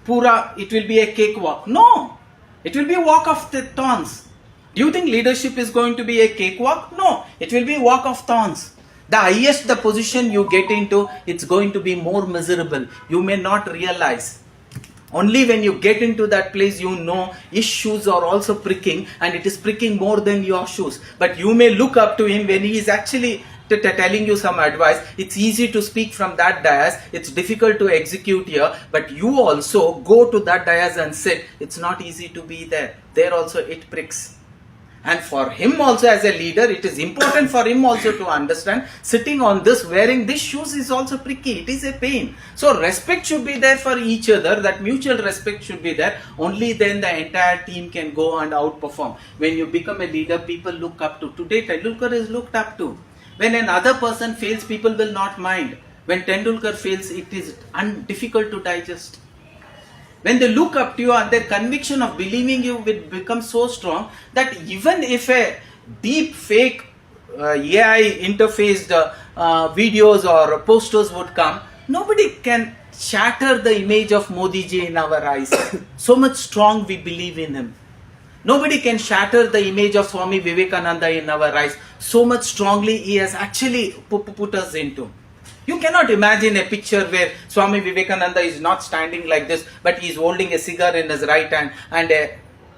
it will be a cakewalk. No, it will be a walk of the thorns. Do you think leadership is going to be a cakewalk? No, it will be a walk of thorns. The highest the position you get into, it's going to be more miserable. You may not realize. Only when you get into that place, you know his shoes are also pricking, and it is pricking more than your shoes. But you may look up to him when he is actually telling you some advice. It's easy to speak from that dais. It's difficult to execute here. But you also go to that dais and sit. It's not easy to be there. There also it pricks. And for him also as a leader, it is important for him also to understand sitting on this, wearing these shoes is also pricky. It is a pain. So respect should be there for each other. That mutual respect should be there. Only then the entire team can go and outperform. When you become a leader, people look up to. Today, Tendulkar is looked up to. When another person fails, people will not mind. When Tendulkar fails, it is difficult to digest. When they look up to you and their conviction of believing you will become so strong that even if a deep fake AI interfaced videos or posters would come, nobody can shatter the image of Modi ji in our eyes. So much strong we believe in him. Nobody can shatter the image of Swami Vivekananda in our eyes. So much strongly he has actually put us into. You cannot imagine a picture where Swami Vivekananda is not standing like this, but he is holding a cigar in his right hand and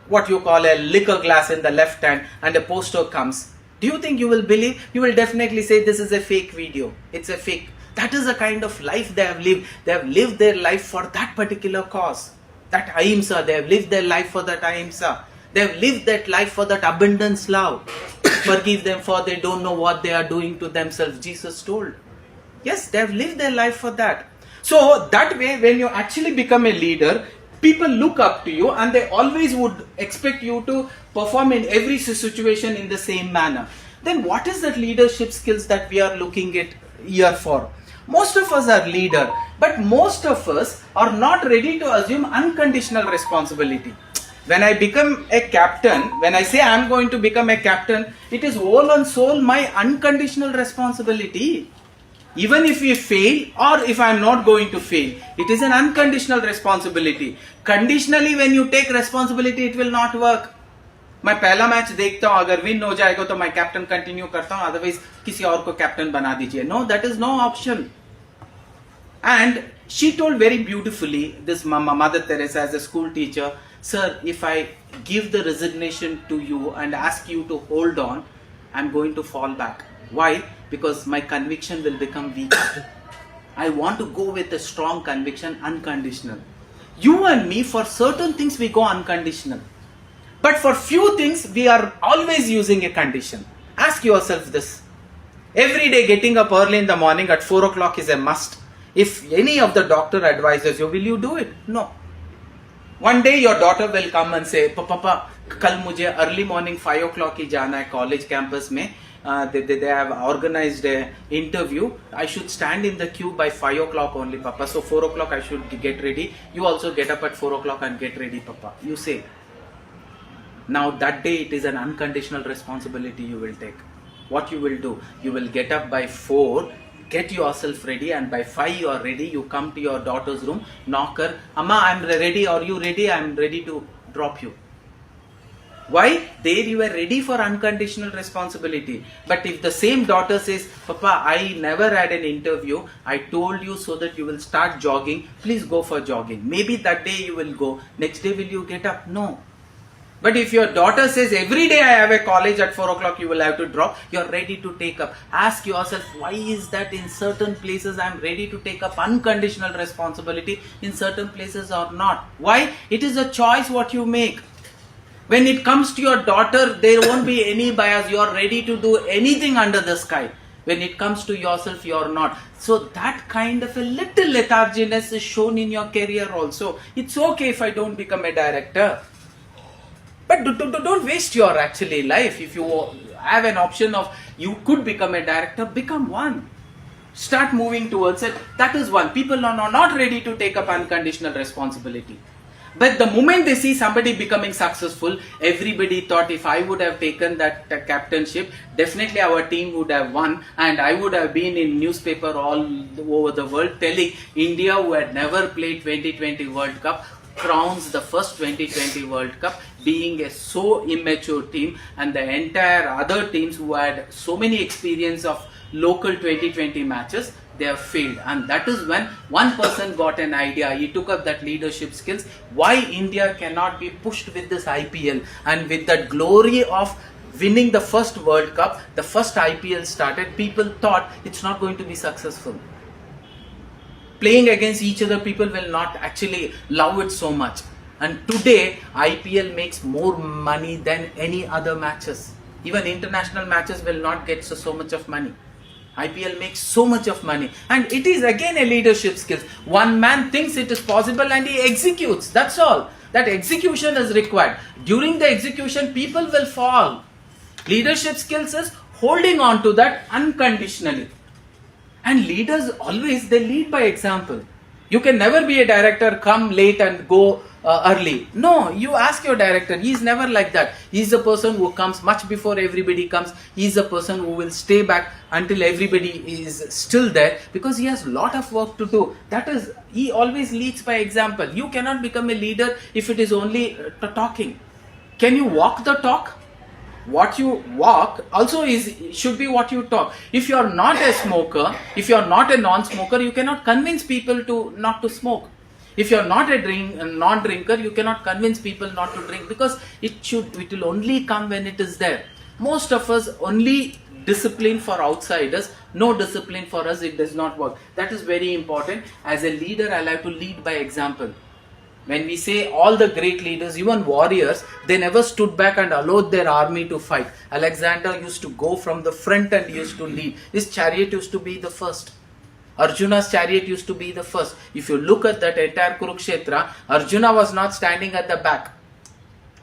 what you call a liquor glass in the left hand, and a poster comes. Do you think you will believe? You will definitely say this is a fake video. It's a fake. That is the kind of life they have lived. They have lived their life for that particular cause. That ahimsa. They have lived their life for that ahimsa. They have lived that life for that abundance love. Forgive them for they don't know what they are doing to themselves, Jesus told. Yes, they have lived their life for that. So that way, when you actually become a leader, people look up to you and they always would expect you to perform in every situation in the same manner. Then what is that leadership skills that we are looking at here for? Most of us are leader, but most of us are not ready to assume unconditional responsibility. When I become a captain, when I say I am going to become a captain, it is whole and soul my unconditional responsibility. Even if we fail or if I am not going to fail, it is an unconditional responsibility. Conditionally when you take responsibility, it will not work. मैं पहला match देखता हूं, अगर win हो जाएगा तो मैं captain continue करता हूं, अदरवाइज किसी और को कैप्टन बना दीजिए. No, that is no option. And she told very beautifully, this Mother Teresa as a school teacher, sir, if I give the resignation to you and ask you to hold on, I'm going to fall back. Why? Because my conviction will become weak. I want to go with a strong conviction, unconditional. You and me, for certain things we go unconditional. But for few things, we are always using a condition. Ask yourself this. Every day getting up early in the morning at 4 o'clock is a must. If any of the doctor advises you, will you do it? No. One day your daughter will come and say, Papa, kal mujhe early morning 5 o'clock hi jana hai college campus mein. They have organized an interview. I should stand in the queue by 5 o'clock only, Papa. So 4 o'clock I should get ready. You also get up at 4 o'clock and get ready, Papa. You say. Now that day it is an unconditional responsibility you will take. What you will do? You will get up by 4, get yourself ready, and by 5 you are ready. You come to your daughter's room, knock her. Amma, I'm ready. Are you ready? I'm ready to drop you. Why? There you were ready for unconditional responsibility. But if the same daughter says, Papa, I never had an interview. I told you so that you will start jogging. Please go for jogging. Maybe that day you will go. Next day will you get up? No. But if your daughter says, every day I have a college at 4 o'clock, you will have to drop. You are ready to take up. Ask yourself, why is that in certain places I am ready to take up unconditional responsibility, in certain places or not? Why? It is a choice what you make. When it comes to your daughter, there won't be any bias. You are ready to do anything under the sky. When it comes to yourself, you are not. So that kind of a little letharginess is shown in your career also. It's okay if I don't become a director. But don't waste your actually life. If you have an option of you could become a director, become one. Start moving towards it. That is one. People are not ready to take up unconditional responsibility. But the moment they see somebody becoming successful, everybody thought if I would have taken that captainship, definitely our team would have won, and I would have been in newspaper all over the world telling India, who had never played 2020 World Cup, crowns the first 2020 World Cup, being a so immature team, and the entire other teams who had so many experience of local 2020 matches, they have failed. And that is when one person got an idea. He took up that leadership skills. Why India cannot be pushed with this IPL, and with that glory of winning the first World Cup, the first IPL started, people thought it's not going to be successful. Playing against each other, people will not actually love it so much. And today, IPL makes more money than any other matches. Even international matches will not get so much of money. IPL makes so much of money, and it is again a leadership skills. One man thinks it is possible and he executes. That's all. That execution is required. During the execution, people will fall. Leadership skills is holding on to that unconditionally. And leaders always, they lead by example. You can never be a director, come late and go early. No, you ask your director. He is never like that. He is the person who comes much before everybody comes. He is the person who will stay back until everybody is still there, because he has a lot of work to do. That is, he always leads by example. You cannot become a leader if it is only talking. Can you walk the talk? What you walk also should be what you talk. If you are not a smoker, if you are not a non-smoker, you cannot convince people to not to smoke. If you are not a non-drinker, you cannot convince people not to drink, because it will only come when it is there. Most of us only discipline for outsiders, no discipline for us, it does not work. That is very important. As a leader, I like to lead by example. When we say all the great leaders, even warriors, they never stood back and allowed their army to fight. Alexander used to go from the front and used to lead. His chariot used to be the first. Arjuna's chariot used to be the first. If you look at that entire Kurukshetra, Arjuna was not standing at the back.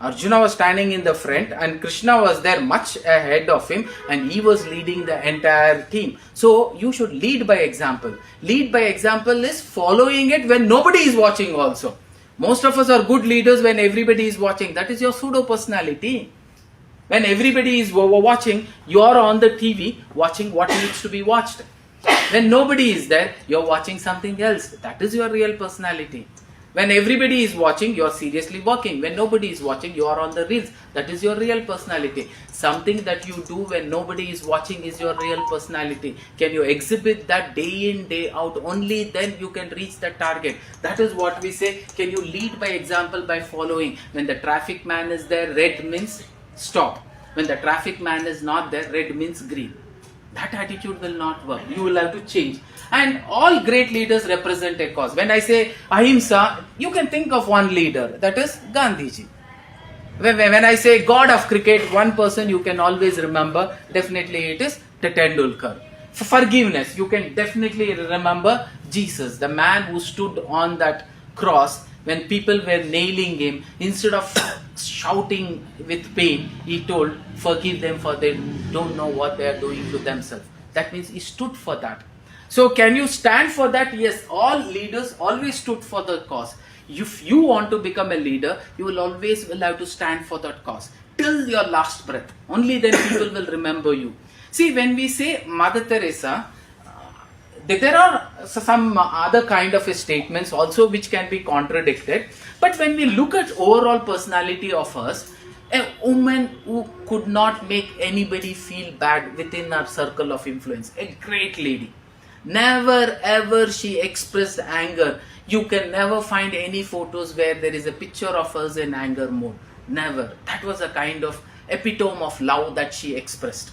Arjuna was standing in the front, and Krishna was there much ahead of him, and he was leading the entire team. So you should lead by example. Lead by example is following it when nobody is watching also. Most of us are good leaders when everybody is watching. That is your pseudo personality. When everybody is watching, you are on the TV watching what needs to be watched. When nobody is there, you are watching something else. That is your real personality. When everybody is watching, you are seriously working. When nobody is watching, you are on the reels. That is your real personality. Something that you do when nobody is watching is your real personality. Can you exhibit that day in, day out? Only then you can reach the target. That is what we say. Can you lead by example by following? When the traffic man is there, red means stop. When the traffic man is not there, red means green. That attitude will not work. You will have to change. And all great leaders represent a cause. When I say Ahimsa, you can think of one leader. That is Gandhiji. When I say God of cricket, one person you can always remember. Definitely it is Tendulkar. For forgiveness, you can definitely remember Jesus. The man who stood on that cross when people were nailing him. Instead of shouting with pain, he told, forgive them for they don't know what they are doing to themselves. That means he stood for that. So can you stand for that? Yes, all leaders always stood for the cause. If you want to become a leader, you will always have to stand for that cause till your last breath. Only then people will remember you. See, when we say Mother Teresa, there are some other kind of statements also which can be contradicted. But when we look at overall personality of us, a woman who could not make anybody feel bad within her circle of influence, a great lady. Never ever she expressed anger. You can never find any photos where there is a picture of us in anger mode. Never. That was a kind of epitome of love that she expressed.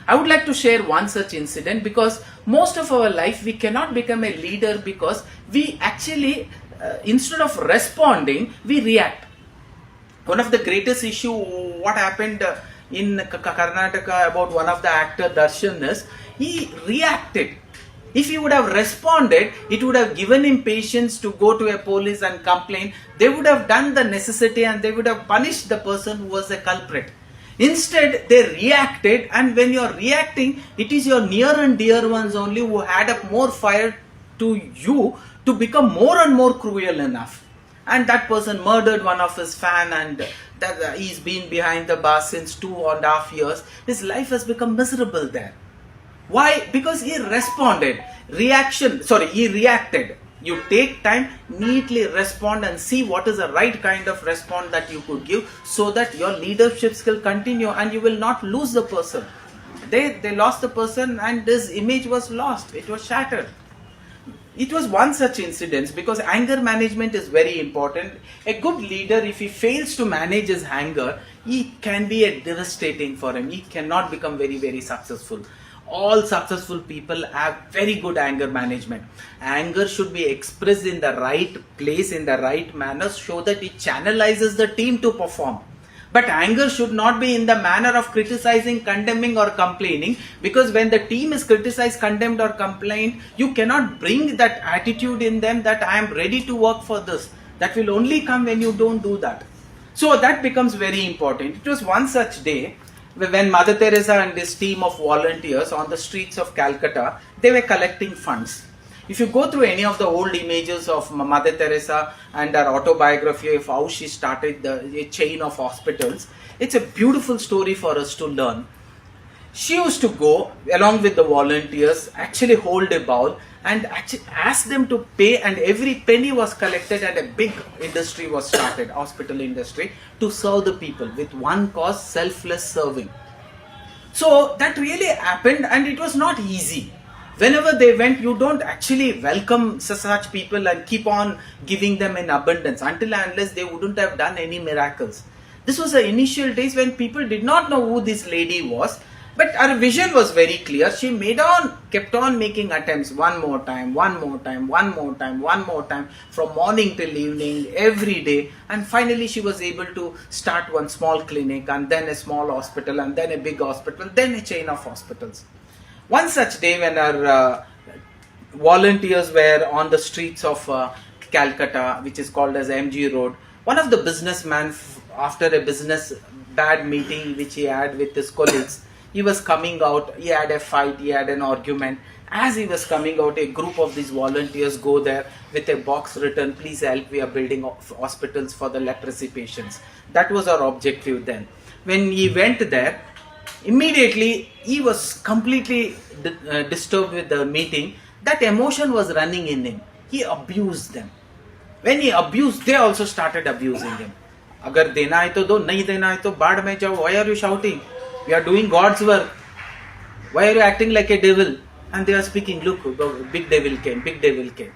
I would like to share one such incident, because most of our life we cannot become a leader because we actually, instead of responding, we react. One of the greatest issue, what happened in Karnataka about one of the actor Darshan is, he reacted. If he would have responded, it would have given him patience to go to a police and complain. They would have done the necessity and they would have punished the person who was a culprit. Instead, they reacted, and when you are reacting, it is your near and dear ones only who add up more fire to you to become more and more cruel enough. And that person murdered one of his fan, and that he's been behind the bars since 2.5 years. His life has become miserable there. Why? Because he reacted. You take time, neatly respond and see what is the right kind of response that you could give, so that your leadership skill continue and you will not lose the person. They lost the person and his image was lost. It was shattered. It was one such incident, because anger management is very important. A good leader, if he fails to manage his anger, it can be a devastating for him. He cannot become very, very successful. All successful people have very good anger management. Anger should be expressed in the right place, in the right manner, so that it channelizes the team to perform. But anger should not be in the manner of criticizing, condemning or complaining, because when the team is criticized, condemned or complained, you cannot bring that attitude in them that I am ready to work for this. That will only come when you don't do that. So that becomes very important. It was one such day when Mother Teresa and this team of volunteers on the streets of Calcutta, they were collecting funds. If you go through any of the old images of Mother Teresa and her autobiography of how she started the chain of hospitals, it's a beautiful story for us to learn. She used to go along with the volunteers, actually hold a bowl and actually ask them to pay, and every penny was collected and a big industry was started, hospital industry, to serve the people with one cause, selfless serving. So that really happened, and it was not easy. Whenever they went, you don't actually welcome such people and keep on giving them in abundance until and unless they wouldn't have done any miracles. This was the initial days when people did not know who this lady was, but her vision was very clear. She kept on making attempts, one more time, from morning till evening, every day, and finally she was able to start one small clinic, and then a small hospital, and then a big hospital, then a chain of hospitals. One such day when our volunteers were on the streets of Calcutta, which is called as MG Road, one of the businessmen, after a business bad meeting which he had with his colleagues, he was coming out, he had a fight, he had an argument. As he was coming out, a group of these volunteers go there with a box written, "Please help, we are building hospitals for the leprosy patients." That was our objective then. When he went there, immediately he was completely disturbed with the meeting. That emotion was running in him. He abused them. When he abused, they also started abusing him. Agar dena hai to do, nahi dena hai to baad mein jao. Why are you shouting? We are doing God's work. Why are you acting like a devil? And they are speaking, "Look, big devil came, big devil came."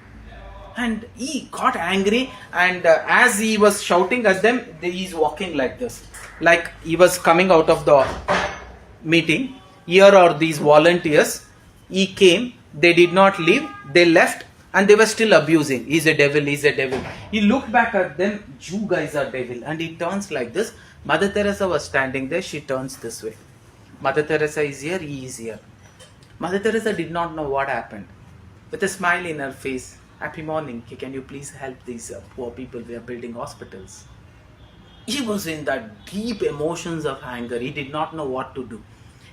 And he got angry, and as he was shouting at them, he is walking like this. Like he was coming out of the meeting. Here are these volunteers. He came, they did not leave, they left, and they were still abusing. "He's a devil, he's a devil." He looked back at them, "You guys are devil." And he turns like this. Mother Teresa was standing there, she turns this way. Mother Teresa is here, he is here. Mother Teresa did not know what happened. With a smile in her face, "Happy morning, can you please help these poor people, we are building hospitals." He was in that deep emotions of anger, he did not know what to do.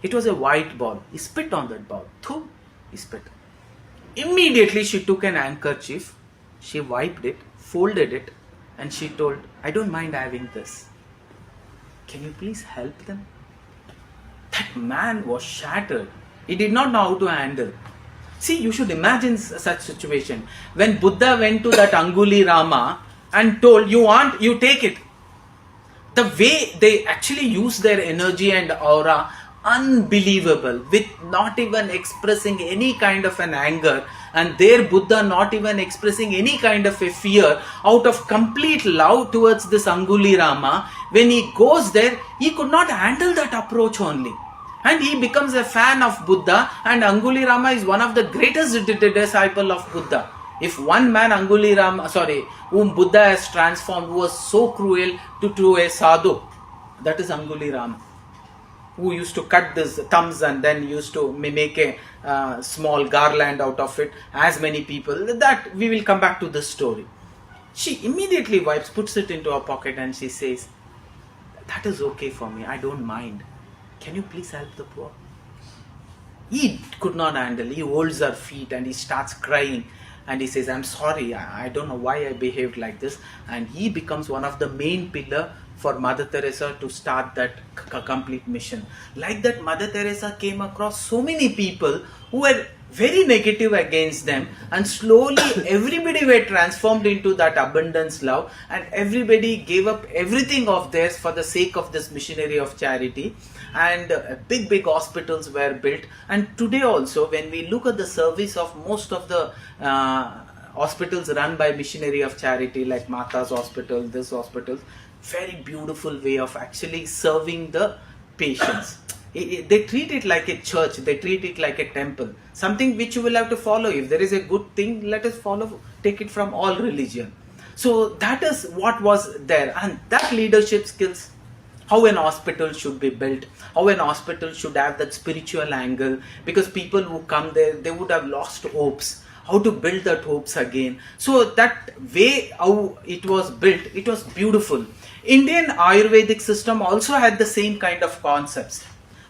It was a white ball, he spit on that ball. Thoo, he spit. Immediately she took an handkerchief, she wiped it, folded it, and she told, "I don't mind having this. Can you please help them?" That man was shattered. He did not know how to handle. See, you should imagine such situation. When Buddha went to that Anguli Rama and told, "You want, you take it." The way they actually use their energy and aura, unbelievable, with not even expressing any kind of an anger, and their Buddha not even expressing any kind of a fear, out of complete love towards this Anguli Rama. When he goes there, he could not handle that approach only. And he becomes a fan of Buddha, and Anguli Rama is one of the greatest disciple of Buddha. If one man, whom Buddha has transformed, who was so cruel to a sadhu, that is Anguli Rama, who used to cut his thumbs and then used to make a small garland out of it, as many people. That we will come back to this story. She immediately wipes, puts it into her pocket, and she says, "That is okay for me, I don't mind. Can you please help the poor?" He could not handle. He holds her feet and he starts crying. and he says, I'm sorry, I don't know why I behaved like this. And he becomes one of the main pillar for Mother Teresa to start that complete mission. Like that, Mother Teresa came across so many people who were very negative against them, and slowly everybody were transformed into that abundance love, and everybody gave up everything of theirs for the sake of this missionary of charity. And big hospitals were built. And today also, when we look at the service of most of the hospitals run by missionary of charity, like Mata's Hospital, this hospital, very beautiful way of actually serving the patients. They treat it like a church, they treat it like a temple, something which you will have to follow. If there is a good thing, let us follow, take it from all religion. So that is what was there, and that leadership skills, how an hospital should be built, how an hospital should have that spiritual angle, because people who come there, they would have lost hopes, how to build that hopes again. So that way how it was built, it was beautiful. Indian Ayurvedic system also had the same kind of concepts.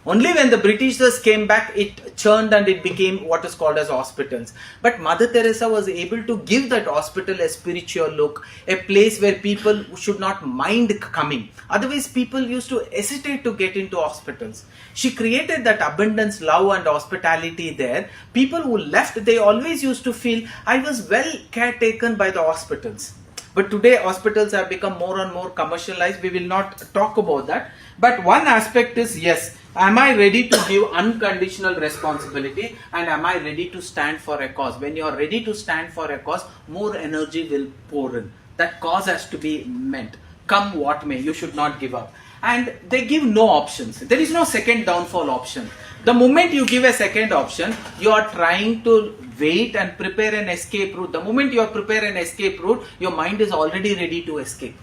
Only when the Britishers came back, it churned and it became what is called as hospitals. But Mother Teresa was able to give that hospital a spiritual look, a place where people should not mind coming. Otherwise, people used to hesitate to get into hospitals. She created that abundance, love and hospitality there. People who left, they always used to feel, I was well caretaken by the hospitals. But today hospitals have become more and more commercialized. We will not talk about that. But one aspect is, yes, am I ready to give unconditional responsibility, and am I ready to stand for a cause? When you are ready to stand for a cause, more energy will pour in. That cause has to be meant. Come what may, you should not give up. And they give no options. There is no second downfall option. The moment you give a second option, you are trying to wait and prepare an escape route. The moment you prepare an escape route, your mind is already ready to escape.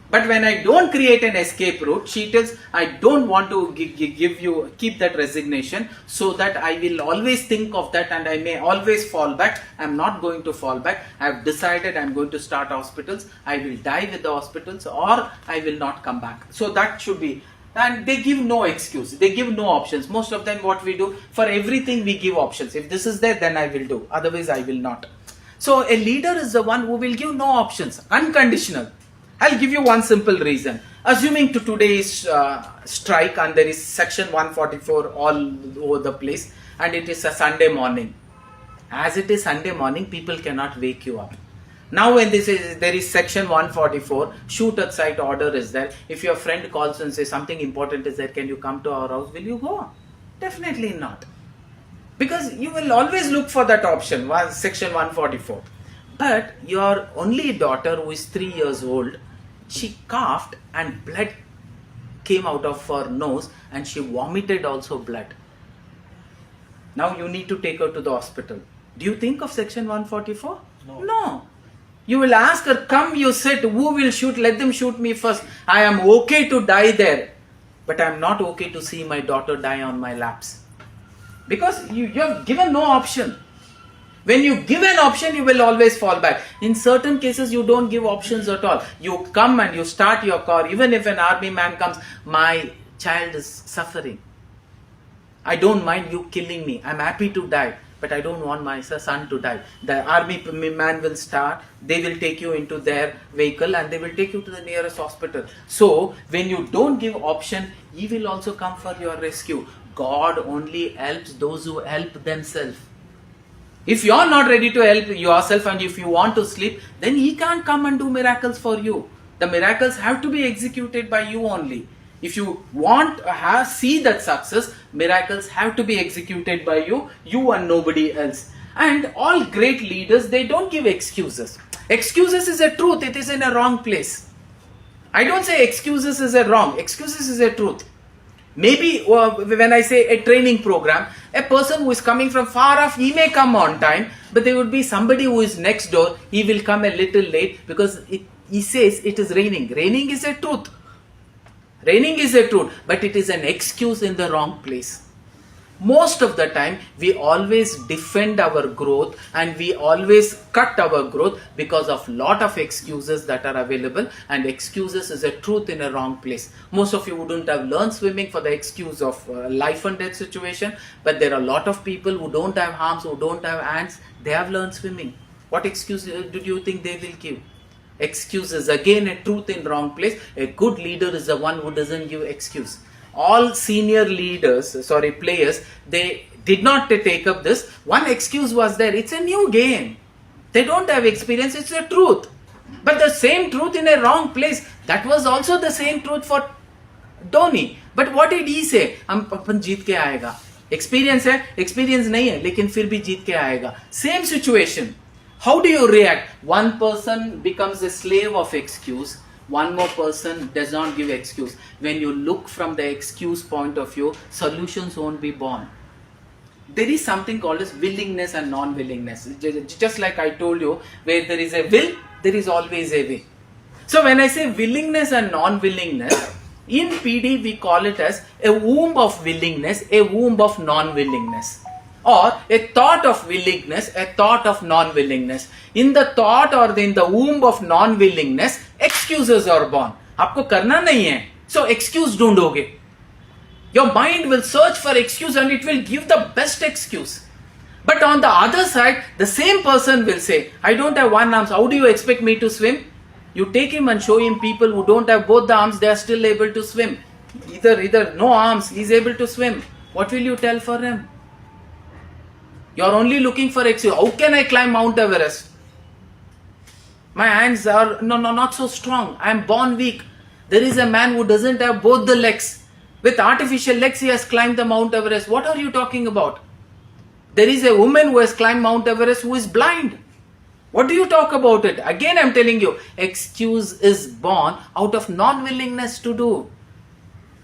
But when I don't create an escape route, she tells, I don't want to keep that resignation, so that I will always think of that and I may always fall back. I'm not going to fall back. I've decided I'm going to start hospitals. I will die with the hospitals, or I will not come back. So that should be. And they give no excuse. They give no options. Most of them, what we do, for everything we give options. If this is there, then I will do. Otherwise, I will not. So a leader is the one who will give no options. Unconditional. I'll give you one simple reason. Assuming to today's strike, and there is section 144 all over the place, and it is a Sunday morning. As it is Sunday morning, people cannot wake you up. Now when there is section 144, shoot at sight order is there. If your friend calls and says something important is there, can you come to our house? Will you go? Definitely not. Because you will always look for that option, section 144. But your only daughter, who is 3 years old, she coughed and blood came out of her nose, and she vomited also blood. Now you need to take her to the hospital. Do you think of section 144? No. You will ask her, come, you said, who will shoot? Let them shoot me first. I am okay to die there, but I am not okay to see my daughter die on my laps. Because you have given no option. When you give an option, you will always fall back. In certain cases, you don't give options at all. You come and you start your car. Even if an army man comes, my child is suffering. I don't mind you killing me. I'm happy to die, but I don't want my son to die. The army man will start. They will take you into their vehicle and they will take you to the nearest hospital. So, when you don't give option, he will also come for your rescue. God only helps those who help themselves. If you are not ready to help yourself, and if you want to sleep, then he can't come and do miracles for you. The miracles have to be executed by you only. If you want to see that success, miracles have to be executed by you and nobody else. And all great leaders, they don't give excuses. Excuses is a truth, it is in a wrong place. I don't say excuses is a wrong, excuses is a truth. Maybe when I say a training program, a person who is coming from far off, he may come on time, but there would be somebody who is next door, he will come a little late because he says it is raining. Raining is a truth. Raining is a truth, but it is an excuse in the wrong place. Most of the time, we always defend our growth and we always cut our growth because of lot of excuses that are available, and excuses is a truth in a wrong place. Most of you wouldn't have learned swimming for the excuse of life and death situation, but there are a lot of people who don't have arms, who don't have hands, they have learned swimming. What excuse do you think they will give? Excuses. Again, a truth in wrong place. A good leader is the one who doesn't give excuse. All senior players, they did not take up this. One excuse was there. It's a new game. They don't have experience. It's the truth. But the same truth in a wrong place. That was also the same truth for Dhoni. But what did he say? हम अपन जीत के आएगा. Experience है, experience नहीं है, लेकिन फिर भी जीत के आएगा. Same situation. How do you react? One person becomes a slave of excuse. One more person does not give excuse. When you look from the excuse point of view, solutions won't be born. There is something called as willingness and non-willingness. Just like I told you, where there is a will, there is always a way. So when I say willingness and non-willingness, in PD we call it as a womb of willingness, a womb of non-willingness. Or a thought of willingness, a thought of non-willingness. In the thought or in the womb of non-willingness, excuses are born. आपको करना नहीं है, so excuse ढूंढोगे. Your mind will search for excuse and it will give the best excuse. But on the other side, the same person will say, I don't have one arm, how do you expect me to swim? You take him and show him people who don't have both the arms, they are still able to swim. Either no arms, he is able to swim. What will you tell for him? You are only looking for excuse. How can I climb Mount Everest? My hands are not so strong. I am born weak. There is a man who doesn't have both the legs. With artificial legs, he has climbed the Mount Everest. What are you talking about? There is a woman who has climbed Mount Everest who is blind. What do you talk about it? Again, I am telling you, excuse is born out of non-willingness to do.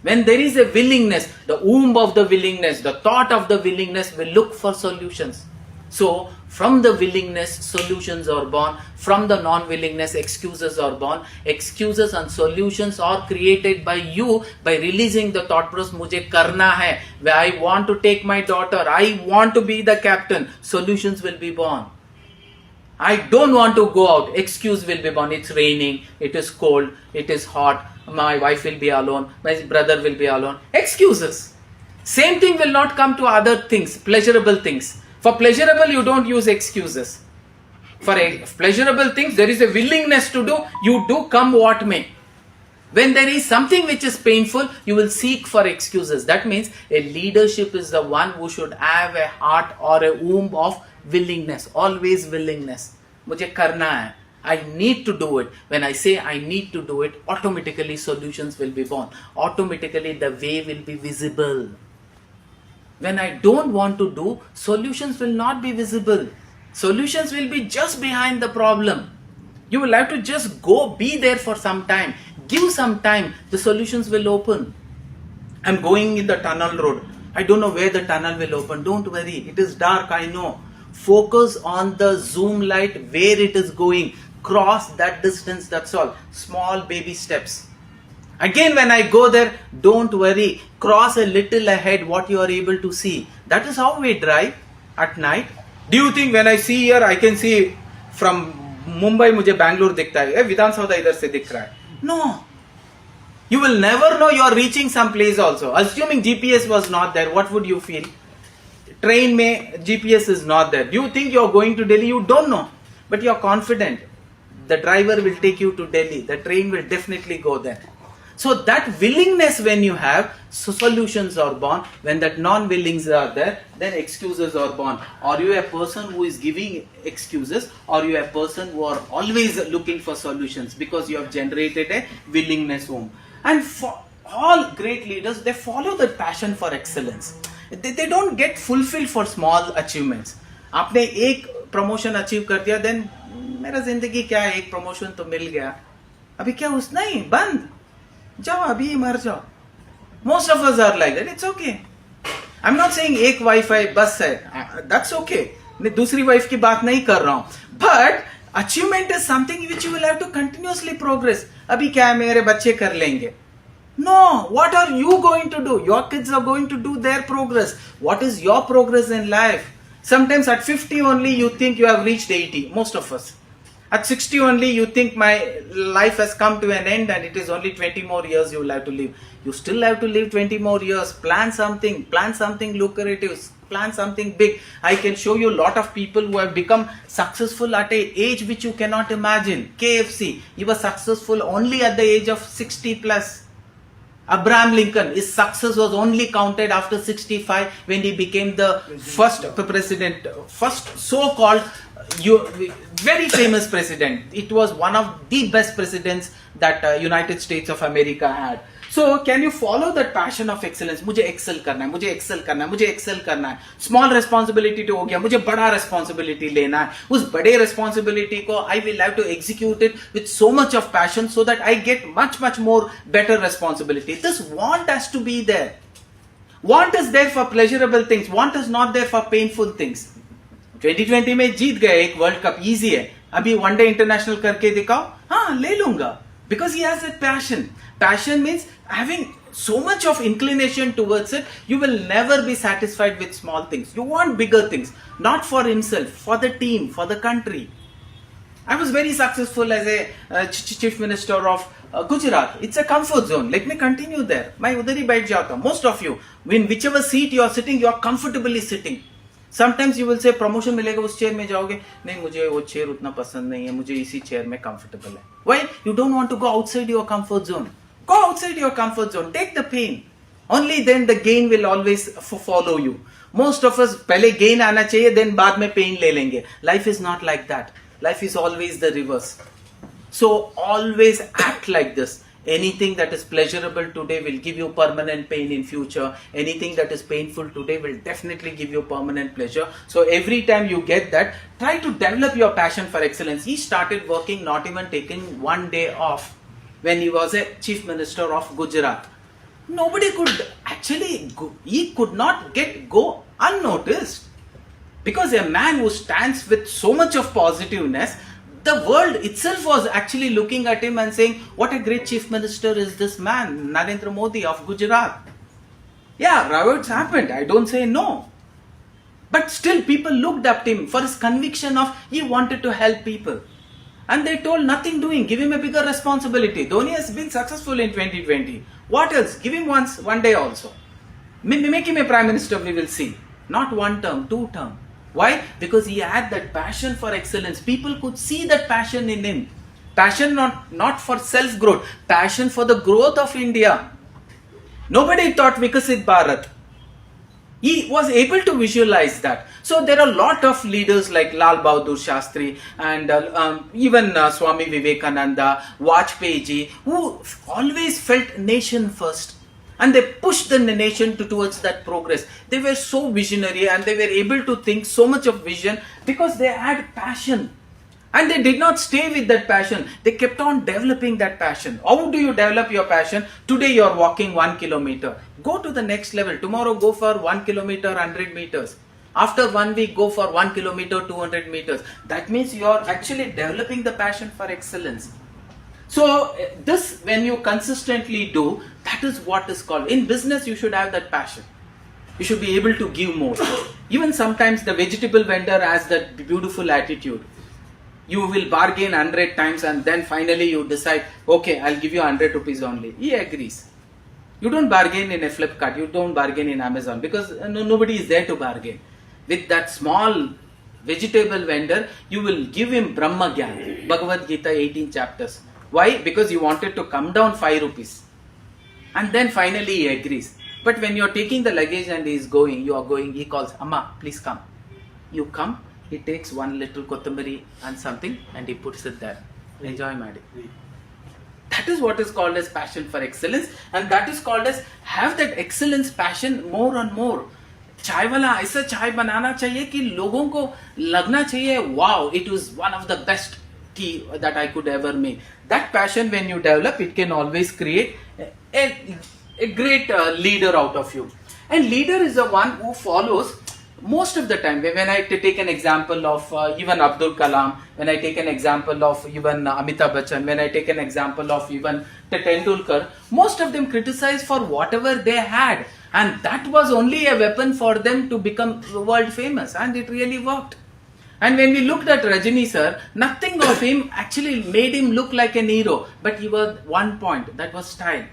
When there is a willingness, the womb of the willingness, the thought of the willingness will look for solutions. So, from the willingness, solutions are born. From the non-willingness, excuses are born. Excuses and solutions are created by you by releasing the thought process, मुझे करना है. I want to take my daughter. I want to be the captain. Solutions will be born. I don't want to go out. Excuse will be born. It's raining. It is cold. It is hot. My wife will be alone. My brother will be alone. Excuses. Same thing will not come to other things, pleasurable things. For pleasurable, you don't use excuses. For pleasurable things, there is a willingness to do. You do come what may. When there is something which is painful, you will seek for excuses. That means a leadership is the one who should have a heart or a womb of willingness. Always willingness. मुझे करना है. I need to do it. When I say I need to do it, automatically solutions will be born. Automatically the way will be visible. When I don't want to do, solutions will not be visible. Solutions will be just behind the problem. You will have to just go, be there for some time. Give some time, the solutions will open. I'm going in the tunnel road. I don't know where the tunnel will open. Don't worry, it is dark, I know. Focus on the zoom light where it is going. Cross that distance, that's all. Small baby steps. Again, when I go there, don't worry. Cross a little ahead what you are able to see. That is how we drive at night. Do you think when I see here, I can see from Mumbai मुझे Bangalore दिखता है? विधान सौदा इधर से दिख रहा है. No. You will never know you are reaching some place also. Assuming GPS was not there, what would you feel? Train में GPS is not there. Do you think you are going to Delhi? You don't know. But you are confident. The driver will take you to Delhi. The train will definitely go there. So that willingness when you have, so solutions are born. When that non-willings are there, then excuses are born. Are you a person who is giving excuses, or you are a person who are always looking for solutions because you have generated a willingness womb? And for all great leaders, they follow the passion for excellence. They don't get fulfilled for small achievements. आपने एक promotion achieve कर दिया, then मेरा जिंदगी क्या है, एक promotion तो मिल गया, अभी क्या उस नहीं बंद जाओ अभी मर जाओ. Most of us are like that. It's okay. I'm not saying एक वाईफाई बस है. That's okay. मैं दूसरी वाइफ की बात नहीं कर रहा हूँ. But achievement is something which you will have to continuously progress. अभी क्या है, मेरे बच्चे कर लेंगे. No. What are you going to do? Your kids are going to do their progress. What is your progress in life? Sometimes at 50 only you think you have reached 80. Most of us. At 60 only you think my life has come to an end and it is only 20 more years you will have to live. You still have to live 20 more years. Plan something lucrative. plan something big. I can show you a lot of people who have become successful at an age which you cannot imagine. KFC, he was successful only at the age of 60 plus. Abraham Lincoln, his success was only counted after 65 when he became the first president, first so-called very famous president. It was one of the best presidents that United States of America had. So can you follow that passion of excellence? मुझे excel करना है, मुझे excel करना है, मुझे excel करना है. Small responsibility तो हो गया, मुझे बड़ा responsibility लेना है. उस बड़े responsibility को I will have to execute it with so much of passion so that I get much more better responsibility. This want has to be there. Want is there for pleasurable things. Want is not there for painful things. 2020 में जीत गए एक world cup, easy है. अभी one day international करके दिखाओ, हाँ ले लूंगा. Because he has that passion. Passion means having so much of inclination towards it, you will never be satisfied with small things. You want bigger things, not for himself, for the team, for the country. I was very successful as a chief minister of Gujarat. It's a comfort zone. Let me continue there. मैं उधर ही बैठ जाता हूँ. Most of you, in whichever seat you are sitting, you are comfortably sitting. Sometimes you will say promotion मिलेगा उस chair में जाओगे, नहीं मुझे वो चेयर उतना पसंद नहीं है, मुझे इसी चेयर में comfortable है. Why? You don't want to go outside your comfort zone. Go outside your comfort zone. Take the pain. Only then the gain will always follow you. Most of us पहले gain आना चाहिए, then बाद में pain ले लेंगे. Life is not like that. Life is always the reverse. So always act like this. Anything that is pleasurable today will give you permanent pain in future. Anything that is painful today will definitely give you permanent pleasure. So every time you get that, try to develop your passion for excellence. He started working, not even taking one day off when he was a chief minister of Gujarat. Nobody could actually go, he could not go unnoticed. Because a man who stands with so much of positiveness, the world itself was actually looking at him and saying, what a great chief minister is this man, Narendra Modi of Gujarat. Yeah, riots happened, I don't say no. But still people looked up to him for his conviction of he wanted to help people. And they told nothing doing, give him a bigger responsibility. Dhoni has been successful in 2020. What else? Give him one day also. Make him a prime minister, we will see. Not 1 term, 2 term. Why? Because he had that passion for excellence. People could see that passion in him. Passion not for self-growth. Passion for the growth of India. Nobody thought Vikasit Bharat. He was able to visualize that. So there are a lot of leaders like Lal Bahadur Shastri and even Swami Vivekananda, Vajpayee ji, who always felt nation first. And they pushed the nation towards that progress. They were so visionary and they were able to think so much of vision because they had passion. And they did not stay with that passion. They kept on developing that passion. How do you develop your passion? Today you are walking 1 kilometer. Go to the next level. Tomorrow go for 1 kilometer, 100 meters. After 1 week, go for 1 kilometer, 200 meters. That means you are actually developing the passion for excellence. So this, when you consistently do, that is what is called. In business, you should have that passion. You should be able to give more. Even sometimes the vegetable vendor has that beautiful attitude. You will bargain 100 times and then finally you decide, okay, I'll give you 100 rupees only. He agrees. You don't bargain in a Flipkart, you don't bargain in Amazon because nobody is there to bargain. With that small vegetable vendor, you will give him Brahma Gyan, Bhagavad Gita 18 chapters. Why? Because you wanted to come down 5 rupees. And then finally he agrees. But when you are taking the luggage and he is going, you are going, he calls, Amma, please come. You come, he takes one little kothambari and something and he puts it there. Enjoy, Madi. That is what is called as passion for excellence, and that is called as have that excellence passion more and more. चाय वाला ऐसा चाय बनाना चाहिए कि लोगों को लगना चाहिए, wow, it was one of the best tea that I could ever make. That passion, when you develop, it can always create a great leader out of you. And leader is the one who follows most of the time. When I take an example of even Abdul Kalam, when I take an example of even Amitabh Bachchan, when I take an example of even Tendulkar, most of them criticize for whatever they had. And that was only a weapon for them to become world famous. And it really worked. And when we looked at Rajini sir, nothing of him actually made him look like an hero. But he was one point, that was style.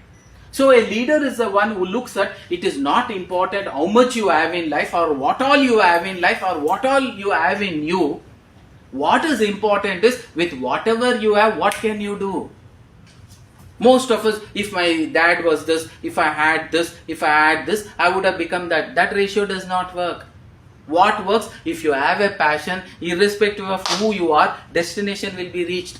So a leader is the one who looks at it is not important how much you have in life or what all you have in life or what all you have in you. What is important is with whatever you have, what can you do? Most of us, if my dad was this, if I had this, if I had this, I would have become that. That ratio does not work. What works? If you have a passion, irrespective of who you are, destination will be reached.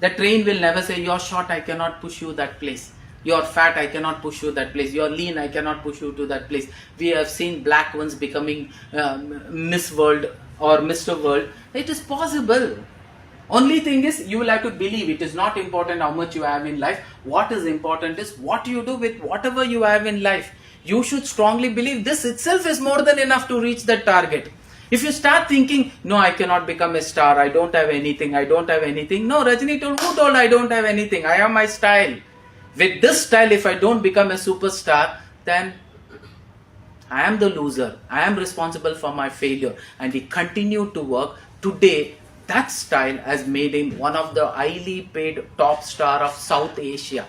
The train will never say, you're short, I cannot push you that place. You're fat, I cannot push you that place. You're lean, I cannot push you to that place. We have seen black ones becoming Miss World or Mr. World. It is possible. Only thing is, you will have to believe it is not important how much you have in life. What is important is what you do with whatever you have in life. You should strongly believe this itself is more than enough to reach the target. If you start thinking, no, I cannot become a star, I don't have anything, I don't have anything. No, Rajini told, who told I don't have anything? I have my style. With this style, if I don't become a superstar, then I am the loser. I am responsible for my failure. And he continued to work. Today, that style has made him one of the highly paid top star of South Asia.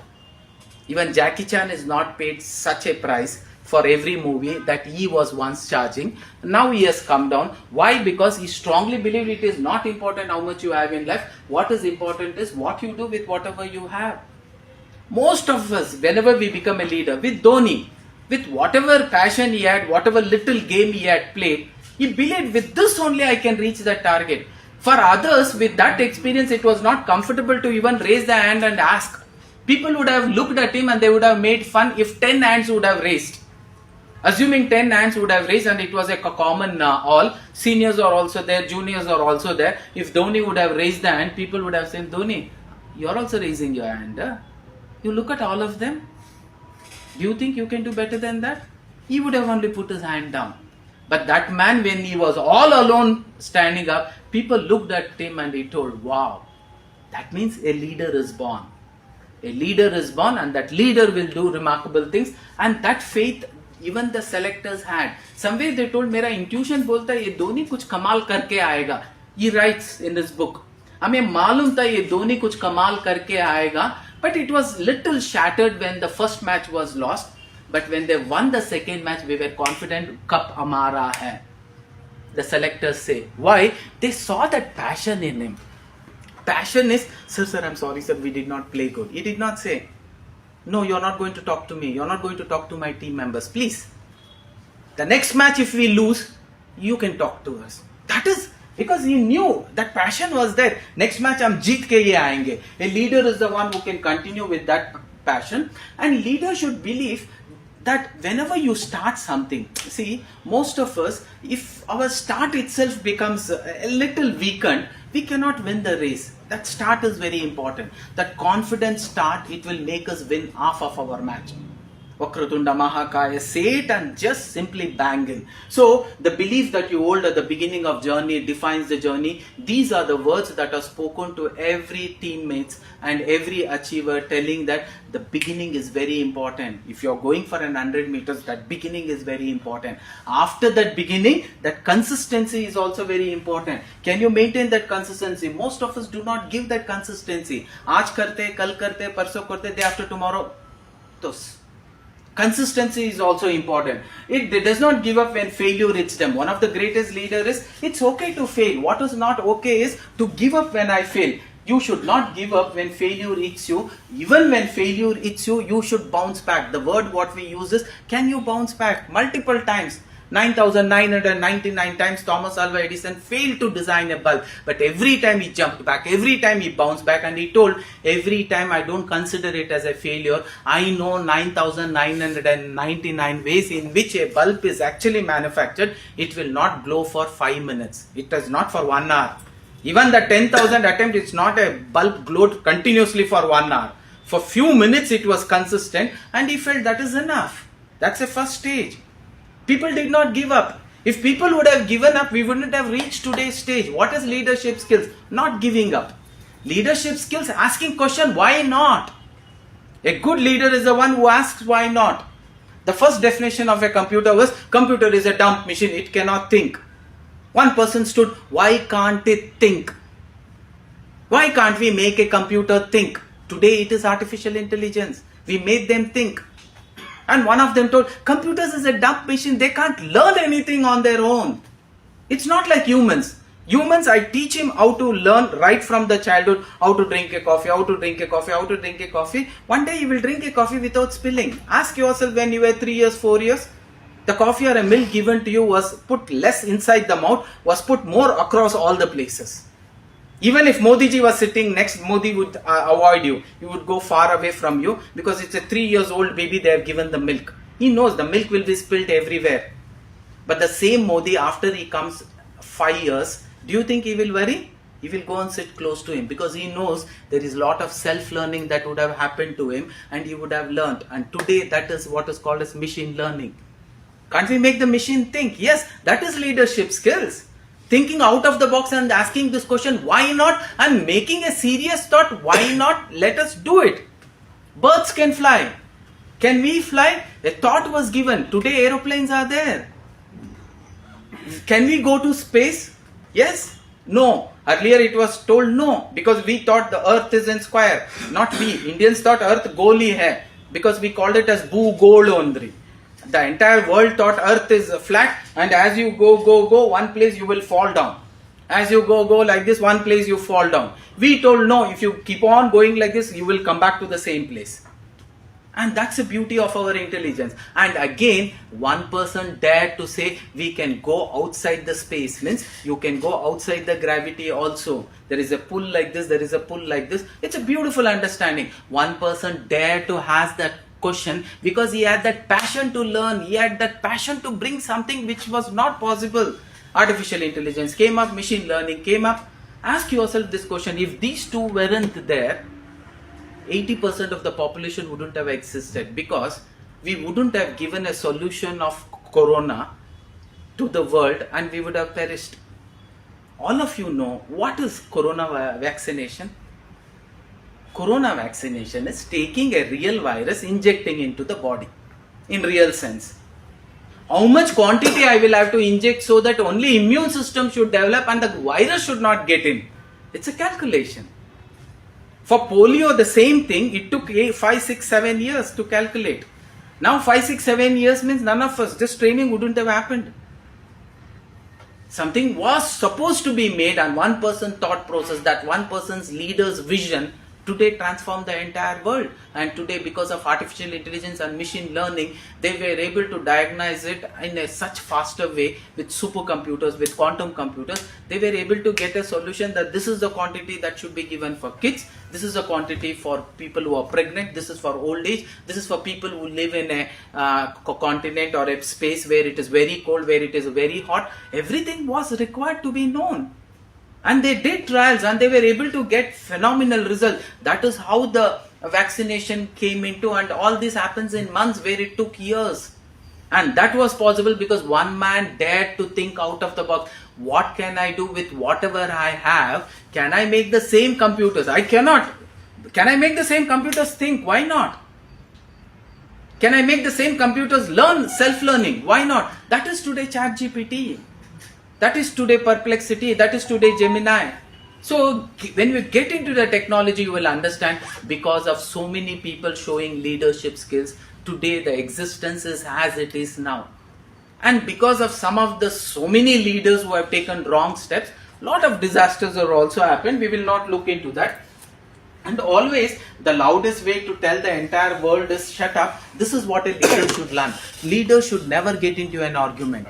Even Jackie Chan is not paid such a price for every movie that he was once charging. Now he has come down. Why? Because he strongly believed it is not important how much you have in life. What is important is what you do with whatever you have. Most of us, whenever we become a leader, with Dhoni, with whatever passion he had, whatever little game he had played, he believed with this only I can reach the target. For others, with that experience, it was not comfortable to even raise the hand and ask. People would have looked at him and they would have made fun if 10 hands would have raised. Assuming 10 hands would have raised and it was a common all, seniors are also there, juniors are also there. If Dhoni would have raised the hand, people would have said, Dhoni, you are also raising your hand. You look at all of them. Do you think you can do better than that? He would have only put his hand down. But that man, when he was all alone standing up, people looked at him and he told, wow, that means a leader is born. A leader is born and that leader will do remarkable things. And that faith, even the selectors had. Somewhere they told, मेरा intuition बोलता है ये धोनी कुछ कमाल करके आएगा. He writes in his book. हमें मालूम था ये धोनी कुछ कमाल करके आएगा. But it was little shattered when the first match was lost. But when they won the second match, we were confident, Cup Amara hai. The selectors say. Why? They saw that passion in him. Passion is, sir, I'm sorry, sir, we did not play good. He did not say, no, you're not going to talk to me. You're not going to talk to my team members. Please. The next match, if we lose, you can talk to us. That is because he knew that passion was there. Next match, hum jeet ke ye aayenge. A leader is the one who can continue with that passion. And leader should believe that whenever you start something, see, most of us, if our start itself becomes a little weakened, we cannot win the race. That start is very important. That confident start, it will make us win half of our match. Vakratunda Mahakaya, say it and just simply bang in. So, the belief that you hold at the beginning of journey defines the journey. These are the words that are spoken to every teammates and every achiever, telling that the beginning is very important. If you're going for 100 meters, that beginning is very important. After that beginning, that consistency is also very important. Can you maintain that consistency? Most of us do not give that consistency. Aaj karte, kal karte, parso karte, day after tomorrow. Tos. Consistency is also important. It does not give up when failure hits them. One of the greatest leaders is, it's okay to fail. What is not okay is to give up when I fail. You should not give up when failure hits you. Even when failure hits you, you should bounce back. The word what we use is, can you bounce back? Multiple times. 9,999 times Thomas Alva Edison failed to design a bulb, but every time he jumped back, every time he bounced back, and he told, every time I don't consider it as a failure. I know 9,999 ways in which a bulb is actually manufactured. It will not glow for 5 minutes. It is not for 1 hour. Even the 10,000 attempt, it's not a bulb glowed continuously for 1 hour. For few minutes it was consistent, and he felt that is enough. That's the first stage. People did not give up. If people would have given up, we wouldn't have reached today's stage. What is leadership skills? Not giving up. Leadership skills, asking question, why not? A good leader is the one who asks why not. The first definition of a computer was, computer is a dumb machine, it cannot think. One person stood, why can't it think? Why can't we make a computer think? Today it is artificial intelligence. We made them think. And one of them told, computers is a dumb machine. They can't learn anything on their own. It's not like humans. Humans, I teach him how to learn right from the childhood, how to drink a coffee, how to drink a coffee, how to drink a coffee. One day he will drink a coffee without spilling. Ask yourself, when you were 3 years, 4 years, the coffee or a milk given to you was put less inside the mouth, was put more across all the places. Even if Modi ji was sitting next, Modi would avoid you. He would go far away from you because it's a 3 years old baby they have given the milk. He knows the milk will be spilled everywhere. But the same Modi, after he comes 5 years, do you think he will worry? He will go and sit close to him because he knows there is a lot of self-learning that would have happened to him and he would have learnt. And today that is what is called as machine learning. Can't we make the machine think? Yes, that is leadership skills. Thinking out of the box and asking this question, why not? And making a serious thought, why not? Let us do it. Birds can fly. Can we fly? A thought was given. Today aeroplanes are there. Can we go to space? Yes? No. Earlier it was told no because we thought the earth is in square. Not we. Indians thought earth goli hai because we called it as Bhugolondri. The entire world thought earth is flat and as you go, one place you will fall down. As you go like this, one place you fall down. We told no, if you keep on going like this, you will come back to the same place. And that's the beauty of our intelligence. And again, one person dared to say we can go outside the space. Means you can go outside the gravity also. There is a pull like this, there is a pull like this. It's a beautiful understanding. One person dared to ask that question because he had that passion to learn. He had that passion to bring something which was not possible. Artificial intelligence came up, machine learning came up. Ask yourself this question. If these two weren't there, 80% of the population wouldn't have existed because we wouldn't have given a solution of corona to the world and we would have perished. All of you know what is corona vaccination? Corona vaccination is taking a real virus, injecting into the body in real sense. How much quantity I will have to inject so that only immune system should develop and the virus should not get in? It's a calculation. For polio, the same thing, it took 5, 6, 7 years to calculate. Now 5, 6, 7 years means none of us, this training wouldn't have happened. Something was supposed to be made and one person thought process, that one person's leader's vision today transformed the entire world. And today because of artificial intelligence and machine learning, they were able to diagnose it in a such faster way with supercomputers, with quantum computers. They were able to get a solution that this is the quantity that should be given for kids, this is the quantity for people who are pregnant, this is for old age, this is for people who live in a continent or a space where it is very cold, where it is very hot. Everything was required to be known. And they did trials and they were able to get phenomenal results. That is how the vaccination came into, and all this happens in months where it took years. And that was possible because one man dared to think out of the box. What can I do with whatever I have? Can I make the same computers? I cannot. Can I make the same computers think? Why not? Can I make the same computers learn self-learning? Why not? That is today ChatGPT. That is today Perplexity, that is today Gemini. So when we get into the technology, you will understand because of so many people showing leadership skills, today the existence is as it is now. And because of some of the so many leaders who have taken wrong steps, lot of disasters have also happened. We will not look into that. And always the loudest way to tell the entire world is shut up. This is what a leader should learn. Leader should never get into an argument.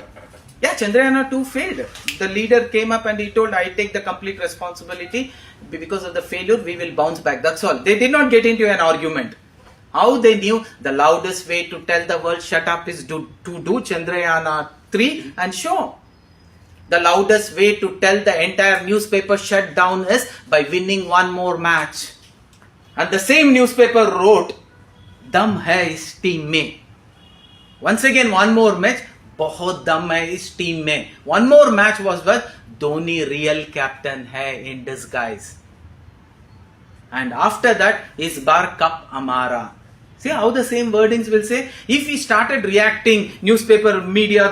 Yeah, Chandrayaan 2 failed. The leader came up and he told, I take the complete responsibility. Because of the failure, we will bounce back. That's all. They did not get into an argument. How they knew? The loudest way to tell the world shut up is to do Chandrayaan 3 and show. The loudest way to tell the entire newspaper shut down is by winning one more match. And the same newspaper wrote, Dam hai is team mein. Once again, one more match. बहुत दम है इस team में. One more match was what? Dhoni real captain है in disguise. And after that, इस बार cup हमारा. See how the same wordings will say. If we started reacting, newspaper, media,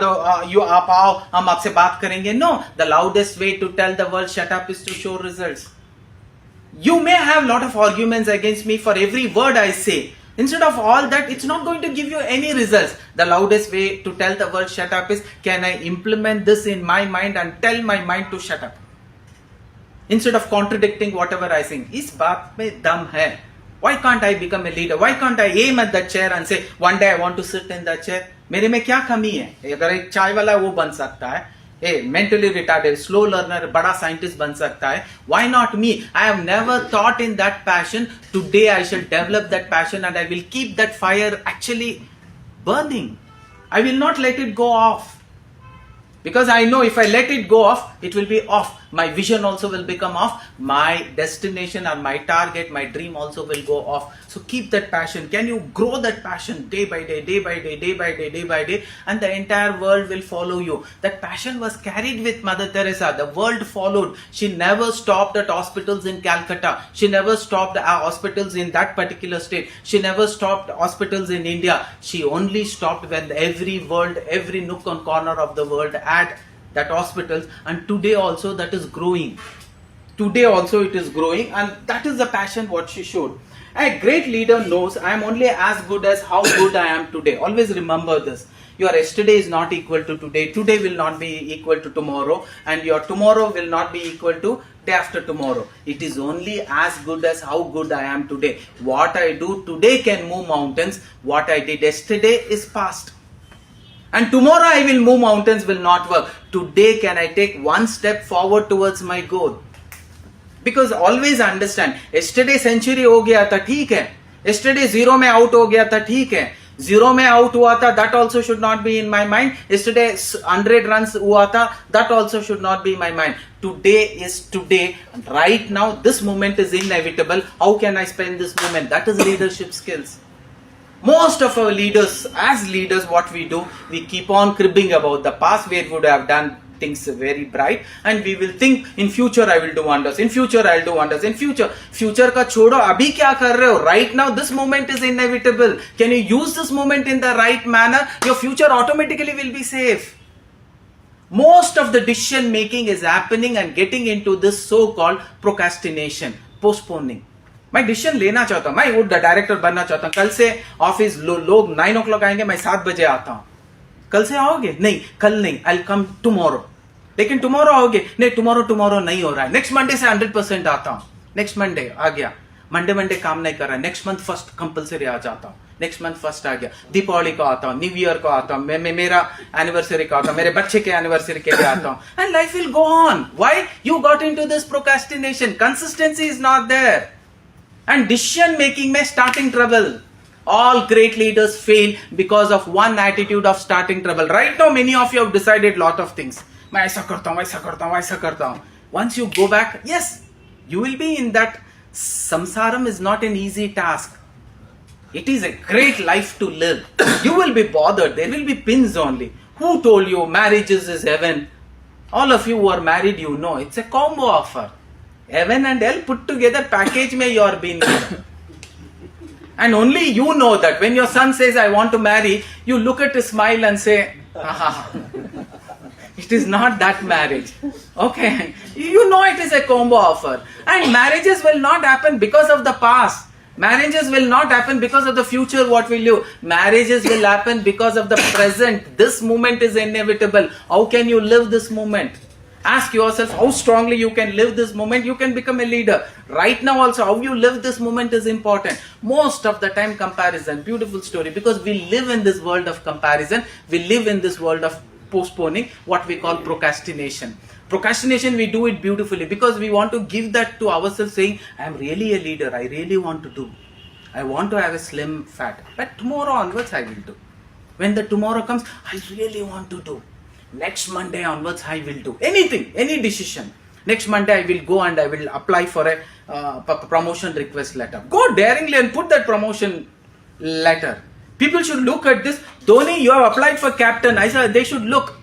you आप आओ, हम आपसे बात करेंगे. No, the loudest way to tell the world shut up is to show results. You may have lot of arguments against me for every word I say. Instead of all that, it's not going to give you any results. The loudest way to tell the world shut up is, can I implement this in my mind and tell my mind to shut up? Instead of contradicting whatever I think. Is baat mein dum hai. Why can't I become a leader? Why can't I aim at that chair and say, one day I want to sit in that chair? मेरे में क्या कमी है? अगर एक चाय वाला वो बन सकता है, mentally retarded, slow learner, बड़ा scientist बन सकता है. Why not me? I have never thought in that passion. Today I shall develop that passion and I will keep that fire actually burning. I will not let it go off. Because I know if I let it go off, it will be off. My vision also will become off. My destination or my target, my dream also will go off. So keep that passion. Can you grow that passion day by day, day by day, day by day, day by day, and the entire world will follow you. That passion was carried with Mother Teresa. The world followed. She never stopped at hospitals in Calcutta. She never stopped at hospitals in that particular state. She never stopped hospitals in India. She only stopped when every nook and corner of the world had that hospitals, and today also that is growing. Today also it is growing, and that is the passion what she showed. A great leader knows I am only as good as how good I am today. Always remember this. Your yesterday is not equal to today. Today will not be equal to tomorrow, and your tomorrow will not be equal to day after tomorrow. It is only as good as how good I am today. What I do today can move mountains. What I did yesterday is past. And tomorrow I will move mountains will not work. Today can I take one step forward towards my goal? Because always understand, yesterday century हो गया था ठीक है. Yesterday zero में out हो गया था ठीक है. Zero में out हुआ था, that also should not be in my mind. Yesterday 100 runs हुआ था, that also should not be in my mind. Today is today. Right now this moment is inevitable. How can I spend this moment? That is leadership skills. Most of our leaders, as leaders, what we do, we keep on cribbing about the past where we would have done things very bright, and we will think in future I will do wonders, in future I will do wonders, in future का छोड़ो, अभी क्या कर रहे हो? Right now this moment is inevitable. Can you use this moment in the right manner? Your future automatically will be safe. Most of the decision making is happening and getting into this so-called procrastination, postponing. मैं decision लेना चाहता हूं, मैं वो director बनना चाहता हूं. कल से ऑफिस लोग 9 o'clock आएंगे, मैं 7 बजे आता हूं. कल से आओगे? नहीं, कल नहीं. आई कम टुमारो. लेकिन टुमारो आओगे? नहीं, टुमारो नहीं हो रहा है. नेक्स्ट मंडे से 100% आता हूं. नेक्स्ट मंडे आ गया. मंडे काम नहीं कर रहा है. नेक्स्ट मंथ फर्स्ट कंपल्सरी आ जाता हूं. नेक्स्ट मंथ फर्स्ट आ गया. दीपावली को आता हूं, न्यू ईयर को आता हूं, मैं मेरा एनिवर्सरी का आता हूं, मेरे बच्चे के एनिवर्सरी के लिए आता हूं. And life will go on. Why? You got into this procrastination. Consistency is not there. And decision making में starting trouble. All great leaders fail because of one attitude of starting trouble. Right now many of you have decided lot of things. मैं ऐसा करता हूँ. Once you go back, yes, you will be in that. Samsaram is not an easy task. It is a great life to live. You will be bothered. There will be pins only. Who told you marriages is heaven? All of you who are married, you know it's a combo offer. Heaven and hell put together package mein you are being given. And only you know that when your son says I want to marry, you look at his smile and say, it is not that marriage. Okay, you know it is a combo offer. And marriages will not happen because of the past. Marriages will not happen because of the future what will you. Marriages will happen because of the present. This moment is inevitable. How can you live this moment? Ask yourself how strongly you can live this moment. You can become a leader. Right now also how you live this moment is important. Most of the time comparison. Beautiful story. Because we live in this world of comparison. We live in this world of postponing. What we call procrastination. Procrastination we do it beautifully. Because we want to give that to ourselves saying I am really a leader. I really want to do. I want to have a slim fat. But tomorrow onwards I will do. When the tomorrow comes, I really want to do. Next Monday onwards I will do anything, any decision. Next Monday I will go and I will apply for a promotion request letter. Go daringly and put that promotion letter. People should look at this. Dhoni, you have applied for captain. I said they should look.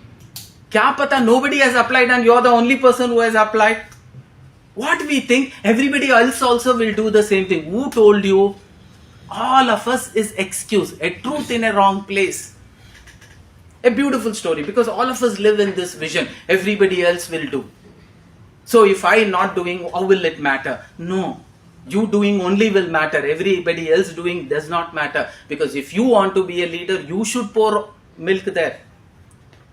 Kya pata, nobody has applied and you are the only person who has applied. What we think, everybody else also will do the same thing. Who told you? All of us is excuse, a truth in a wrong place. A beautiful story because all of us live in this vision. Everybody else will do. So if I am not doing, how will it matter? No. You doing only will matter. Everybody else doing does not matter. Because if you want to be a leader, you should pour milk there.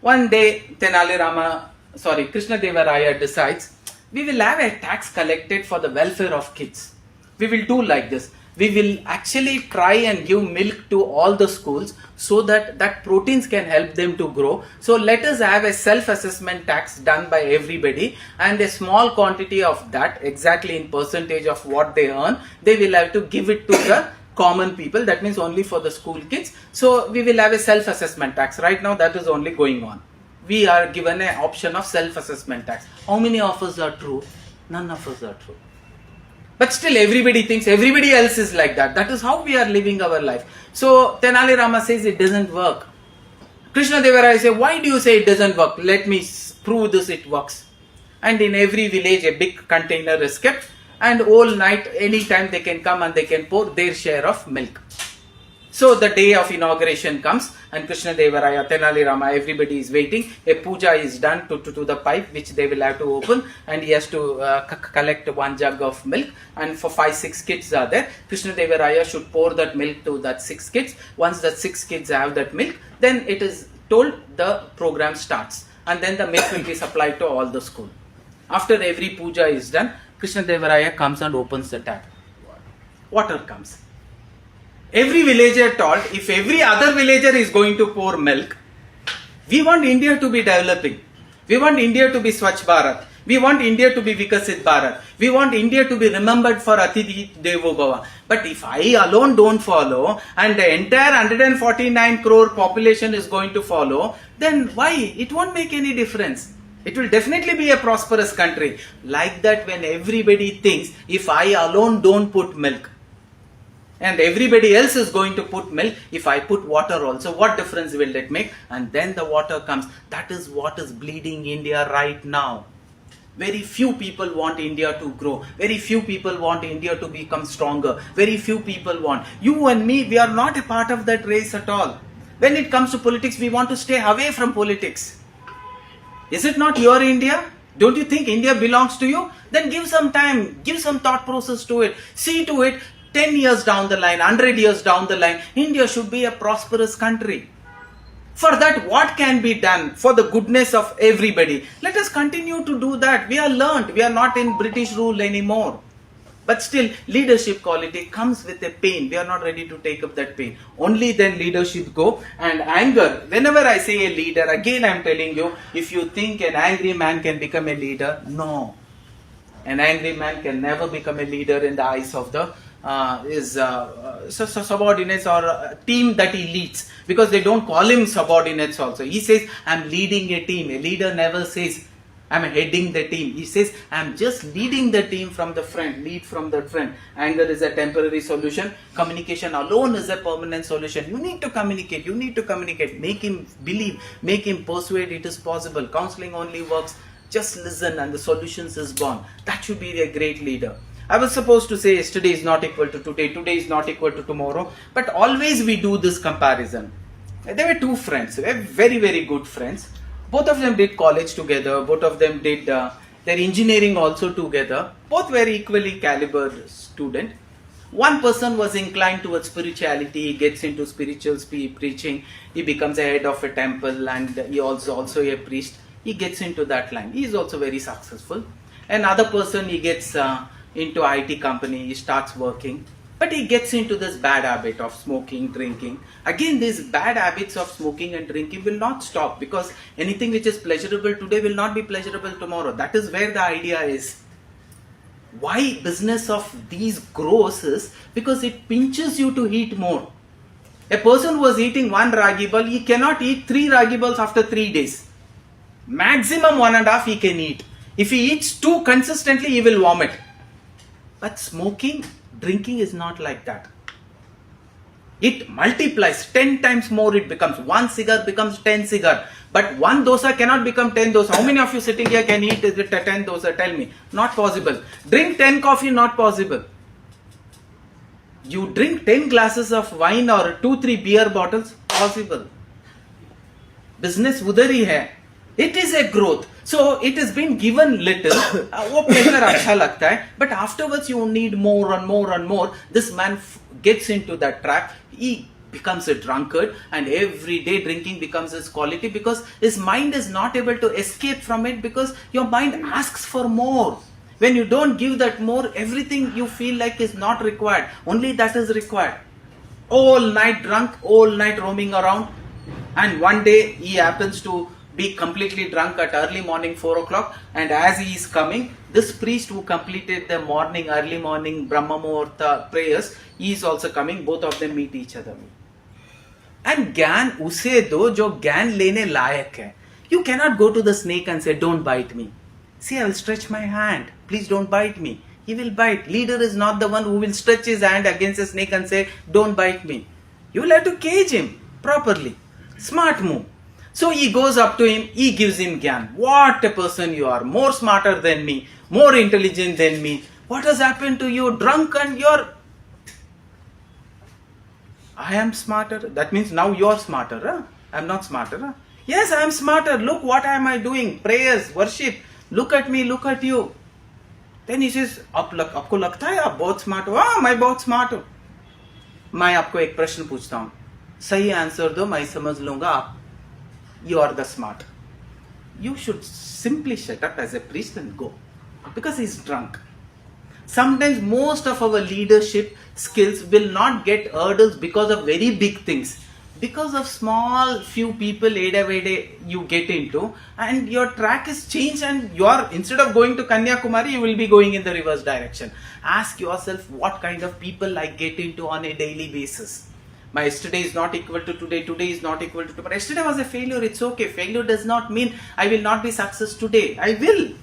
One day, Krishna Deva Raya decides, we will have a tax collected for the welfare of kids. We will do like this. We will actually try and give milk to all the schools so that proteins can help them to grow. So let us have a self-assessment tax done by everybody, and a small quantity of that, exactly in percentage of what they earn, they will have to give it to the common people. That means only for the school kids. So we will have a self-assessment tax. Right now that is only going on. We are given an option of self-assessment tax. How many of us are true? None of us are true. But still everybody thinks everybody else is like that. That is how we are living our life. So Tenali Rama says it doesn't work. Krishna Deva Raya says, why do you say it doesn't work? Let me prove this, it works. And in every village a big container is kept, and all night, anytime they can come and they can pour their share of milk. So the day of inauguration comes, and Krishna Deva Raya, Tenali Rama, everybody is waiting. A puja is done to the pipe which they will have to open, and he has to collect one jug of milk, and for 5-6 kids are there. Krishna Deva Raya should pour that milk to that 6 kids. Once that 6 kids have that milk, then it is told the program starts, and then the milk will be supplied to all the school. After every puja is done, Krishna Deva Raya comes and opens the tap. Water comes. Every villager told, if every other villager is going to pour milk, we want India to be developing. We want India to be Swachh Bharat. We want India to be Vikasit Bharat. We want India to be remembered for Atithi Devo Bhava. But if I alone don't follow, and the entire 149 crore population is going to follow, then why? It won't make any difference. It will definitely be a prosperous country. Like that, when everybody thinks, if I alone don't put milk, and everybody else is going to put milk, if I put water also, what difference will it make? And then the water comes. That is what is bleeding India right now. Very few people want India to grow. Very few people want India to become stronger. Very few people want. You and me, we are not a part of that race at all. When it comes to politics, we want to stay away from politics. Is it not your India? Don't you think India belongs to you? Then give some time, give some thought process to it. See to it, 10 years down the line, 100 years down the line, India should be a prosperous country. For that, what can be done for the goodness of everybody? Let us continue to do that. We are learned. We are not in British rule anymore. But still, leadership quality comes with a pain. We are not ready to take up that pain. Only then leadership go. And anger, whenever I say a leader, again I am telling you, if you think an angry man can become a leader, no. An angry man can never become a leader in the eyes of the subordinates or team that he leads, because they don't call him subordinates also. He says, I'm leading a team. A leader never says, I'm heading the team. He says, I'm just leading the team from the front, lead from the front. Anger is a temporary solution. Communication alone is a permanent solution. You need to communicate. You need to communicate. Make him believe. Make him persuade it is possible. Counseling only works. Just listen and the solutions is gone. That should be a great leader. I was supposed to say yesterday is not equal to today, today is not equal to tomorrow, but always we do this comparison. There were two friends, very, very good friends. Both of them did college together, both of them did their engineering also together. Both were equally calibered student. One person was inclined towards spirituality, he gets into spiritual preaching, he becomes a head of a temple, and he also a priest. He gets into that line. He is also very successful. Another person, he gets into IT company, he starts working, but he gets into this bad habit of smoking, drinking. Again, these bad habits of smoking and drinking will not stop, because anything which is pleasurable today will not be pleasurable tomorrow. That is where the idea is. Why business of these grows is because it pinches you to eat more. A person who was eating one ragi ball, he cannot eat 3 ragi balls after 3 days. Maximum 1.5 he can eat. If he eats 2 consistently, he will vomit. But smoking, drinking is not like that. It multiplies 10 times more. It becomes 1 cigar becomes 10 cigar. But 1 dosa cannot become 10 dosa. How many of you sitting here can eat 10 dosa? Tell me. Not possible. Drink 10 coffee, not possible. You drink 10 glasses of wine or 2-3 beer bottles, possible. Business udhar hi hai. It is a growth. So it has been given little. वो pleasure अच्छा लगता है, but afterwards you need more and more and more. This man gets into that trap. He becomes a drunkard, and every day drinking becomes his quality because his mind is not able to escape from it, because your mind asks for more. When you don't give that more, everything you feel like is not required. Only that is required. All night drunk, all night roaming around, and one day he happens to be completely drunk at early morning 4 o'clock, and as he is coming, this priest who completed the early morning Brahma Muhurta prayers, he is also coming. Both of them meet each other. And ज्ञान उसे दो जो ज्ञान लेने लायक है. You cannot go to the snake and say, don't bite me. See, I will stretch my hand. Please don't bite me. He will bite. Leader is not the one who will stretch his hand against a snake and say, don't bite me. You will have to cage him properly. Smart move. So he goes up to him, he gives him gyan. What a person you are, more smarter than me, more intelligent than me. What has happened to you? Drunk and you're... I am smarter. That means now you're smarter. Huh? I'm not smarter. Huh? Yes, I am smarter. Look, what am I doing? Prayers, worship. Look at me, look at you. Then he says, आपको लगता है आप बहुत smart हो? हाँ, मैं बहुत smart हूँ. मैं आपको एक प्रश्न पूछता हूँ, सही आंसर दो, मैं समझ लूंगा आप you are the smart. You should simply shut up as a priest and go, because he's drunk. Sometimes most of our leadership skills will not get hurdles because of very big things, because of small few people you get into, and your track is changed, and you're, instead of going to Kanyakumari, you will be going in the reverse direction. Ask yourself, what kind of people I get into on a daily basis. My yesterday is not equal to today, today is not equal to tomorrow. Yesterday was a failure, it's okay. Failure does not mean I will not be success today. I will.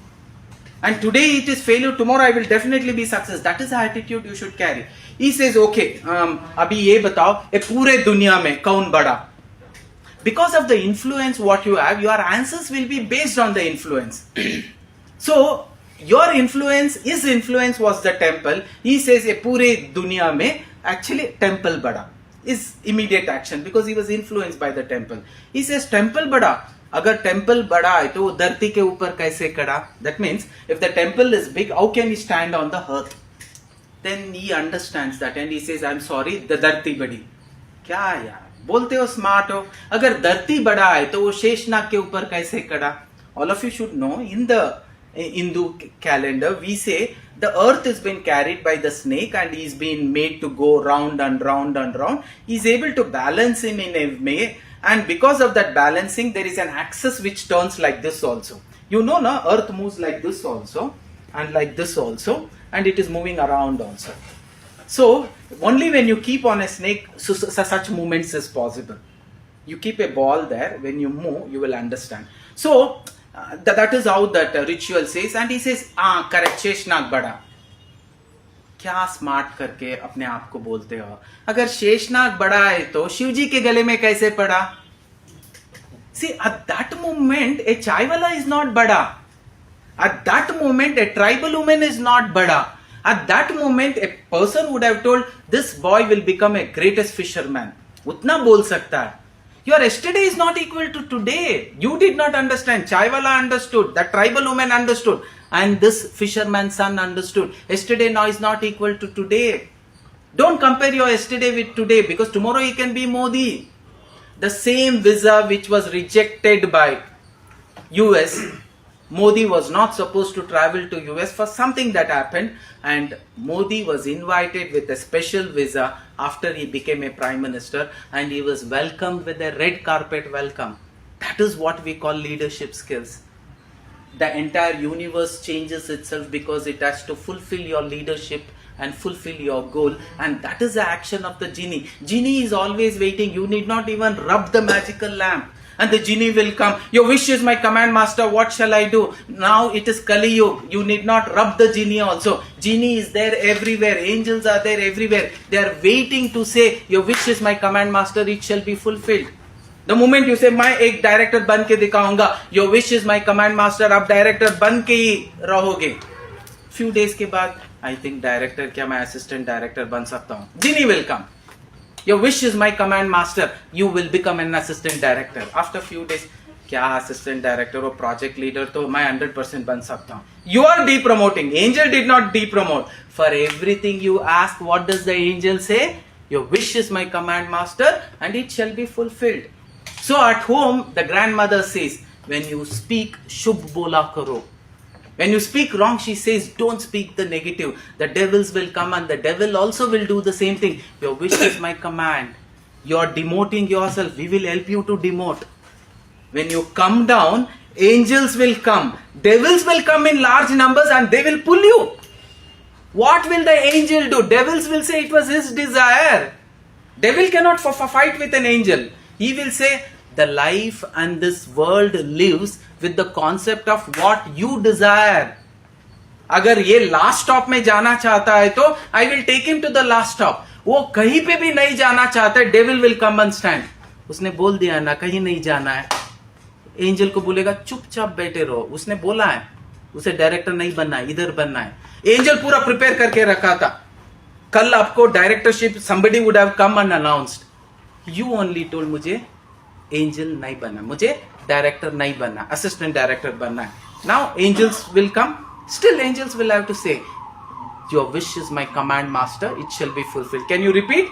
And today it is failure, tomorrow I will definitely be success. That is the attitude you should carry. He says, okay, abhi ye batao, ye pure dunya mein kaun bada? Because of the influence what you have, your answers will be based on the influence. So, your influence, his influence was the temple. He says, ye pure dunya mein, actually temple bada. Is immediate action, because he was influenced by the temple. He says temple bada. अगर temple बड़ा है तो वो धरती के ऊपर कैसे खड़ा? That means if the temple is big, how can he stand on the earth? Then he understands that and he says, I'm sorry, the धरती बड़ी. क्या यार बोलते हो स्मार्ट हो? अगर धरती बड़ा है तो वो शेषनाग के ऊपर कैसे खड़ा? All of you should know, in the Hindu calendar, we say the earth has been carried by the snake and he's been made to go round and round and round. He's able to balance him in a way, and because of that balancing, there is an axis which turns like this also. You know, no? Earth moves like this also, and like this also, and it is moving around also. So, only when you keep on a snake, such movements is possible. You keep a ball there, when you move, you will understand. So, that is how that ritual says, and he says, correct, Sheshnag बड़ा. क्या smart करके अपने आप को बोलते हो? अगर शेषनाग बड़ा है तो शिव जी के गले में कैसे पड़ा? See, at that moment, a chaiwala is not bada. At that moment, a tribal woman is not bada. At that moment, a person would have told, this boy will become a greatest fisherman. Utna bol sakta hai. Your yesterday is not equal to today. You did not understand. Chaiwala understood. That tribal woman understood. And this fisherman's son understood. Yesterday now is not equal to today. Don't compare your yesterday with today, because tomorrow he can be Modi. The same visa which was rejected by US, Modi was not supposed to travel to US for something that happened, and Modi was invited with a special visa after he became a prime minister, and he was welcomed with a red carpet welcome. That is what we call leadership skills. The entire universe changes itself because it has to fulfill your leadership and fulfill your goal, and that is the action of the genie. Genie is always waiting. You need not even rub the magical lamp, and the genie will come. Your wish is my command, master. What shall I do? Now it is Kali Yuga. You need not rub the genie also. Genie is there everywhere. Angels are there everywhere. They are waiting to say, your wish is my command, master. It shall be fulfilled. The moment you say, मैं एक director बन के दिखाऊंगा, your wish is my command, master, आप director बन के ही रहोगे. Few days के बाद, I think डायरेक्टर क्या मैं असिस्टेंट डायरेक्टर बन सकता हूँ. Genie will come. Your wish is my command, master. You will become an assistant director. After few days, क्या असिस्टेंट डायरेक्टर और प्रोजेक्ट लीडर तो मैं 100% बन सकता हूँ. You are depromoting. Angel did not depromote. For everything you ask, what does the angel say? Your wish is my command master and it shall be fulfilled. So at home, the grandmother says, when you speak, shubh bola karo. When you speak wrong, she says, don't speak the negative. The devils will come and the devil also will do the same thing. Your wish is my command. You are demoting yourself. We will help you to demote. When you come down, angels will come. Devils will come in large numbers and they will pull you. What will the angel do? Devils will say it was his desire. Devil cannot fight with an angel. He will say, the life and this world lives with the concept of what you desire. अगर ये last stop में जाना चाहता है तो I will take him to the last stop. वो कहीं पे भी नहीं जाना चाहता है, devil will come and stand. उसने बोल दिया ना कहीं नहीं जाना है, एंजल को बोलेगा चुपचाप बैठे रहो. उसने बोला है, उसे डायरेक्टर नहीं बनना है, इधर बनना है. एंजल पूरा प्रिपेयर करके रखा था. कल आपको directorship somebody would have come and announced. You only told मुझे एंजल नहीं बनना, मुझे डायरेक्टर नहीं बनना, असिस्टेंट डायरेक्टर बनना है. Now angels will come. Still angels will have to say, your wish is my command master, it shall be fulfilled. Can you repeat?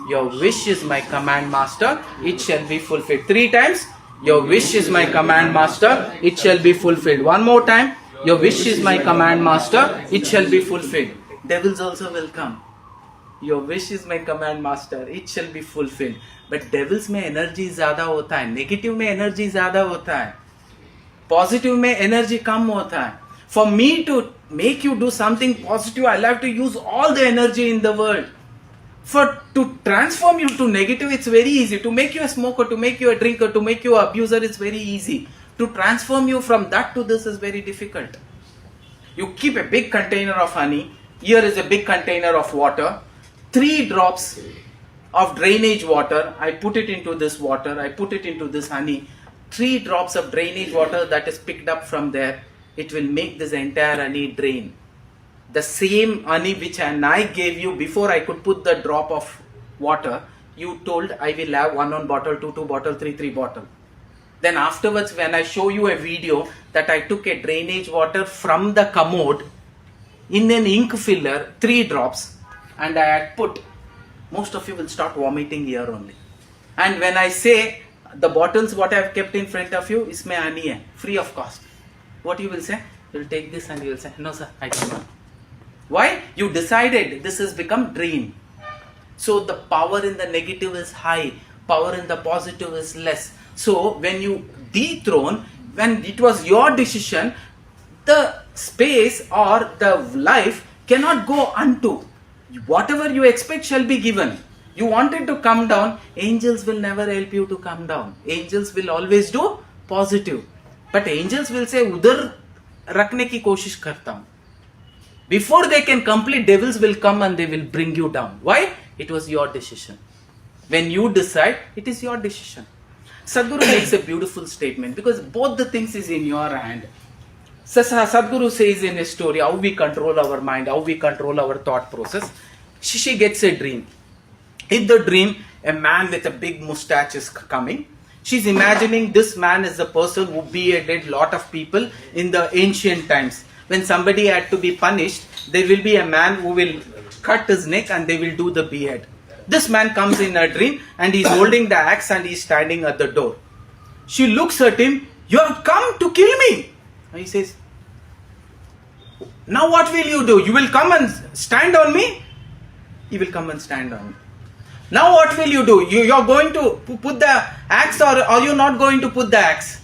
Your wish is my command master, it shall be fulfilled. 3 times. Your wish is my command master, it shall be fulfilled. One more time. Your wish is my command master, it shall be fulfilled. Devils also will come. Your wish is my command master, it shall be fulfilled. But devils में energy ज्यादा होता है, negative में energy ज्यादा होता है, positive में energy कम होता है. For me to make you do something positive, I'll have to use all the energy in the world. To transform you to negative, it's very easy. To make you a smoker, to make you a drinker, to make you an abuser, it's very easy. To transform you from that to this is very difficult. You keep a big container of honey. Here is a big container of water. 3 drops of drainage water. I put it into this water. I put it into this honey. 3 drops of drainage water that is picked up from there. It will make this entire honey drain. The same honey which I gave you before I could put the drop of water, you told I will have 1 bottle, 2 bottle, 3 bottle. Then afterwards when I show you a video that I took a drainage water from the commode in an ink filler, 3 drops, and I had put, most of you will start vomiting here only. And when I say the bottles what I have kept in front of you, isme honey hai, free of cost. What you will say? You will take this and you will say, no sir, I don't want. Why? You decided this has become drain. So the power in the negative is high, power in the positive is less. So when you dethrone, when it was your decision, the space or the life cannot go unto. Whatever you expect shall be given. You wanted to come down, angels will never help you to come down. Angels will always do positive. But angels will say, उधर रखने की कोशिश करता हूं. Before they can complete, devils will come and they will bring you down. Why? It was your decision. When you decide, it is your decision. Sadhguru makes a beautiful statement because both the things is in your hand. Sadhguru says in his story how we control our mind, how we control our thought process. She gets a dream. In the dream, a man with a big mustache is coming. She's imagining this man is the person who beheaded lot of people in the ancient times. When somebody had to be punished, there will be a man who will cut his neck and they will do the behead. This man comes in her dream and he's holding the axe and he's standing at the door. She looks at him, you have come to kill me. And he says, now what will you do? You will come and stand on me? He will come and stand on me. Now what will you do? You're going to put the axe or are you not going to put the axe?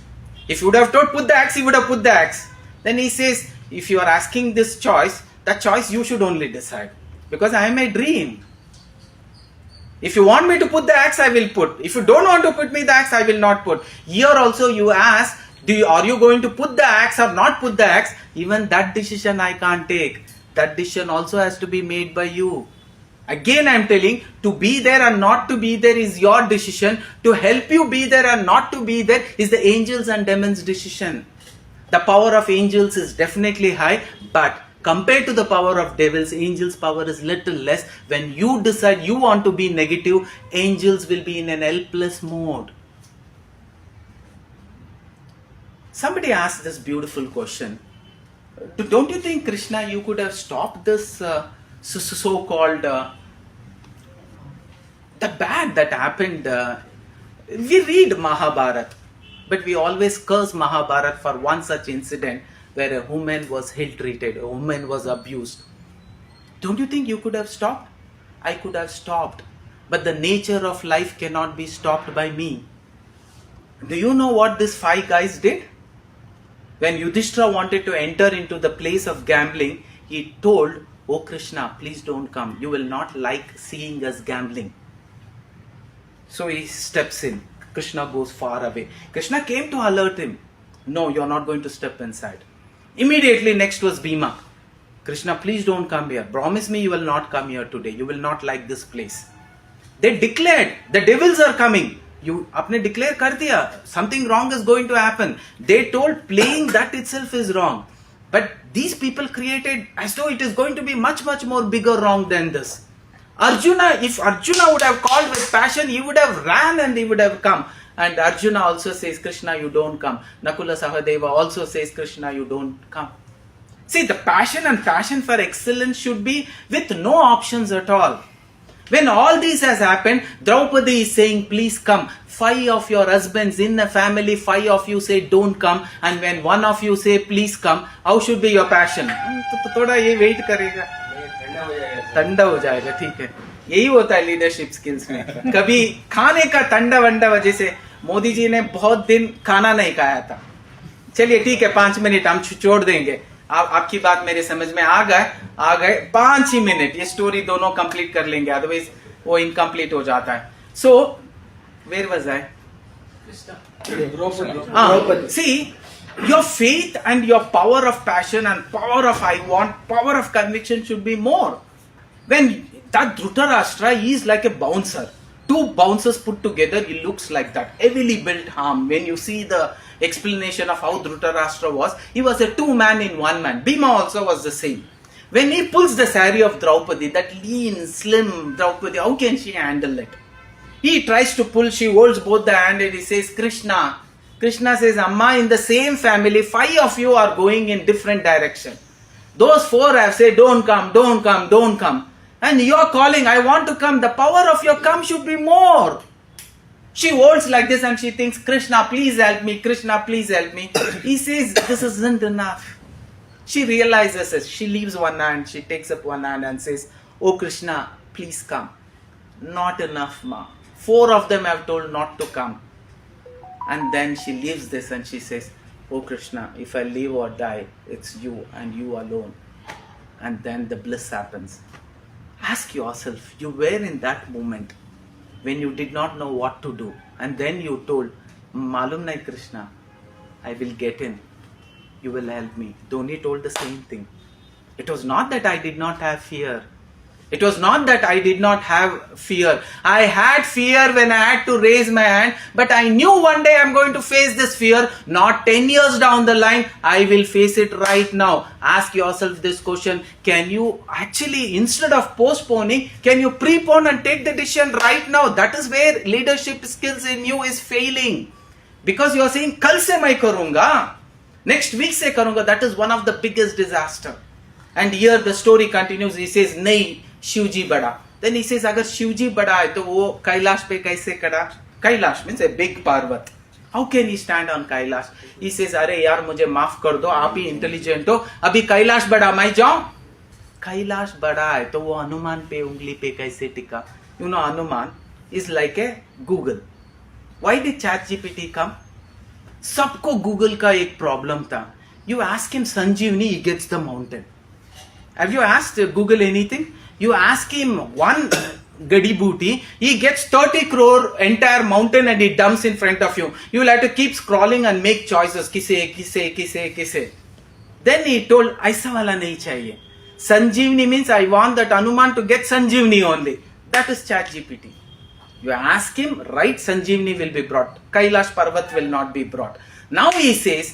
If you would have told put the axe, he would have put the axe. Then he says, if you are asking this choice, that choice you should only decide. Because I am a dream. If you want me to put the axe, I will put. If you don't want to put me the axe, I will not put. Here also you ask, are you going to put the axe or not put the axe? Even that decision I can't take. That decision also has to be made by you. Again I am telling, to be there and not to be there is your decision. To help you be there and not to be there is the angels and demons' decision. The power of angels is definitely high, but compared to the power of devils, angels' power is little less. When you decide you want to be negative, angels will be in an helpless mode. Somebody asked this beautiful question. Don't you think, Krishna, you could have stopped this so-called the bad that happened? We read Mahabharata, but we always curse Mahabharata for one such incident where a woman was ill-treated, a woman was abused. Don't you think you could have stopped? I could have stopped. But the nature of life cannot be stopped by me. Do you know what these 5 guys did? When Yudhishthira wanted to enter into the place of gambling, he told, "Oh Krishna, please don't come. You will not like seeing us gambling." So he steps in. Krishna goes far away. Krishna came to alert him. "No, you're not going to step inside." Immediately next was Bhima. "Krishna, please don't come here. Promise me you will not come here today. You will not like this place." They declared, the devils are coming. You apne declare kar diya, something wrong is going to happen. They told playing that itself is wrong. But these people created as though it is going to be much more bigger wrong than this. Arjuna, if Arjuna would have called with passion, he would have ran and he would have come. And Arjuna also says, "Krishna, you don't come." Nakula Sahadeva also says, "Krishna, you don't come." See, the passion for excellence should be with no options at all. When all this has happened, Draupadi is saying, "Please come." 5 of your husbands in a family, 5 of you say don't come, and when 1 of you say please come, how should be your passion? थोड़ा ये wait करेगा, ठंडा हो जाएगा, ठीक है. यही होता है लीडरशिप स्किल्स में. कभी खाने का ठंडा वंडा वजह से मोदी जी ने बहुत दिन खाना नहीं खाया था. चलिए ठीक है, 5 मिनट हम छोड़ देंगे. आपकी बात मेरे समझ में आ गए 5 ही मिनट ये स्टोरी दोनों कंप्लीट कर लेंगे, अदरवाइज वो इनकम्प्लीट हो जाता है. So where was I? See, your faith and your power of passion and power of I want, power of conviction should be more. When that Dhritarashtra, he is like a bouncer. 2 bouncers put together, he looks like that. Heavily built arm. When you see the explanation of how Dhritarashtra was, he was a 2 man in 1 man. Bhima also was the same. When he pulls the saree of Draupadi, that lean, slim Draupadi, how can she handle it? He tries to pull, she holds both the hand and he says, "Krishna." Krishna says, "Amma, in the same family, 5 of you are going in different direction. Those 4 have said, don't come, don't come, don't come. And you are calling, I want to come. The power of your come should be more." She holds like this and she thinks, "Krishna, please help me. Krishna, please help me." He says, "This isn't enough." She realizes it. She leaves one hand, she takes up one hand and says, "Oh Krishna, please come." "Not enough, ma. 4 of them have told not to come." And then she leaves this and she says, "Oh Krishna, if I live or die, it's you and you alone." And then the bliss happens. Ask yourself, you were in that moment when you did not know what to do, and then you told, "Malum nahi Krishna, I will get in. You will help me." Dhoni told the same thing. It was not that I did not have fear. It was not that I did not have fear. I had fear when I had to raise my hand, but I knew one day I'm going to face this fear. Not 10 years down the line, I will face it right now. Ask yourself this question. Can you actually, instead of postponing, can you prepone and take the decision right now? That is where leadership skills in you is failing. Because you are saying, "Kal se main karunga. Next week se karunga." That is one of the biggest disaster. And here the story continues. He says, "Nahi, Shivji बड़ा." Then he says, "अगर शिवजी बड़ा है तो वो कैलाश पे कैसे खड़ा?" Kailash means a big पर्वत. How can he stand on Kailash? He says, "अरे यार मुझे माफ कर दो, आप ही इंटेलिजेंट हो, अभी कैलाश बड़ा मैं जाऊं?" कैलाश बड़ा है तो वो हनुमान पे उंगली पे कैसे टिका? You know, Hanuman is like a Google. Why did ChatGPT come? सबको Google का एक प्रॉब्लम था. You ask him Sanjeevani, he gets the mountain. Have you asked Google anything? You ask him one gadi booty, he gets 30 crore entire mountain and he dumps in front of you. You will have to keep scrolling and make choices. Kise. Then he told, "Aisa wala nahi chahiye. Sanjeevani means I want that Hanuman to get Sanjeevani only." That is ChatGPT. You ask him, right, Sanjeevani will be brought. Kailash Parvat will not be brought. Now he says,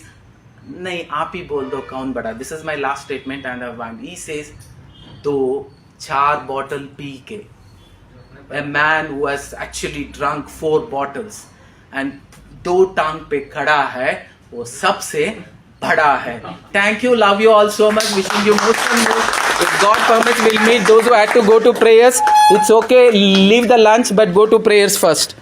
"Nahi, aap hi bol do kaun bada." This is my last statement and I want. He says, "Do 4 bottle pee ke." A man who has actually drunk 4 bottles and 2 टांग पे खड़ा है, वो सबसे बड़ा है. Thank you, love you all so much, wishing you most and most. If God permits, we'll meet those who had to go to prayers. It's okay, leave the lunch, but go to prayers first.